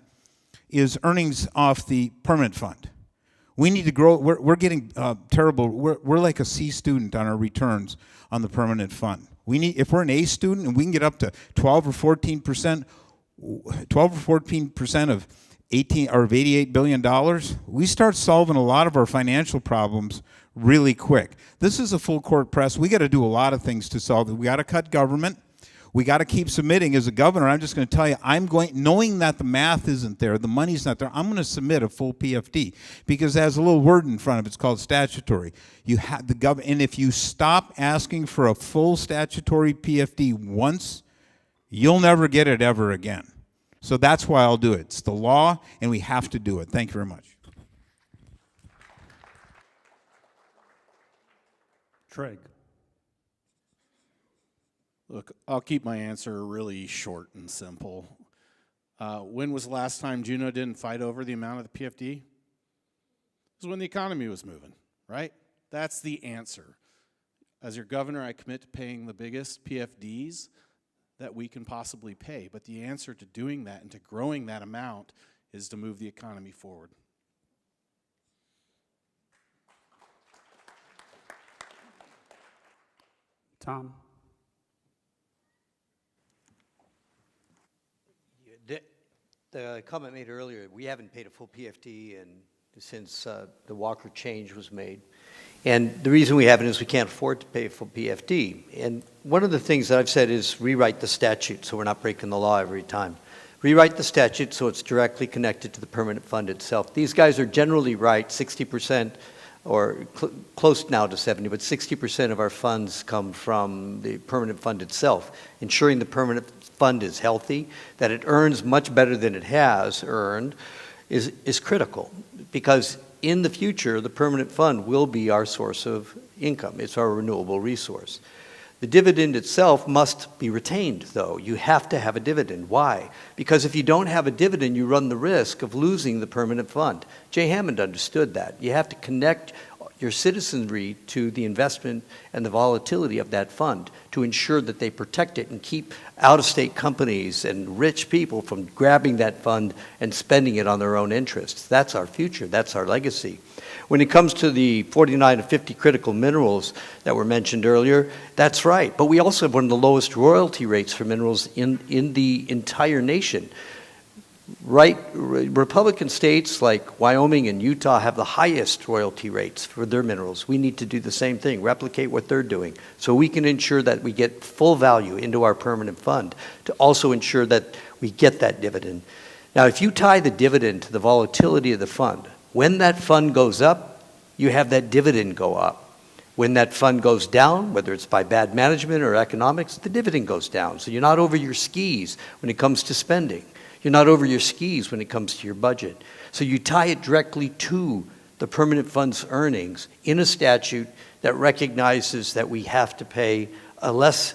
[SPEAKER 9] is earnings off the permanent fund. We need to grow. We're getting terrible. We're like a C student on our returns on the permanent fund. We need, if we're an A student and we can get up to 12 or 14%, 12 or 14% of $88 billion, we start solving a lot of our financial problems really quick. This is a full court press. We got to do a lot of things to solve it. We got to cut government. We got to keep submitting. As a governor, I'm just going to tell you, knowing that the math isn't there, the money's not there, I'm going to submit a full PFD because it has a little word in front of it. It's called statutory. You have the and if you stop asking for a full statutory PFD once, you'll never get it ever again. So that's why I'll do it. It's the law, and we have to do it. Thank you very much.
[SPEAKER 1] Treg.
[SPEAKER 6] Look, I'll keep my answer really short and simple. When was the last time Juneau didn't fight over the amount of the PFD? It was when the economy was moving, right? That's the answer. As your governor, I commit to paying the biggest PFDs that we can possibly pay. But the answer to doing that and to growing that amount is to move the economy forward.
[SPEAKER 1] Tom.
[SPEAKER 10] The comment made earlier, we haven't paid a full PFD since the Walker change was made. And the reason we haven't is we can't afford to pay a full PFD. And one of the things that I've said is rewrite the statute so we're not breaking the law every time. Rewrite the statute so it's directly connected to the permanent fund itself. These guys are generally right, 60%, or close now to 70, but 60% of our funds come from the permanent fund itself. Ensuring the permanent fund is healthy, that it earns much better than it has earned, is critical. Because in the future, the permanent fund will be our source of income. It's our renewable resource. The dividend itself must be retained, though. You have to have a dividend. Why? Because if you don't have a dividend, you run the risk of losing the permanent fund. Jay Hammond understood that. You have to connect your citizenry to the investment and the volatility of that fund to ensure that they protect it and keep out-of-state companies and rich people from grabbing that fund and spending it on their own interests. That's our future. That's our legacy. When it comes to the 49 to 50 critical minerals that were mentioned earlier, that's right. But we also have one of the lowest royalty rates for minerals in the entire nation. Right, Republican states like Wyoming and Utah have the highest royalty rates for their minerals. We need to do the same thing, replicate what they're doing, so we can ensure that we get full value into our permanent fund to also ensure that we get that dividend. Now, if you tie the dividend to the volatility of the fund, when that fund goes up, you have that dividend go up. When that fund goes down, whether it's by bad management or economics, the dividend goes down. So you're not over your skis when it comes to spending. You're not over your skis when it comes to your budget. So you tie it directly to the permanent fund's earnings in a statute that recognizes that we have to pay a less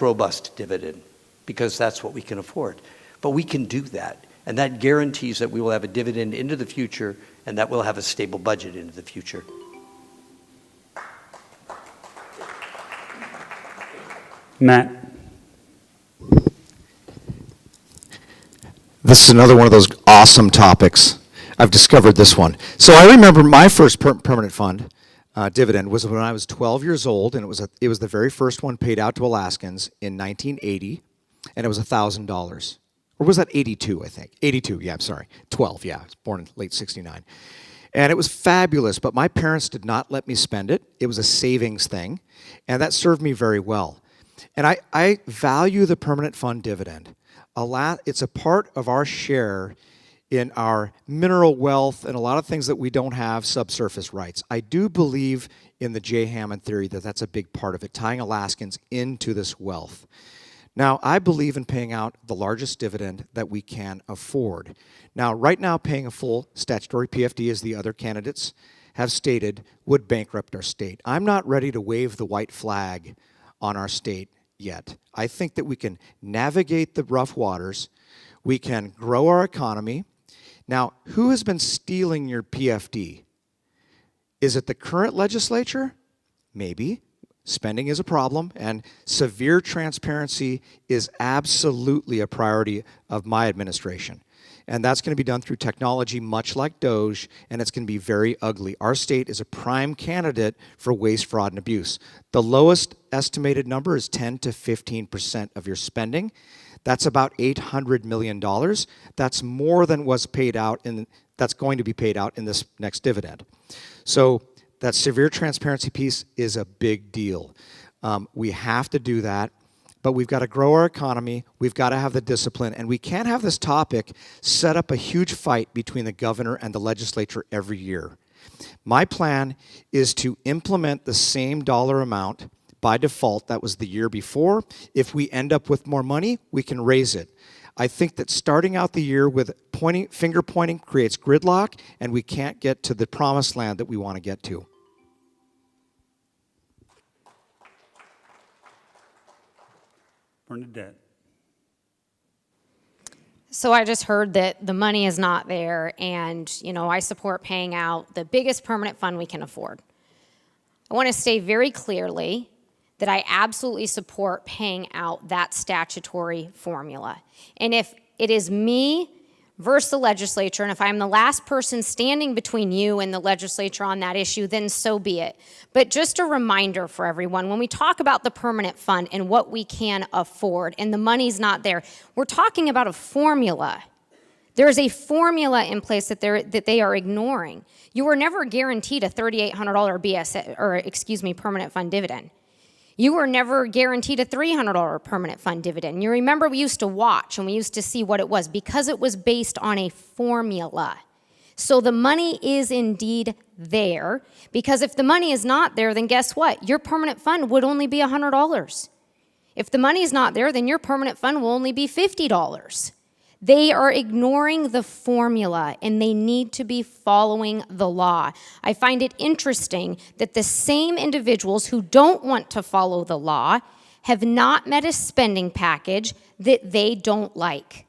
[SPEAKER 10] robust dividend because that's what we can afford. But we can do that, and that guarantees that we will have a dividend into the future and that we'll have a stable budget into the future.
[SPEAKER 1] Matt.
[SPEAKER 4] This is another one of those awesome topics. I've discovered this one. So I remember my first permanent fund dividend was when I was 12 years old, and it was the very first one paid out to Alaskans in 1980, and it was $1,000. Or was that 82, I think? 82, yeah, I'm sorry. 12, yeah. I was born in late 69. And it was fabulous, but my parents did not let me spend it. It was a savings thing, and that served me very well. And I value the permanent fund dividend. It's a part of our share in our mineral wealth and a lot of things that we don't have subsurface rights. I do believe in the J. Hammond theory that that's a big part of it, tying Alaskans into this wealth. Now, I believe in paying out the largest dividend that we can afford. Now, right now, paying a full statutory PFD, as the other candidates have stated, would bankrupt our state. I'm not ready to wave the white flag on our state yet. I think that we can navigate the rough waters. We can grow our economy. Now, who has been stealing your PFD? Is it the current legislature? Maybe. Spending is a problem, and severe transparency is absolutely a priority of my administration. And that's going to be done through technology, much like Doge, and it's going to be very ugly. Our state is a prime candidate for waste, fraud, and abuse. The lowest estimated number is 10 to 15% of your spending. That's about $800 million. That's more than was paid out, that's going to be paid out in this next dividend. So that severe transparency piece is a big deal. We have to do that. But we've got to grow our economy, we've got to have the discipline, and we can't have this topic set up a huge fight between the governor and the legislature every year. My plan is to implement the same dollar amount by default that was the year before. If we end up with more money, we can raise it. I think that starting out the year with finger pointing creates gridlock, and we can't get to the promised land that we want to get to.
[SPEAKER 1] Bernadette.
[SPEAKER 7] So I just heard that the money is not there, and I support paying out the biggest permanent fund we can afford. I want to say very clearly that I absolutely support paying out that statutory formula. And if it is me versus the legislature, and if I'm the last person standing between you and the legislature on that issue, then so be it. But just a reminder for everyone, when we talk about the permanent fund and what we can afford, and the money's not there, we're talking about a formula. There's a formula in place that they are ignoring. You were never guaranteed a $3,800 permanent fund dividend. You were never guaranteed a $300 permanent fund dividend. You remember we used to watch and we used to see what it was because it was based on a formula. So the money is indeed there, because if the money is not there, then guess what? Your permanent fund would only be $100. If the money is not there, then your permanent fund will only be $50. They are ignoring the formula, and they need to be following the law. I find it interesting that the same individuals who don't want to follow the law have not met a spending package that they don't like.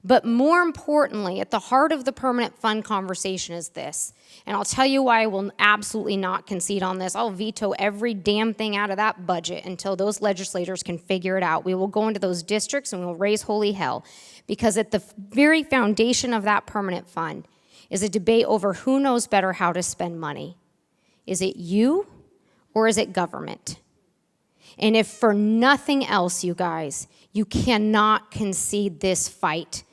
[SPEAKER 7] But more importantly, at the heart of the permanent fund conversation is this, and I'll tell you why I will absolutely not concede on this. I'll veto every damn thing out of that budget until those legislators can figure it out. We will go into those districts and we'll raise holy hell, because at the very foundation of that permanent fund is a debate over who knows better how to spend money. Is it you or is it government? And if for nothing else, you guys, you cannot concede this fight,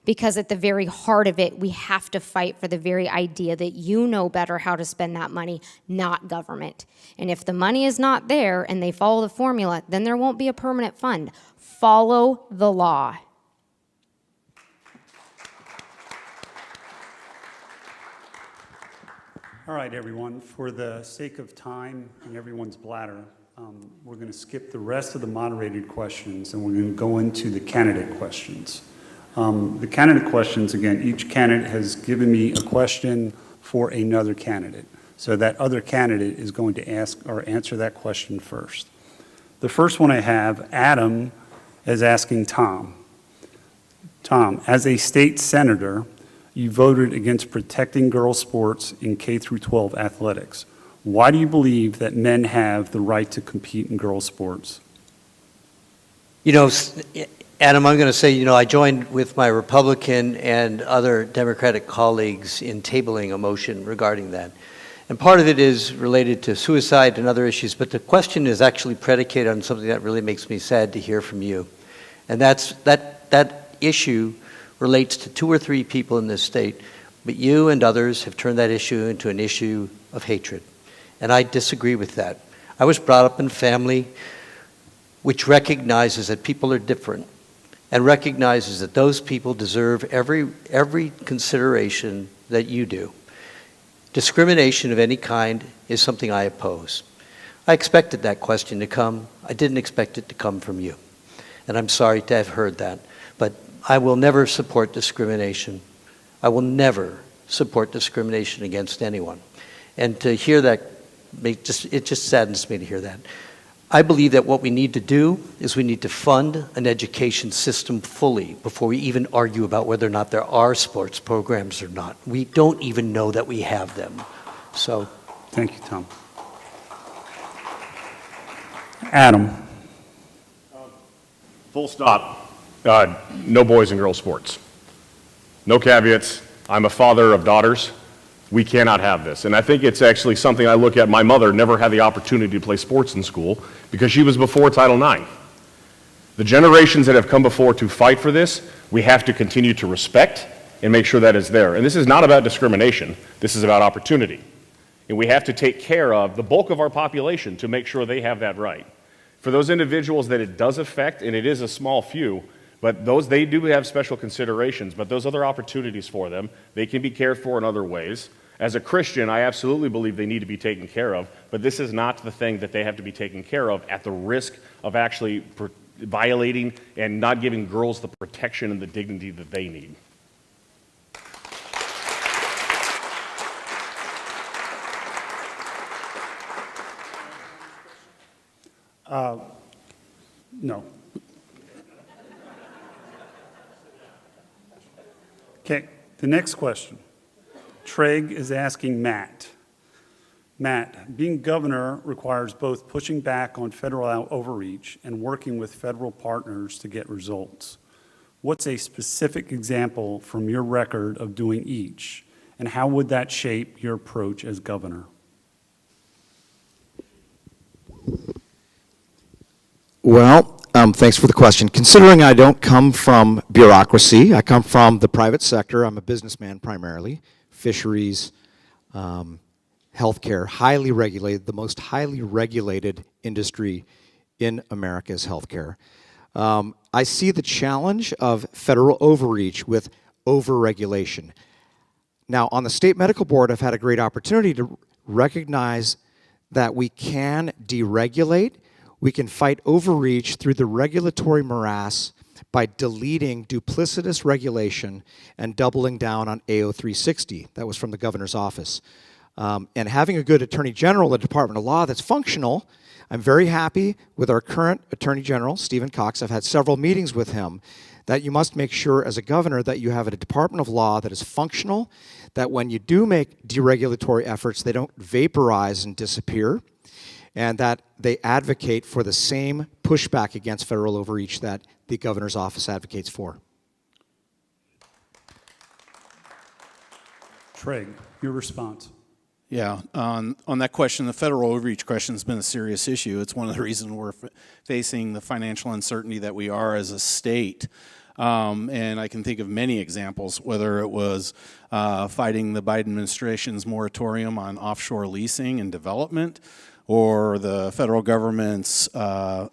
[SPEAKER 7] because at the very heart of it, we have to fight for the very idea that you know better how to spend that money, not government. And if the money is not there and they follow the formula, then there won't be a permanent fund. Follow the law.
[SPEAKER 1] All right, everyone, for the sake of time and everyone's bladder, we're going to skip the rest of the moderated questions and we're going to go into the candidate questions. The candidate questions, again, each candidate has given me a question for another candidate. So that other candidate is going to ask or answer that question first. The first one I have, Adam is asking Tom. Tom, as a state senator, you voted against protecting girls' sports in K through 12 athletics. Why do you believe that men have the right to compete in girls' sports?
[SPEAKER 10] You know, Adam, I'm going to say, I joined with my Republican and other Democratic colleagues in tabling a motion regarding that. And part of it is related to suicide and other issues, but the question is actually predicated on something that really makes me sad to hear from you. And that issue relates to 2 or 3 people in this state, but you and others have turned that issue into an issue of hatred. And I disagree with that. I was brought up in a family which recognizes that people are different and recognizes that those people deserve every consideration that you do. Discrimination of any kind is something I oppose. I expected that question to come. I didn't expect it to come from you. And I'm sorry to have heard that. But I will never support discrimination. I will never support discrimination against anyone. And to hear that, it just saddens me to hear that. I believe that what we need to do is we need to fund an education system fully before we even argue about whether or not there are sports programs or not. We don't even know that we have them. So,
[SPEAKER 1] thank you, Tom. Adam.
[SPEAKER 5] Full stop. No boys and girls sports. No caveats. I'm a father of daughters. We cannot have this. And I think it's actually something I look at. My mother never had the opportunity to play sports in school because she was before Title IX. The generations that have come before to fight for this, we have to continue to respect and make sure that is there. And this is not about discrimination. This is about opportunity. And we have to take care of the bulk of our population to make sure they have that right. For those individuals that it does affect, and it is a small few, but they do have special considerations, but those other opportunities for them, they can be cared for in other ways. As a Christian, I absolutely believe they need to be taken care of, but this is not the thing that they have to be taken care of at the risk of actually violating and not giving girls the protection and the dignity that they need.
[SPEAKER 1] No. Okay, the next question. Treg is asking Matt. Matt, being governor requires both pushing back on federal overreach and working with federal partners to get results. What's a specific example from your record of doing each, and how would that shape your approach as governor?
[SPEAKER 4] Well, thanks for the question. Considering I don't come from bureaucracy, I come from the private sector. I'm a businessman primarily. Fisheries, healthcare, highly regulated, the most highly regulated industry in America is healthcare. I see the challenge of federal overreach with overregulation. Now, on the state medical board, I've had a great opportunity to recognize that we can deregulate. We can fight overreach through the regulatory morass by deleting duplicitous regulation and doubling down on AO 360. That was from the governor's office. And having a good attorney general, a Department of Law that's functional. I'm very happy with our current Attorney General, Stephen Cox. I've had several meetings with him that you must make sure as a governor that you have a Department of Law that is functional, that when you do make deregulatory efforts, they don't vaporize and disappear, and that they advocate for the same pushback against federal overreach that the governor's office advocates for.
[SPEAKER 1] Treg, your response.
[SPEAKER 6] Yeah, on that question, the federal overreach question has been a serious issue. It's one of the reasons we're facing the financial uncertainty that we are as a state. And I can think of many examples, whether it was fighting the Biden administration's moratorium on offshore leasing and development, or the federal government's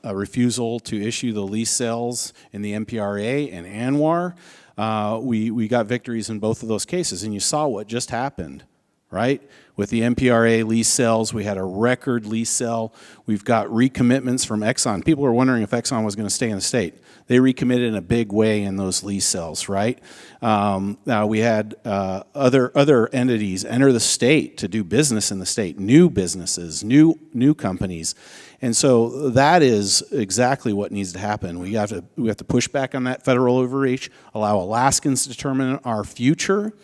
[SPEAKER 6] refusal to issue the lease sales in the MPRA and ANWR. We got victories in both of those cases, and you saw what just happened, right? With the MPRA lease sales, we had a record lease sale. We've got recommitments from Exxon. People are wondering if Exxon was going to stay in the state. They recommitted in a big way in those lease sales, right? We had other entities enter the state to do business in the state, new businesses, new companies. And so that is exactly what needs to happen. We have to push back on that federal overreach, allow Alaskans to determine our future.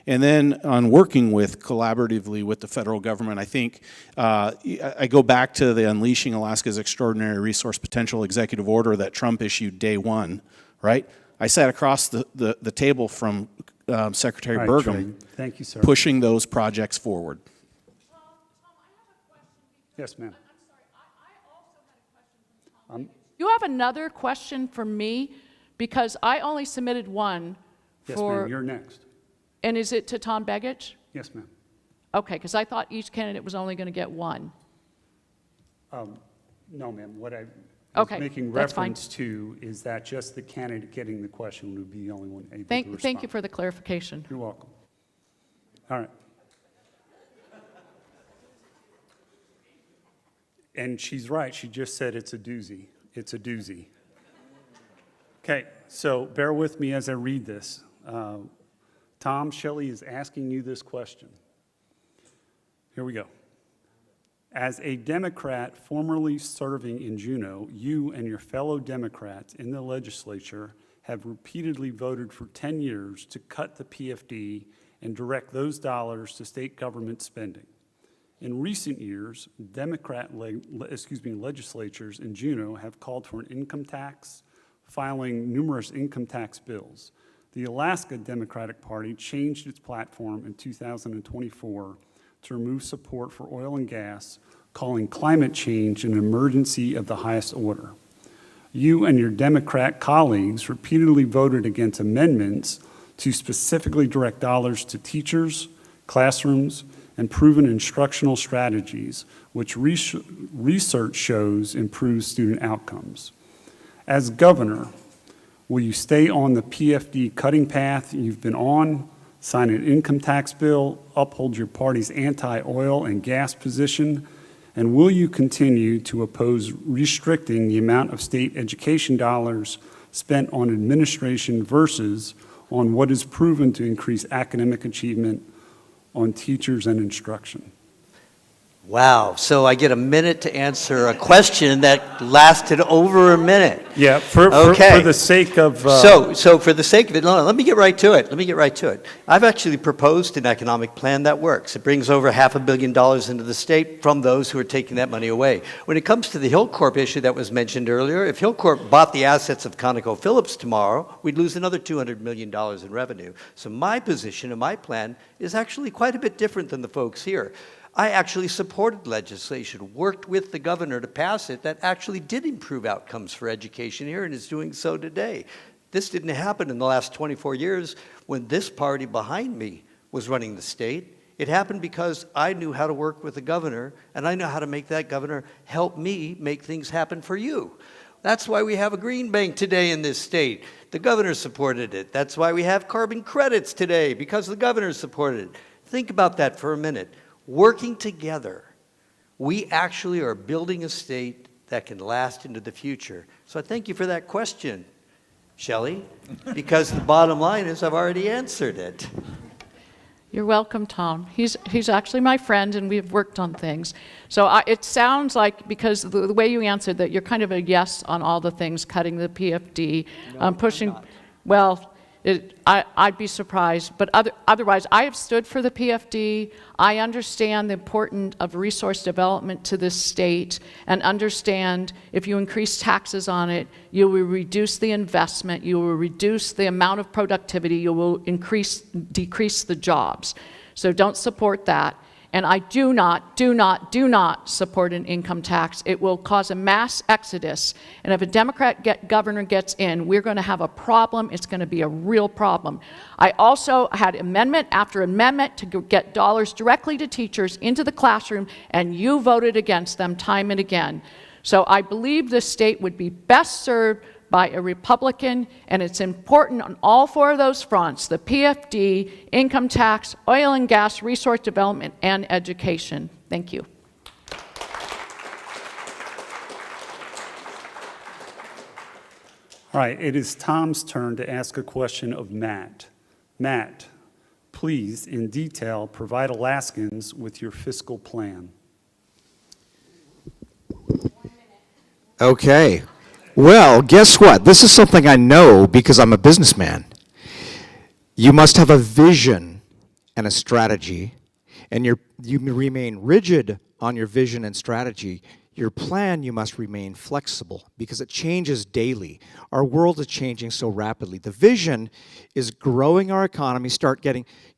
[SPEAKER 6] And then on working collaboratively with the federal government, I think I go back to the Unleashing Alaska's Extraordinary Resource Potential executive order that Trump issued day one, right? I sat across the table from Secretary Burgum,
[SPEAKER 1] Thank you, sir.
[SPEAKER 6] pushing those projects forward.
[SPEAKER 8] Tom, I have a question.
[SPEAKER 1] Yes, ma'am.
[SPEAKER 8] I'm sorry, I also had a question from Tom. You have another question for me? Because I only submitted one
[SPEAKER 1] Yes,
[SPEAKER 8] for...
[SPEAKER 1] ma'am, you're next.
[SPEAKER 8] And is it to Tom Begich?
[SPEAKER 1] Yes, ma'am.
[SPEAKER 8] Okay, because I thought each candidate was only going to get one.
[SPEAKER 1] No, ma'am. What I was
[SPEAKER 8] Okay,
[SPEAKER 1] making
[SPEAKER 8] that's fine.
[SPEAKER 1] reference to is that just the candidate getting the question would be the only one able to respond.
[SPEAKER 8] Thank you for the clarification.
[SPEAKER 1] You're welcome. All right. And she's right. She just said it's a doozy. It's a doozy. Okay, so bear with me as I read this. Tom, Shelley is asking you this question. Here we go. As a Democrat formerly serving in Juneau, you and your fellow Democrats in the legislature have repeatedly voted for 10 years to cut the PFD and direct those dollars to state government spending. In recent years, legislatures in Juneau have called for an income tax, filing numerous income tax bills. The Alaska Democratic Party changed its platform in 2024 to remove support for oil and gas, calling climate change an emergency of the highest order. You and your Democrat colleagues repeatedly voted against amendments to specifically direct dollars to teachers, classrooms, and proven instructional strategies, which research shows improve student outcomes. As governor, will you stay on the PFD cutting path you've been on, sign an income tax bill, uphold your party's anti-oil and gas position, and will you continue to oppose restricting the amount of state education dollars spent on administration versus on what is proven to increase academic achievement on teachers and instruction?
[SPEAKER 10] Wow, so I get a minute to answer a question that lasted over a minute.
[SPEAKER 1] Yeah, for the sake of...
[SPEAKER 10] So for the sake of it, no, let me get right to it. I've actually proposed an economic plan that works. It brings over $500 million into the state from those who are taking that money away. When it comes to the Hillcorp issue that was mentioned earlier, if Hillcorp bought the assets of ConocoPhillips tomorrow, we'd lose another $200 million in revenue. So my position and my plan is actually quite a bit different than the folks here. I actually supported legislation, worked with the governor to pass it that actually did improve outcomes for education here and is doing so today. This didn't happen in the last 24 years when this party behind me was running the state. It happened because I knew how to work with the governor, and I know how to make that governor help me make things happen for you. That's why we have a green bank today in this state. The governor supported it. That's why we have carbon credits today, because the governor supported it. Think about that for a minute. Working together, we actually are building a state that can last into the future. So I thank you for that question, Shelley, because the bottom line is I've already answered it.
[SPEAKER 8] You're welcome, Tom. He's actually my friend, and we've worked on things. So it sounds like, because the way you answered that, you're kind of a yes on all the things, cutting the PFD, pushing. Well, I'd be surprised, but otherwise, I have stood for the PFD. I understand the importance of resource development to this state, and understand if you increase taxes on it, you will reduce the investment, you will reduce the amount of productivity, you will decrease the jobs. So don't support that. And I do not support an income tax. It will cause a mass exodus. And if a Democrat governor gets in, we're going to have a problem. It's going to be a real problem. I also had amendment after amendment to get dollars directly to teachers into the classroom, and you voted against them time and again. So I believe this state would be best served by a Republican, and it's important on all four of those fronts: the PFD, income tax, oil and gas, resource development, and education. Thank you.
[SPEAKER 1] All right, it is Tom's turn to ask a question of Matt. Matt, please, in detail, provide Alaskans with your fiscal plan.
[SPEAKER 4] Okay. Well, guess what? This is something I know because I'm a businessman. You must have a vision and a strategy, and you remain rigid on your vision and strategy. Your plan, you must remain flexible because it changes daily. Our world is changing so rapidly. The vision is growing our economy,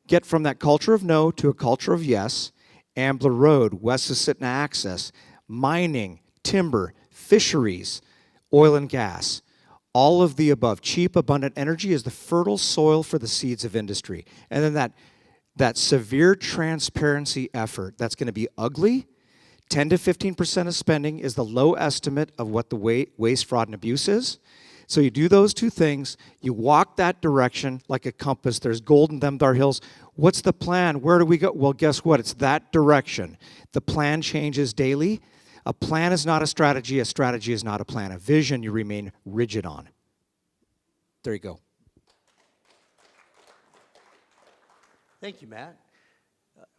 [SPEAKER 4] get from that culture of no to a culture of yes. Ambler Road, West Susitna Access, mining, timber, fisheries, oil and gas, all of the above. Cheap, abundant energy is the fertile soil for the seeds of industry. And then that severe transparency effort, that's going to be ugly. 10 to 15% of spending is the low estimate of what the waste, fraud, and abuse is. So you do those two things, you walk that direction like a compass. There's gold in them there hills. What's the plan? Where do we go? Well, guess what? It's that direction. The plan changes daily. A plan is not a strategy is not a plan. A vision you remain rigid on. There you go.
[SPEAKER 10] Thank you, Matt.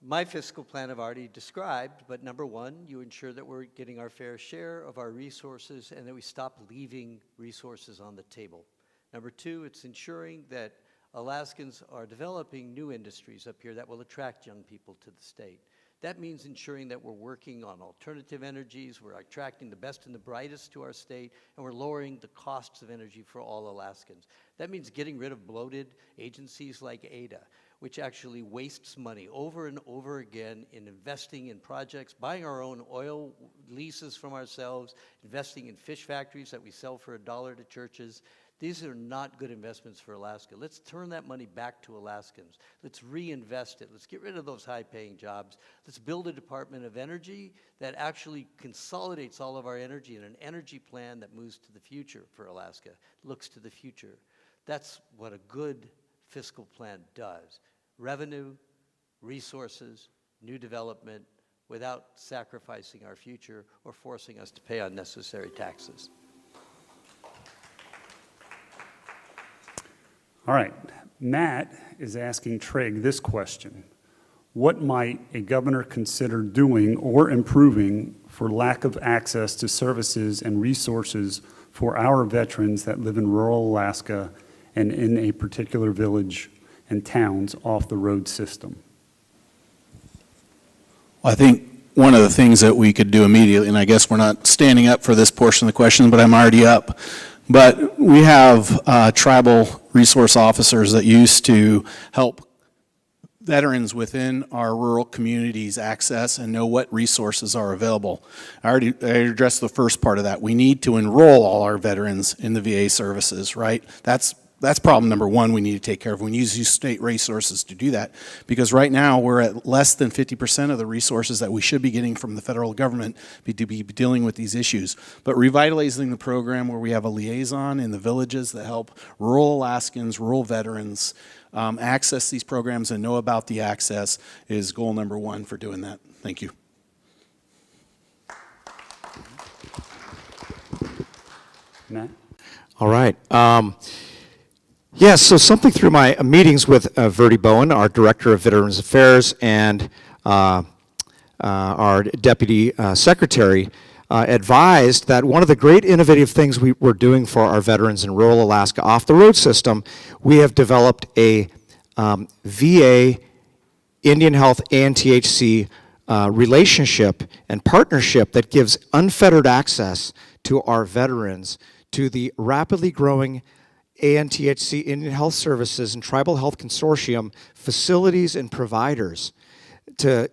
[SPEAKER 10] My fiscal plan I've already described, but number one, you ensure that we're getting our fair share of our resources and that we stop leaving resources on the table. Number two, it's ensuring that Alaskans are developing new industries up here that will attract young people to the state. That means ensuring that we're working on alternative energies, we're attracting the best and the brightest to our state, and we're lowering the costs of energy for all Alaskans. That means getting rid of bloated agencies like ADA, which actually wastes money over and over again in investing in projects, buying our own oil leases from ourselves, investing in fish factories that we sell for $1 to churches. These are not good investments for Alaska. Let's turn that money back to Alaskans. Let's reinvest it. Let's get rid of those high-paying jobs. Let's build a Department of Energy that actually consolidates all of our energy in an energy plan that moves to the future for Alaska, looks to the future. That's what a good fiscal plan does. Revenue, resources, new development, without sacrificing our future or forcing us to pay unnecessary taxes.
[SPEAKER 1] All right, Matt is asking Trigg this question. What might a governor consider doing or improving for lack of access to services and resources for our veterans that live in rural Alaska and in a particular village and towns off the road system?
[SPEAKER 6] Well, I think one of the things that we could do immediately, and I guess we're not standing up for this portion of the question, but I'm already up. But we have tribal resource officers that used to help veterans within our rural communities access and know what resources are available. I addressed the first part of that. We need to enroll all our veterans in the VA services, right? That's problem number one we need to take care of. We need to use state resources to do that, because right now we're at less than 50% of the resources that we should be getting from the federal government to be dealing with these issues. But revitalizing the program where we have a liaison in the villages that help rural Alaskans, rural veterans access these programs and know about the access is goal number one for doing that. Thank you.
[SPEAKER 1] Matt?
[SPEAKER 4] All right. Yes, so something through my meetings with Verdi Bowen, our Director of Veterans Affairs, and our Deputy Secretary, advised that one of the great innovative things we're doing for our veterans in rural Alaska off the road system, we have developed a VA, Indian Health, and THC relationship and partnership that gives unfettered access to our veterans to the rapidly growing ANTHC, Indian Health Services, and Tribal Health Consortium facilities and providers to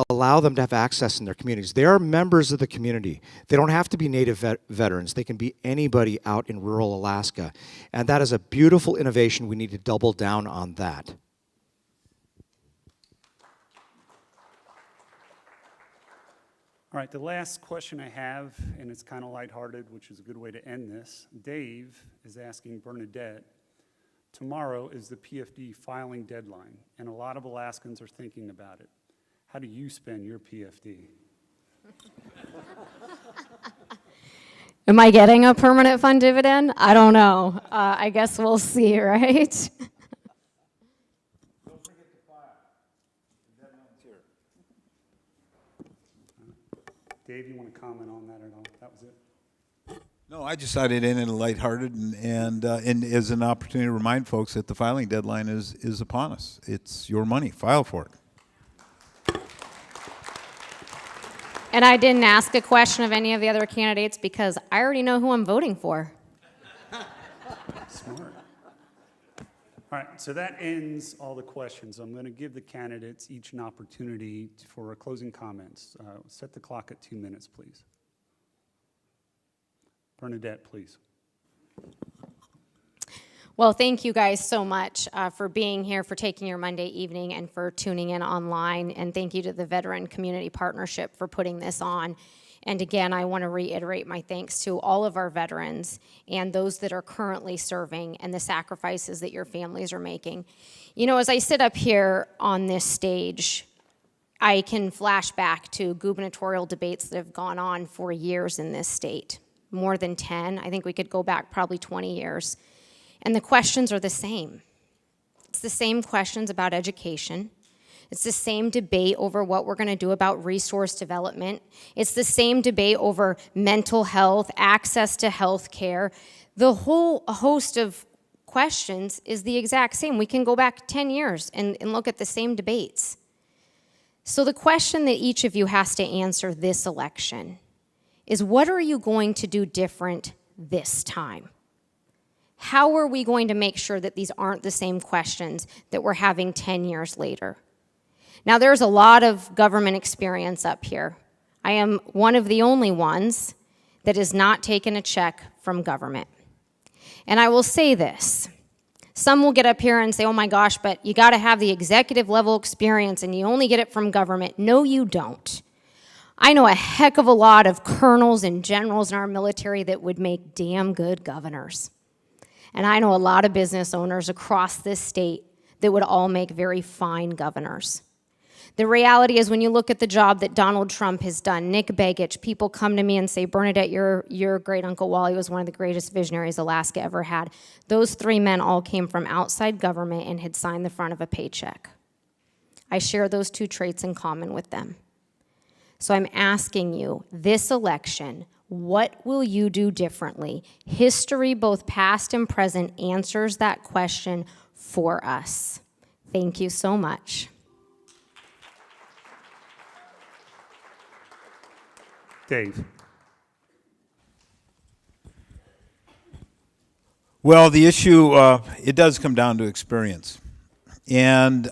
[SPEAKER 4] allow them to have access in their communities. They are members of the community. They don't have to be Native veterans. They can be anybody out in rural Alaska. And that is a beautiful innovation. We need to double down on that.
[SPEAKER 1] All right, the last question I have, and it's kind of lighthearted, which is a good way to end this. Dave is asking Bernadette, tomorrow is the PFD filing deadline, and a lot of Alaskans are thinking about it. How do you spend your PFD?
[SPEAKER 7] Am I getting a permanent fund dividend? I don't know. I guess we'll see, right?
[SPEAKER 1] Dave, you want to comment on that at all? That was it.
[SPEAKER 9] No, I just cited it in a lighthearted and as an opportunity to remind folks that the filing deadline is upon us. It's your money. File for it.
[SPEAKER 7] And I didn't ask a question of any of the other candidates because I already know who I'm voting for.
[SPEAKER 1] Smart. All right, so that ends all the questions. I'm going to give the candidates each an opportunity for closing comments. Set the clock at 2 minutes, please. Bernadette, please.
[SPEAKER 7] Well, thank you guys so much for being here, for taking your Monday evening, and for tuning in online. And thank you to the Veteran Community Partnership for putting this on. And again, I want to reiterate my thanks to all of our veterans and those that are currently serving and the sacrifices that your families are making. You know, as I sit up here on this stage, I can flash back to gubernatorial debates that have gone on for years in this state, more than 10. I think we could go back probably 20 years. And the questions are the same. It's the same questions about education. It's the same debate over what we're going to do about resource development. It's the same debate over mental health, access to health care. The whole host of questions is the exact same. We can go back 10 years and look at the same debates. So the question that each of you has to answer this election is, what are you going to do different this time? How are we going to make sure that these aren't the same questions that we're having 10 years later? Now, there's a lot of government experience up here. I am one of the only ones that has not taken a check from government. And I will say this. Some will get up here and say, oh my gosh, but you got to have the executive level experience and you only get it from government. No, you don't. I know a heck of a lot of colonels and generals in our military that would make damn good governors. And I know a lot of business owners across this state that would all make very fine governors. The reality is, when you look at the job that Donald Trump has done, Nick Begich, people come to me and say, Bernadette, your great Uncle Wally was one of the greatest visionaries Alaska ever had. Those three men all came from outside government and had signed the front of a paycheck. I share those two traits in common with them. So I'm asking you, this election, what will you do differently? History, both past and present, answers that question for us. Thank you so much.
[SPEAKER 1] Dave.
[SPEAKER 9] Well, the issue, it does come down to experience. And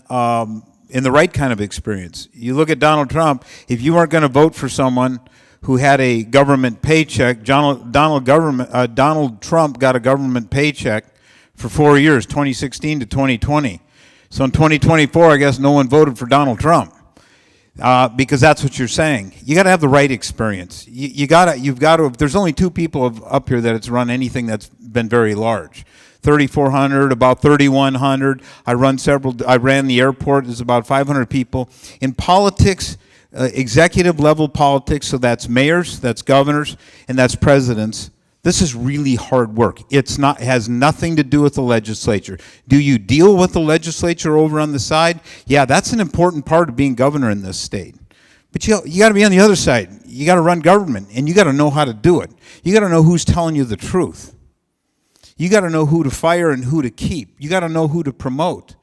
[SPEAKER 9] in the right kind of experience. You look at Donald Trump, if you weren't going to vote for someone who had a government paycheck, Donald Trump got a government paycheck for 4 years, 2016 to 2020. So in 2024, I guess no one voted for Donald Trump. Because that's what you're saying. You got to have the right experience. You've got to. There's only two people up here that it's run anything that's been very large. 3,400, about 3,100. I ran the airport. There's about 500 people in politics, executive level politics. So that's mayors, that's governors, and that's presidents. This is really hard work. It has nothing to do with the legislature. Do you deal with the legislature over on the side? Yeah, that's an important part of being governor in this state. But you got to be on the other side. You got to run government, and you got to know how to do it. You got to know who's telling you the truth. You got to know who to fire and who to keep. You got to know who to promote.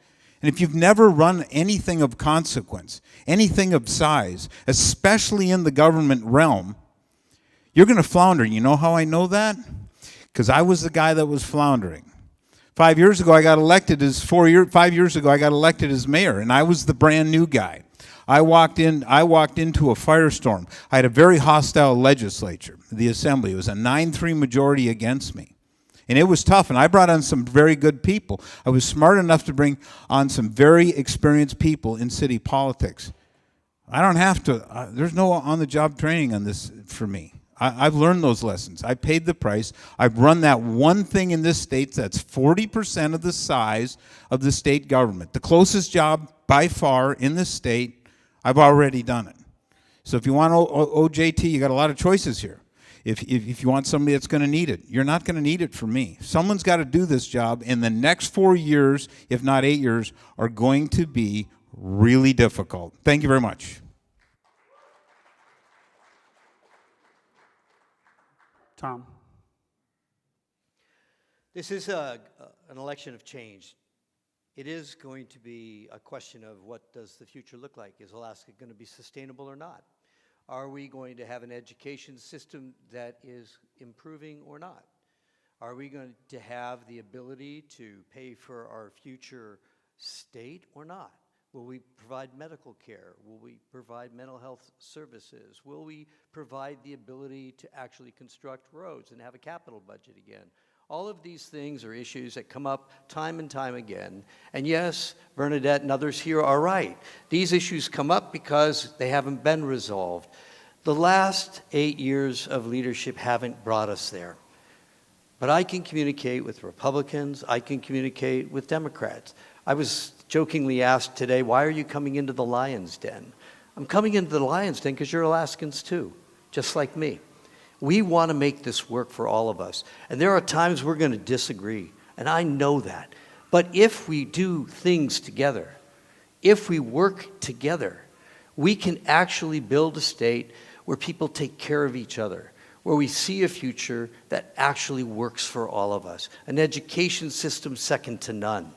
[SPEAKER 9] And if you've never run anything of consequence, anything of size, especially in the government realm, you're going to flounder. You know how I know that? Because I was the guy that was floundering. 5 years ago, I got elected as 5 years ago, I got elected as mayor, and I was the brand new guy. I walked into a firestorm. I had a very hostile legislature, the assembly. It was a 9-3 majority against me. And it was tough, and I brought on some very good people. I was smart enough to bring on some very experienced people in city politics. I don't have to, there's no on-the-job training on this for me. I've learned those lessons. I paid the price. I've run that one thing in this state that's 40% of the size of the state government. The closest job by far in this state, I've already done it. So if you want OJT, you got a lot of choices here. If you want somebody that's going to need it, you're not going to need it for me. Someone's got to do this job, and the next 4 years, if not 8 years, are going to be really difficult. Thank you very much.
[SPEAKER 1] Tom.
[SPEAKER 10] This is an election of change. It is going to be a question of what does the future look like? Is Alaska going to be sustainable or not? Are we going to have an education system that is improving or not? Are we going to have the ability to pay for our future state or not? Will we provide medical care? Will we provide mental health services? Will we provide the ability to actually construct roads and have a capital budget again? All of these things are issues that come up time and time again. And yes, Bernadette and others here are right. These issues come up because they haven't been resolved. The last 8 years of leadership haven't brought us there. But I can communicate with Republicans. I can communicate with Democrats. I was jokingly asked today, why are you coming into the lion's den? I'm coming into the lion's den because you're Alaskans too, just like me. We want to make this work for all of us. And there are times we're going to disagree, and I know that. But if we do things together, if we work together, we can actually build a state where people take care of each other, where we see a future that actually works for all of us. An education system second to none,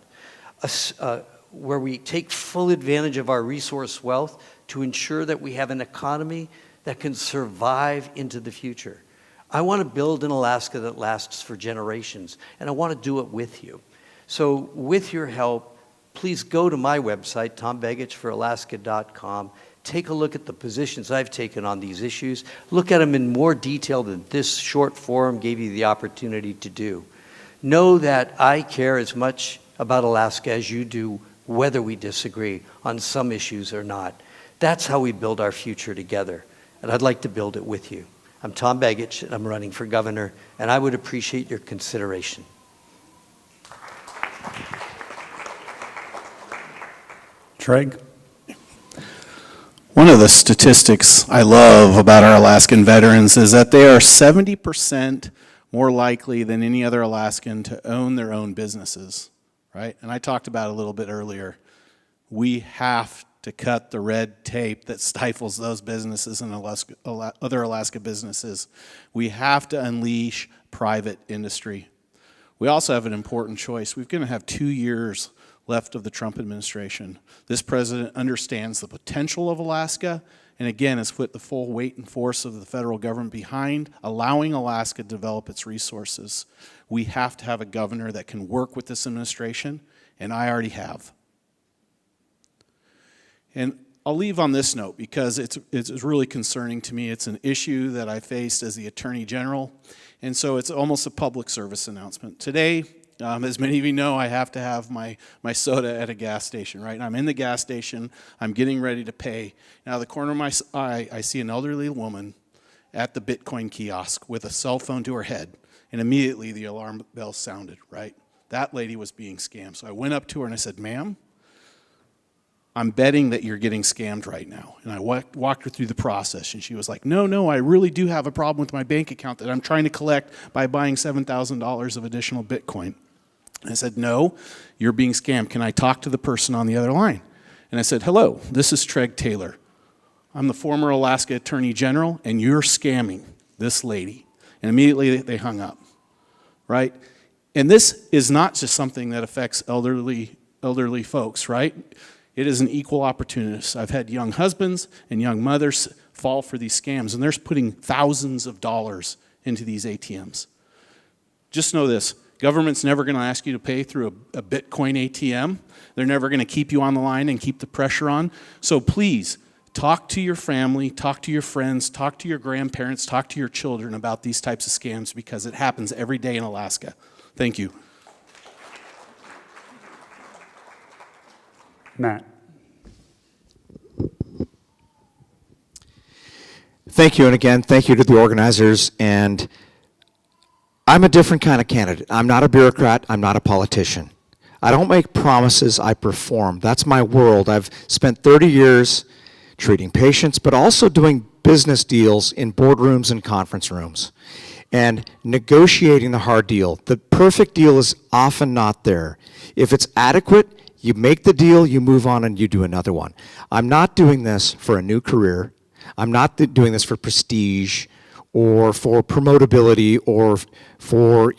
[SPEAKER 10] where we take full advantage of our resource wealth to ensure that we have an economy that can survive into the future. I want to build an Alaska that lasts for generations, and I want to do it with you. So with your help, please go to my website, tombeggichforalaska.com. Take a look at the positions I've taken on these issues. Look at them in more detail than this short forum gave you the opportunity to do. Know that I care as much about Alaska as you do, whether we disagree on some issues or not. That's how we build our future together. And I'd like to build it with you. I'm Tom Begich, and I'm running for governor, and I would appreciate your consideration.
[SPEAKER 1] Treg.
[SPEAKER 6] One of the statistics I love about our Alaskan veterans is that they are 70% more likely than any other Alaskan to own their own businesses, right? And I talked about it a little bit earlier. We have to cut the red tape that stifles those businesses and other Alaska businesses. We have to unleash private industry. We also have an important choice. We're going to have 2 years left of the Trump administration. This president understands the potential of Alaska, and again has put the full weight and force of the federal government behind allowing Alaska to develop its resources. We have to have a governor that can work with this administration, and I already have. And I'll leave on this note because it's really concerning to me. It's an issue that I faced as the Attorney General, and so it's almost a public service announcement. Today, as many of you know, I have to have my soda at a gas station, right? I'm in the gas station, I'm getting ready to pay. Now, out of the corner of my eye, I see an elderly woman at the Bitcoin kiosk with a cell phone to her head, and immediately the alarm bell sounded, right? That lady was being scammed. So I went up to her and I said, ma'am, I'm betting that you're getting scammed right now. And I walked her through the process, and she was like, no, I really do have a problem with my bank account that I'm trying to collect by buying $7,000 of additional Bitcoin. And I said, no, you're being scammed. Can I talk to the person on the other line? And I said, hello, this is Treg Taylor. I'm the former Alaska Attorney General, and you're scamming this lady. And immediately they hung up, right? And this is not just something that affects elderly folks, right? It is an equal opportunist. I've had young husbands and young mothers fall for these scams, and they're putting thousands of dollars into these ATMs. Just know this, government's never going to ask you to pay through a Bitcoin ATM. They're never going to keep you on the line and keep the pressure on. So please, talk to your family, talk to your friends, talk to your grandparents, talk to your children about these types of scams, because it happens every day in Alaska. Thank you.
[SPEAKER 1] Matt.
[SPEAKER 4] Thank you, and again, thank you to the organizers. And I'm a different kind of candidate. I'm not a bureaucrat. I'm not a politician. I don't make promises, I perform. That's my world. I've spent 30 years treating patients, but also doing business deals in boardrooms and conference rooms and negotiating the hard deal. The perfect deal is often not there. If it's adequate, you make the deal, you move on, and you do another one. I'm not doing this for a new career. I'm not doing this for prestige or for promotability or for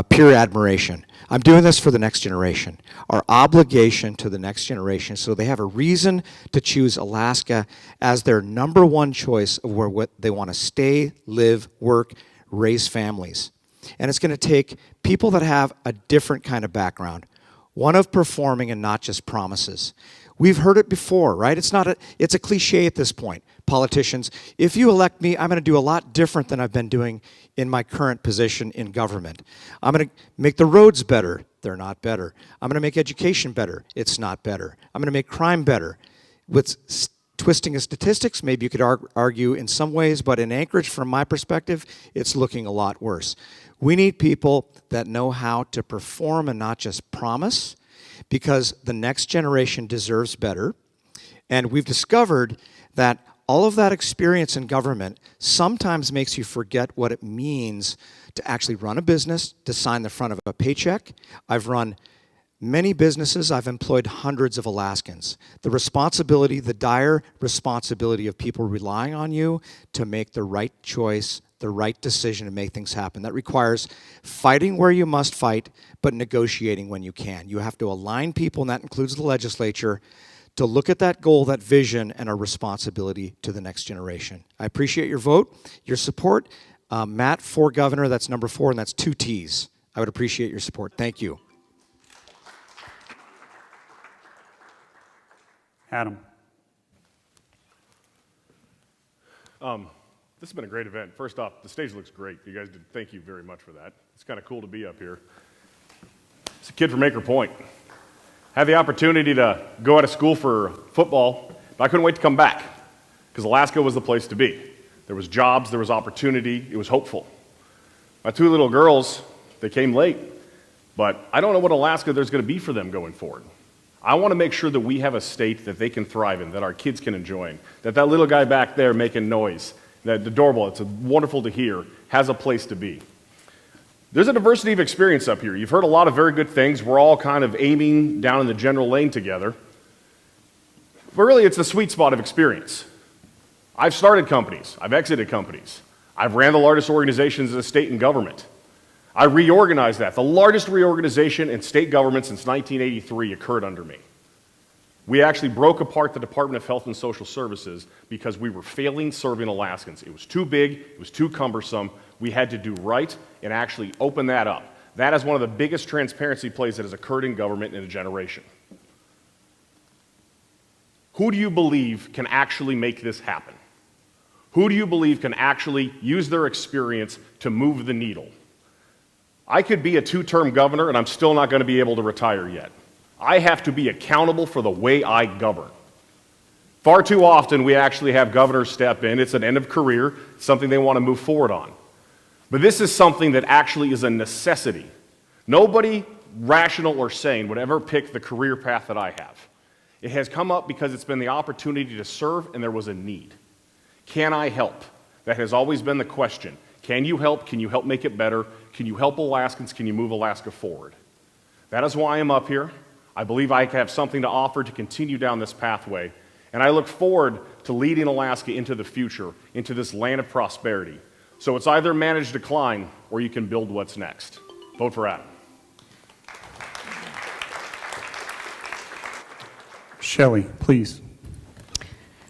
[SPEAKER 4] peer admiration. I'm doing this for the next generation. Our obligation to the next generation, so they have a reason to choose Alaska as their number one choice of where they want to stay, live, work, raise families. And it's going to take people that have a different kind of background, one of performing and not just promises. We've heard it before, right? It's a cliche at this point. Politicians, if you elect me, I'm going to do a lot different than I've been doing in my current position in government. I'm going to make the roads better. They're not better. I'm going to make education better. It's not better. I'm going to make crime better. With twisting of statistics, maybe you could argue in some ways, but in Anchorage, from my perspective, it's looking a lot worse. We need people that know how to perform and not just promise, because the next generation deserves better. And we've discovered that all of that experience in government sometimes makes you forget what it means to actually run a business, to sign the front of a paycheck. I've run many businesses. I've employed hundreds of Alaskans. The responsibility, the dire responsibility of people relying on you to make the right choice, the right decision to make things happen. That requires fighting where you must fight, but negotiating when you can. You have to align people, and that includes the legislature, to look at that goal, that vision, and our responsibility to the next generation. I appreciate your vote, your support. Matt, for governor, that's number 4, and that's 2 T's. I would appreciate your support. Thank you.
[SPEAKER 1] Adam.
[SPEAKER 5] This has been a great event. First off, the stage looks great. You guys did, thank you very much for that. It's kind of cool to be up here. It's a kid from Anchor Point. Had the opportunity to go out of school for football, but I couldn't wait to come back because Alaska was the place to be. There was jobs, there was opportunity, it was hopeful. My 2 little girls, they came late, but I don't know what Alaska there's going to be for them going forward. I want to make sure that we have a state that they can thrive in, that our kids can enjoy, that little guy back there making noise, that the doorbell, it's wonderful to hear, has a place to be. There's a diversity of experience up here. You've heard a lot of very good things. We're all kind of aiming down in the general lane together. But really, it's the sweet spot of experience. I've started companies. I've exited companies. I've ran the largest organizations in the state and government. I reorganized that. The largest reorganization in state government since 1983 occurred under me. We actually broke apart the Department of Health and Social Services because we were failing serving Alaskans. It was too big, it was too cumbersome. We had to do right and actually open that up. That is one of the biggest transparency plays that has occurred in government in a generation. Who do you believe can actually make this happen? Who do you believe can actually use their experience to move the needle? I could be a 2-term governor and I'm still not going to be able to retire yet. I have to be accountable for the way I govern. Far too often we actually have governors step in. It's an end of career, something they want to move forward on. But this is something that actually is a necessity. Nobody rational or sane would ever pick the career path that I have. It has come up because it's been the opportunity to serve and there was a need. Can I help? That has always been the question. Can you help? Can you help make it better? Can you help Alaskans? Can you move Alaska forward? That is why I'm up here. I believe I have something to offer to continue down this pathway. And I look forward to leading Alaska into the future, into this land of prosperity. So it's either manage decline or you can build what's next. Vote for Adam.
[SPEAKER 1] Shelley, please.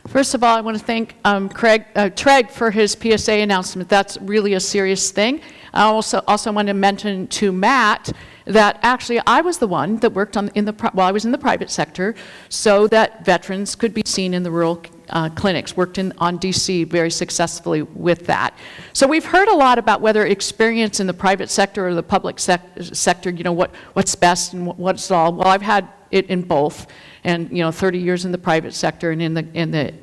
[SPEAKER 8] First of all, I want to thank Treg for his PSA announcement. That's really a serious thing. I also want to mention to Matt that actually I was the one that worked while I was in the private sector so that veterans could be seen in the rural clinics, worked on DC very successfully with that. So we've heard a lot about whether experience in the private sector or the public sector, you know, what's best and what's all. Well, I've had it in both, and 30 years in the private sector and in the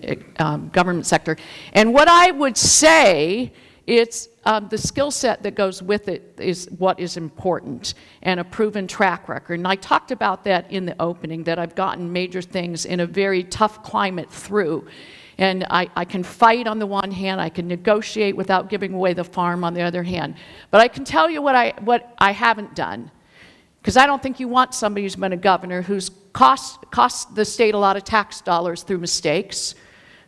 [SPEAKER 8] government sector. And what I would say, it's the skill set that goes with it is what is important, and a proven track record. And I talked about that in the opening, that I've gotten major things in a very tough climate through. And I can fight on the one hand, I can negotiate without giving away the farm on the other hand. But I can tell you what I haven't done. Because I don't think you want somebody who's been a governor who's cost the state a lot of tax dollars through mistakes,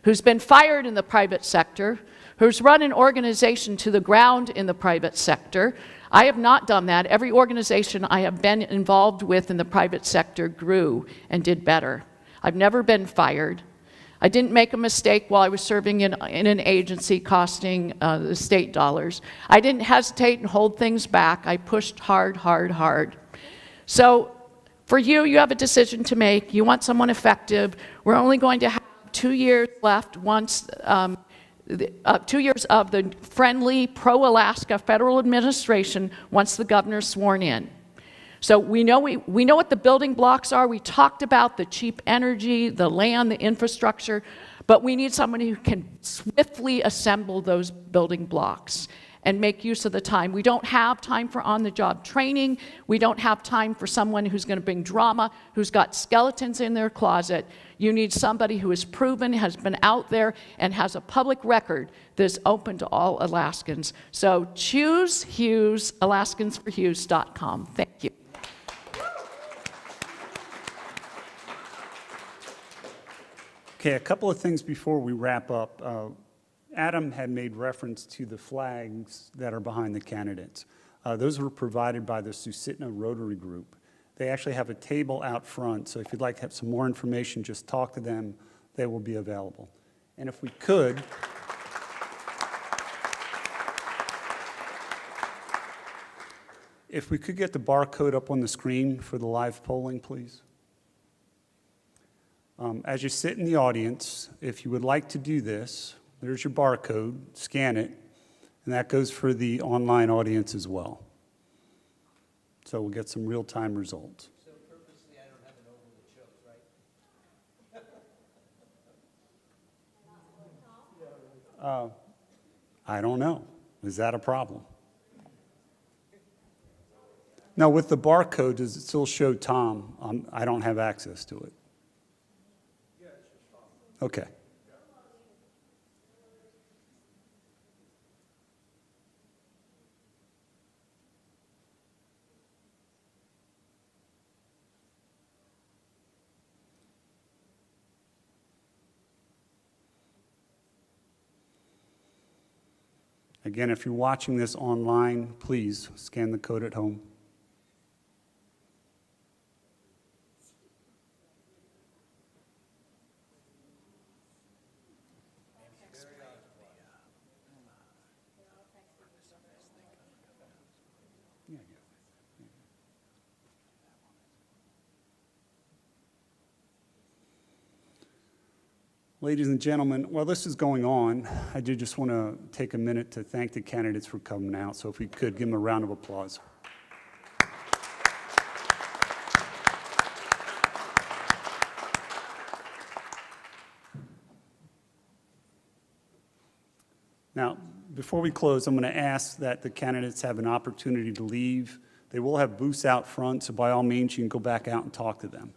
[SPEAKER 8] who's been fired in the private sector, who's run an organization to the ground in the private sector. I have not done that. Every organization I have been involved with in the private sector grew and did better. I've never been fired. I didn't make a mistake while I was serving in an agency costing the state dollars. I didn't hesitate and hold things back. I pushed hard, hard, hard. So for you have a decision to make. You want someone effective. We're only going to have 2 years left once 2 years of the friendly, pro-Alaska federal administration once the governor's sworn in. So we know what the building blocks are. We talked about the cheap energy, the land, the infrastructure, but we need somebody who can swiftly assemble those building blocks and make use of the time. We don't have time for on-the-job training. We don't have time for someone who's going to bring drama, who's got skeletons in their closet. You need somebody who is proven, has been out there, and has a public record that's open to all Alaskans. So choose Hughes, AlaskansForHughes.com. Thank you.
[SPEAKER 1] Okay, a couple of things before we wrap up. Adam had made reference to the flags that are behind the candidates. Those were provided by the Susitna Rotary Group. They actually have a table out front, so if you'd like to have some more information, just talk to them. They will be available. And if we could, get the barcode up on the screen for the live polling, please. As you sit in the audience, if you would like to do this, there's your barcode, scan it, and that goes for the online audience as well. So we'll get some real-time results.
[SPEAKER 10] So purposely, I don't have an over the choke, right?
[SPEAKER 1] I don't know. Is that a problem? Now, with the barcode, does it still show Tom? I don't have access to it. Yeah, it's just Tom. Okay. Again, if you're watching this online, please scan the code at home. Ladies and gentlemen, while this is going on, I do just want to take a minute to thank the candidates for coming out. So if we could, give them a round of applause. Now, before we close, I'm going to ask that the candidates have an opportunity to leave. They will have booths out front, so by all means, you can go back out and talk to them.